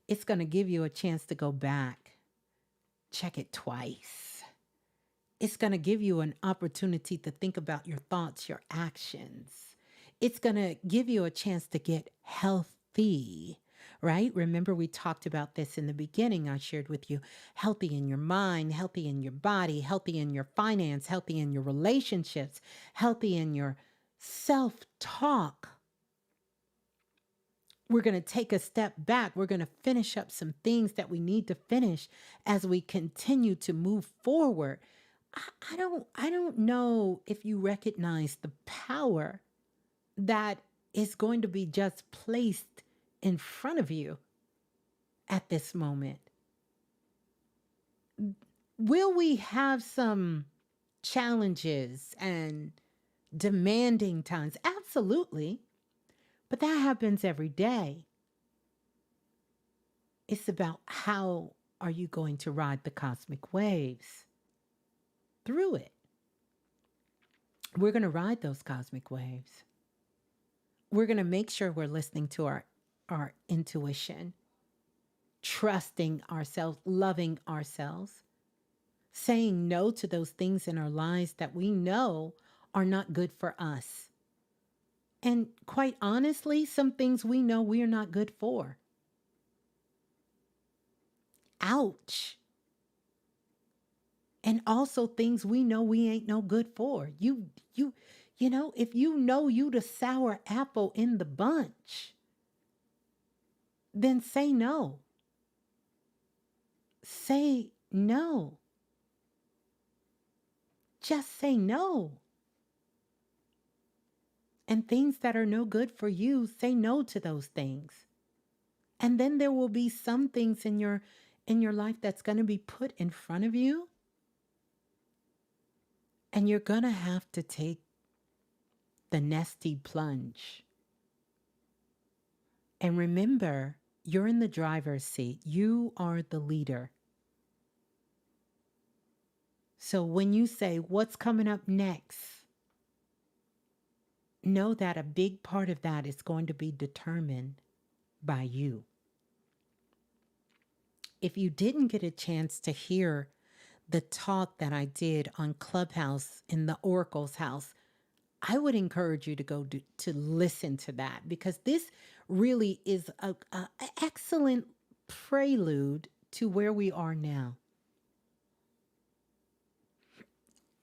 It's going to give you a chance to go back, check it twice. It's going to give you an opportunity to think about your thoughts, your actions. It's going to give you a chance to get healthy, right? Remember, we talked about this in the beginning. I shared with you healthy in your mind, healthy in your body, healthy in your finance, healthy in your relationships, healthy in your self talk. We're going to take a step back. We're going to finish up some things that we need to finish as we continue to move forward. I don't know if you recognize the power that is going to be just placed in front of you at this moment. Will we have some challenges and demanding times? Absolutely. But that happens every day. It's about how are you going to ride the cosmic waves through it? We're going to ride those cosmic waves. We're going to make sure we're listening to our intuition, trusting ourselves, loving ourselves, saying no to those things in our lives that we know are not good for us. And quite honestly, some things we know we are not good for. Ouch. And also things we know we ain't no good for. You know, if you know you the sour apple in the bunch, then say no. Say no. Just say no. And things that are no good for you, say no to those things. And then there will be some things in your life that's going to be put in front of you. And you're going to have to take the nesty plunge. And remember, you're in the driver's seat. You are the leader. So when you say, what's coming up next? Know that a big part of that is going to be determined by you. If you didn't get a chance to hear the talk that I did on Clubhouse in the Oracle's house, I would encourage you to go to listen to that, because this really is an excellent prelude to where we are now.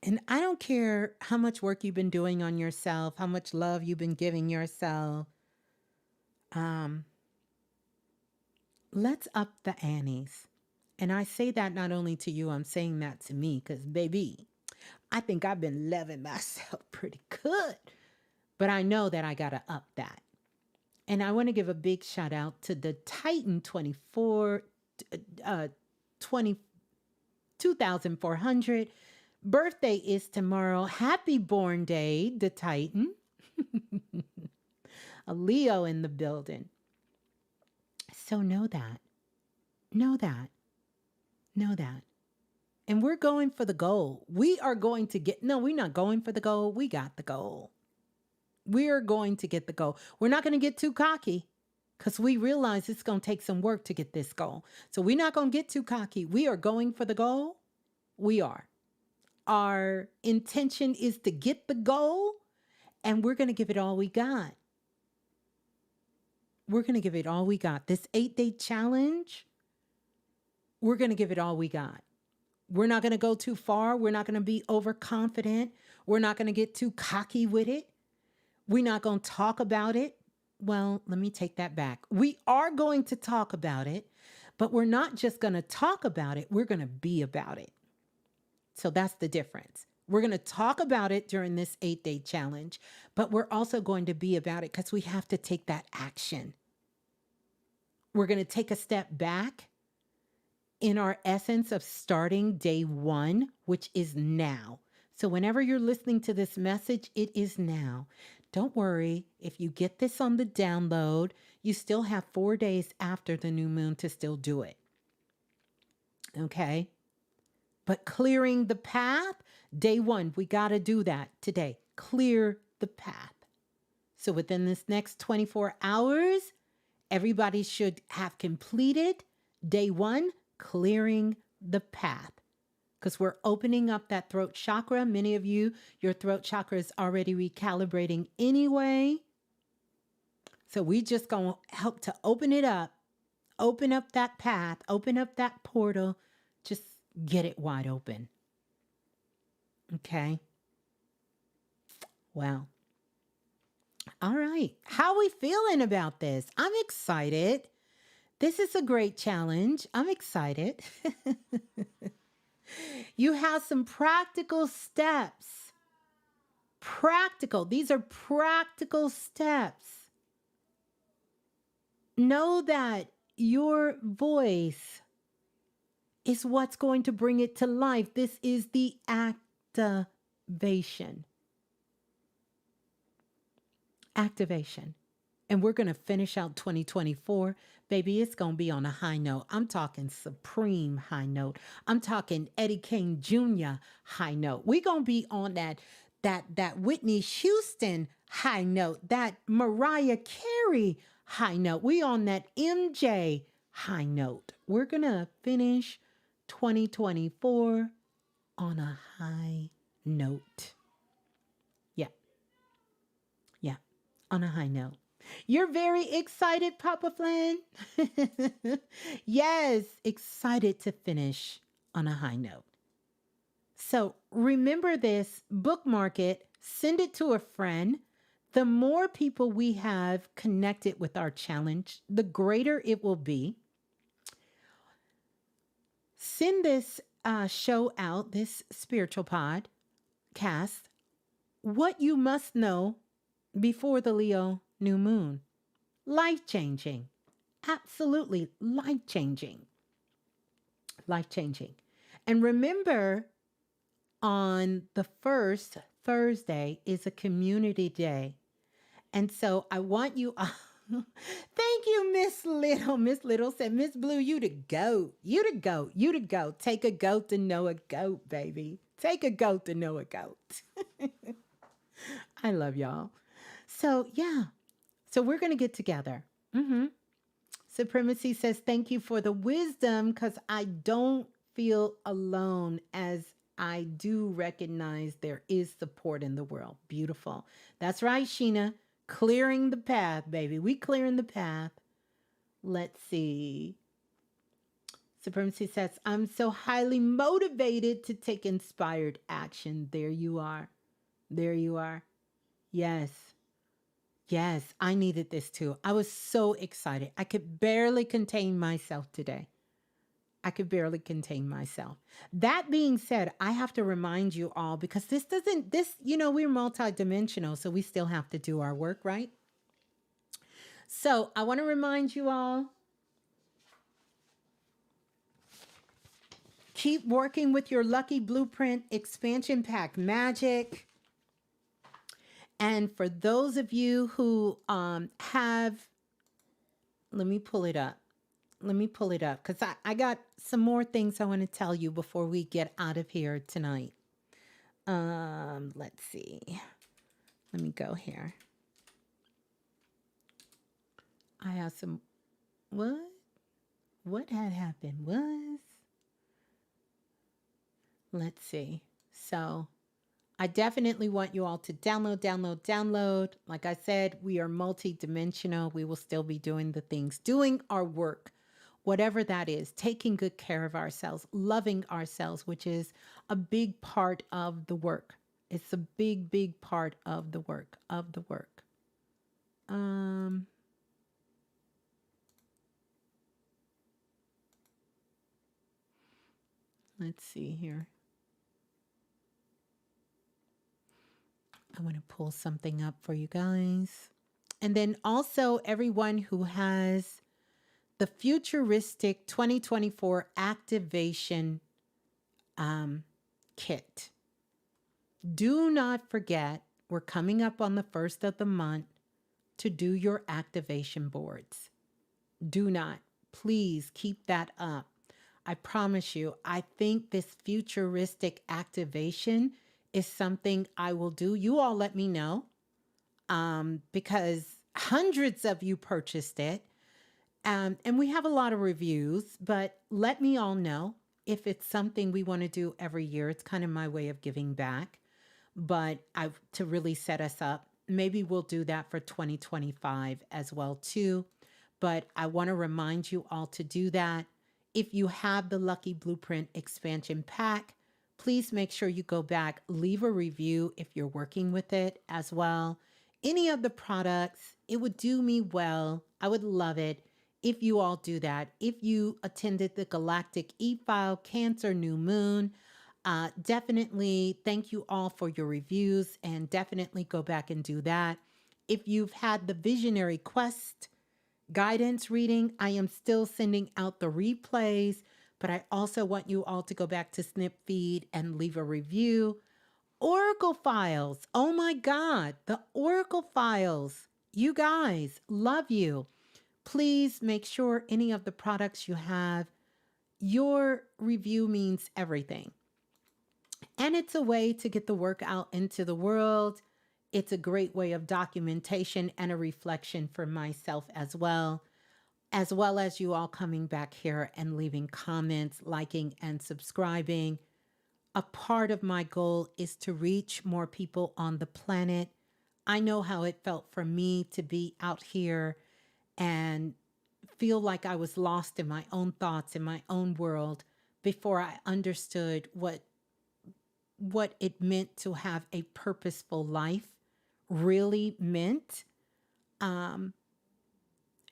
And I don't care how much work you've been doing on yourself, how much love you've been giving yourself. Let's up the antes. And I say that not only to you, I'm saying that to me, because baby, I think I've been loving myself pretty good. But I know that I got to up that. And I want to give a big shout out to the Titan 2400. Birthday is tomorrow. Happy born day, the Titan. A Leo in the building. So know that. Know that. Know that. And we're going for the goal. We are going to get, no, we're not going for the goal. We got the goal. We are going to get the goal. We're not going to get too cocky, because we realize it's going to take some work to get this goal. So we're not going to get too cocky. We are going for the goal. We are. Our intention is to get the goal, and we're going to give it all we got. We're going to give it all we got. This 8-day challenge, we're going to give it all we got. We're not going to go too far. We're not going to be overconfident. We're not going to get too cocky with it. We're not going to talk about it. Well, let me take that back. We are going to talk about it, but we're not just going to talk about it. We're going to be about it. So that's the difference. We're going to talk about it during this 8-day challenge, but we're also going to be about it because we have to take that action. We're going to take a step back in our essence of starting day 1, which is now. So whenever you're listening to this message, it is now. Don't worry, if you get this on the download, you still have 4 days after the new moon to still do it. Okay? But clearing the path, day 1, we got to do that today. Clear the path. So within this next 24 hours, everybody should have completed day 1, clearing the path. Because we're opening up that throat chakra. Many of you, your throat chakra is already recalibrating anyway. So we just going to help to open it up, open up that path, open up that portal, just get it wide open. Okay. Well, all right. How are we feeling about this? I'm excited. This is a great challenge. I'm excited. You have some practical steps. Practical. These are practical steps. Know that your voice is what's going to bring it to life. This is the activation. Activation. And we're going to finish out 2024. Baby, it's going to be on a high note. I'm talking supreme high note. I'm talking Eddie King Jr. high note. We're going to be on that Whitney Houston high note, that Mariah Carey high note. We on that MJ high note. We're going to finish 2024 on a high note. Yeah. Yeah. On a high note. You're very excited, Papa Flynn? Yes, excited to finish on a high note. So remember this, bookmark it, send it to a friend. The more people we have connected with our challenge, the greater it will be. Send this show out, this spiritual podcast, what you must know before the Leo new moon. Life changing. Absolutely life changing. Life changing. And remember, on the first Thursday is a community day. And so I want you all. Thank you, Miss Little. Miss Little said, Ms.Blue, you the goat. You the goat. You the goat. Take a goat to know a goat, baby. Take a goat to know a goat. I love y'all. So, yeah. So we're going to get together. Supremacy says, thank you for the wisdom because I don't feel alone as I do recognize there is support in the world. Beautiful. That's right, Sheena. Clearing the path, baby. We clearing the path. Let's see. Supremacy says, I'm so highly motivated to take inspired action. There you are. There you are. Yes. Yes, I needed this too. I was so excited. I could barely contain myself today. I could barely contain myself. That being said, I have to remind you all because we're multidimensional, so we still have to do our work, right? So I want to remind you all, keep working with your Lucky Blueprint expansion pack magic. And for those of you who let me pull it up. Let me pull it up because I got some more things I want to tell you before we get out of here tonight. Let's see. Let me go here. I have some. What had happened was. Let's see. So I definitely want you all to download. Like I said, we are multi-dimensional. We will still be doing the things, doing our work, whatever that is, taking good care of ourselves, loving ourselves, which is a big part of the work. It's a big, big part of the work, Let's see here. I want to pull something up for you guys. And then also everyone who has the futuristic 2024 activation kit. Do not forget, we're coming up on the first of the month to do your activation boards. Do not. Please keep that up. I promise you, I think this futuristic activation is something I will do. You all let me know because hundreds of you purchased it. And we have a lot of reviews, but let me all know if it's something we want to do every year. It's kind of my way of giving back, but to really set us up. Maybe we'll do that for 2025 as well too. But I want to remind you all to do that. If you have the Lucky Blueprint expansion pack, please make sure you go back, leave a review if you're working with it as well. Any of the products, it would do me well. I would love it if you all do that. If you attended the Galactic E-File Cancer New Moon, definitely thank you all for your reviews and definitely go back and do that. If you've had the Visionary Quest guidance reading, I am still sending out the replays, but I also want you all to go back to Snip Feed and leave a review. Oracle files. Oh my God, the Oracle files. You guys, love you. Please make sure any of the products you have, your review means everything. And it's a way to get the work out into the world. It's a great way of documentation and a reflection for myself as well as you all coming back here and leaving comments, liking, and subscribing. A part of my goal is to reach more people on the planet. I know how it felt for me to be out here and feel like I was lost in my own thoughts, in my own world, before I understood what it meant to have a purposeful life really meant. Um,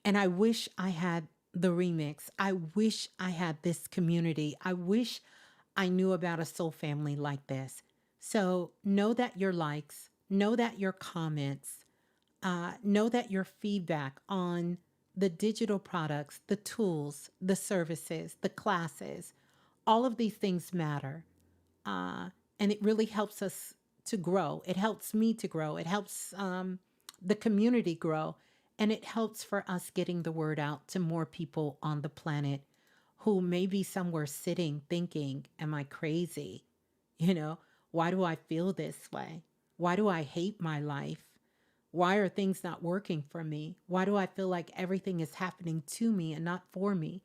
and I wish I had the remix. I wish I had this community. I wish I knew about a soul family like this. So know that your likes, know that your comments, know that your feedback on the digital products, the tools, the services, the classes, all of these things matter. uh, and it really helps us to grow. It helps me to grow. It helps the community grow. And it helps for us getting the word out to more people on the planet who may be somewhere sitting thinking, am I crazy? You know, why do I feel this way? Why do I hate my life? Why are things not working for me? Why do I feel like everything is happening to me and not for me?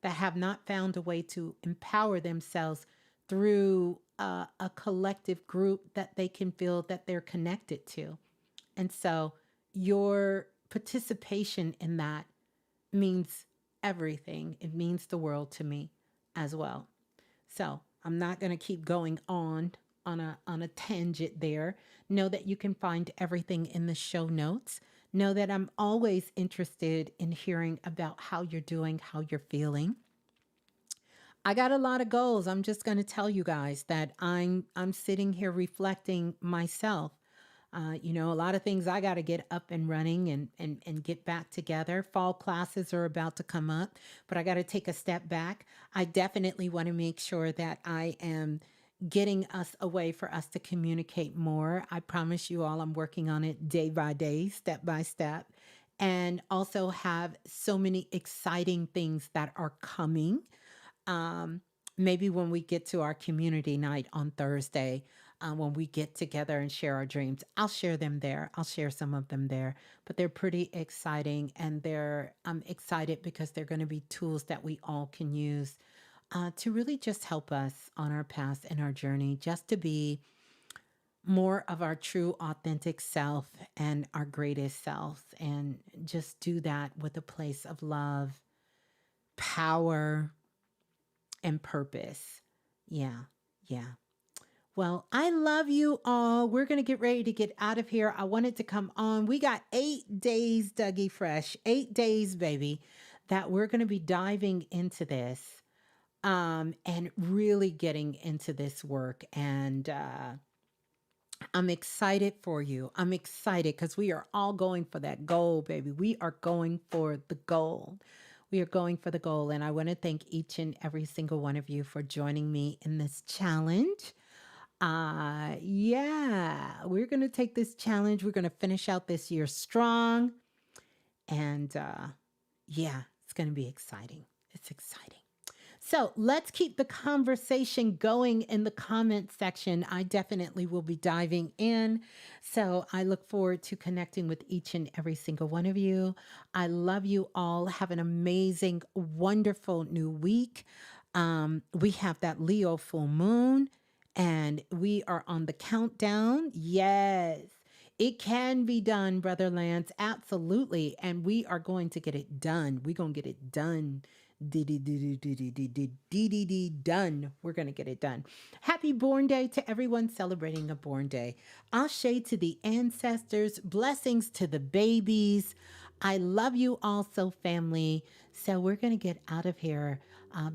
That have not found a way to empower themselves through a collective group that they can feel that they're connected to. And so your participation in that means everything. It means the world to me as well. So I'm not going to keep going on a tangent there. Know that you can find everything in the show notes. Know that I'm always interested in hearing about how you're doing, how you're feeling. I got a lot of goals. I'm just going to tell you guys that I'm sitting here reflecting myself. A lot of things I got to get up and running and get back together. Fall classes are about to come up, but I got to take a step back. I definitely want to make sure that I am getting us a way for us to communicate more. I promise you all I'm working on it day by day, step by step, and also have so many exciting things that are coming. um, Maybe when we get to our community night on Thursday, when we get together and share our dreams, I'll share them there. I'll share some of them there, but they're pretty exciting, and I'm excited because they're going to be tools that we all can use to really just help us on our path and our journey, just to be more of our true, authentic self and our greatest self, and just do that with a place of love, power, and purpose. Yeah, yeah. Well, I love you all. We're going to get ready to get out of here. I wanted to come on. We got 8 days, Dougie Fresh, 8 days, baby, that we're going to be diving into this and really getting into this work. And I'm excited for you. I'm excited because we are all going for that goal, baby. We are going for the goal. We are going for the goal. And I want to thank each and every single one of you for joining me in this challenge. Yeah, we're going to take this challenge. We're going to finish out this year strong. And yeah, it's going to be exciting. It's exciting. So let's keep the conversation going in the comment section. I definitely will be diving in. So I look forward to connecting with each and every single one of you. I love you all. Have an amazing, wonderful new week. We have that Leo full moon, and we are on the countdown. Yes. It can be done, Brother Lance. Absolutely. And we are going to get it done. We're going to get it done. Done. We're going to get it done. Happy Born Day to everyone celebrating a Born Day. Ashe to the ancestors. Blessings to the babies. I love you all so, family. So we're going to get out of here.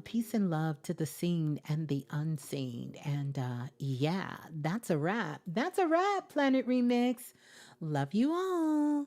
Peace and love to the seen and the unseen. And yeah, that's a wrap. That's a wrap, Planet Remix. Love you all.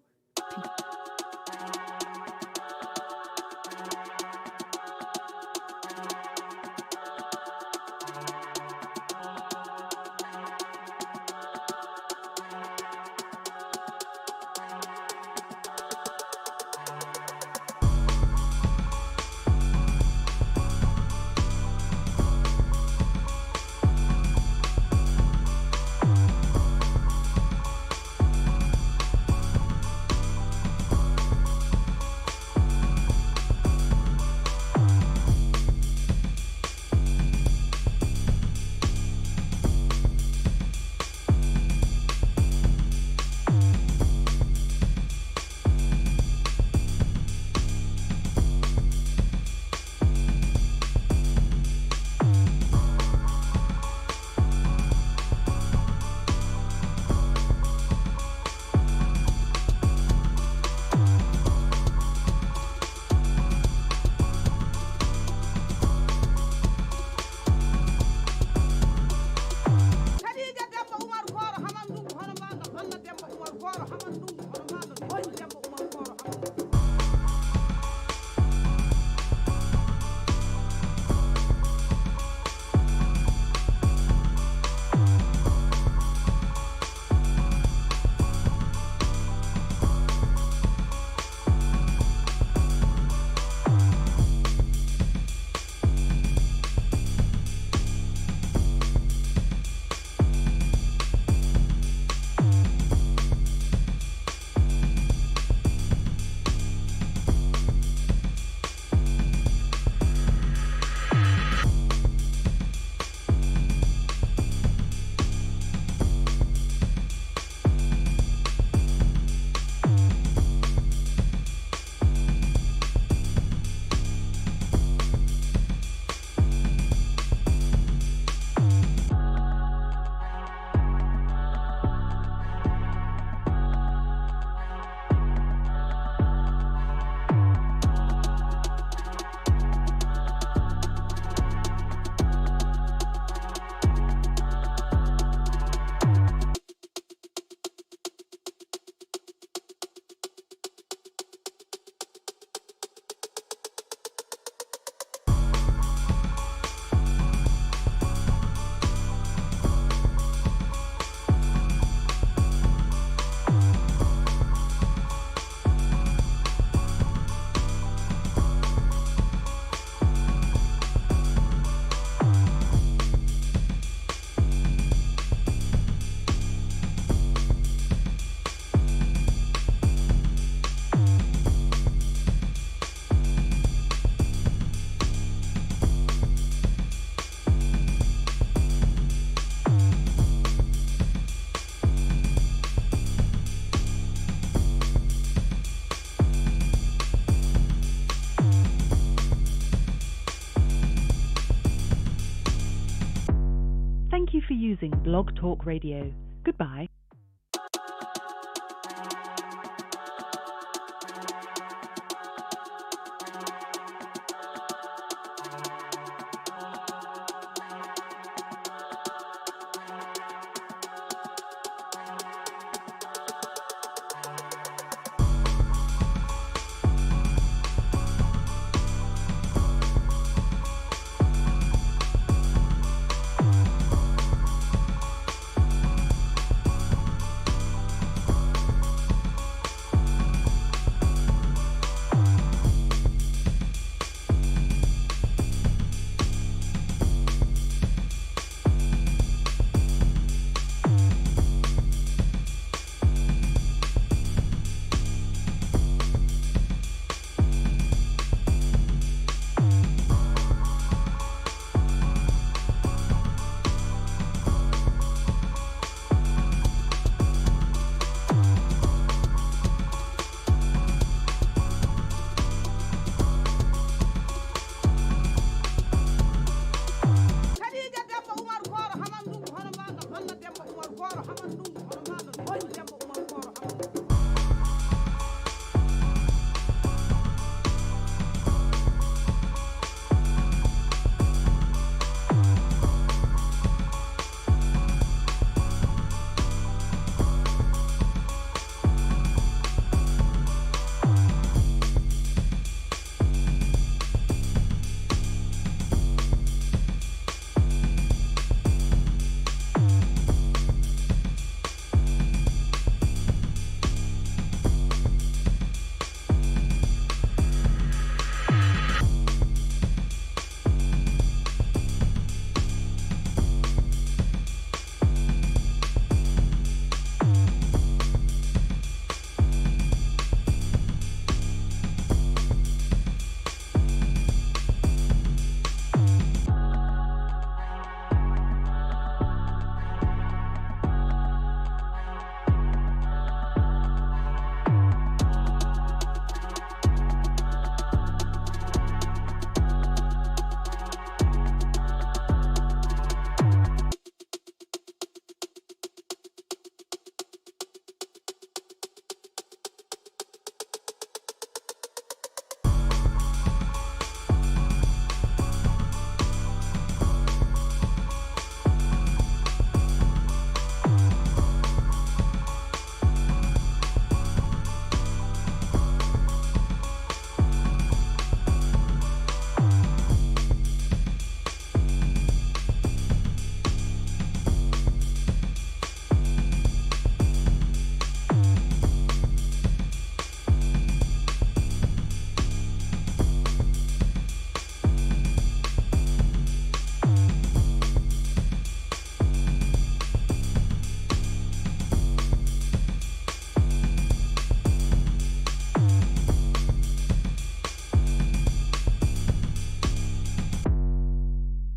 you for using Blog Talk Radio. Goodbye.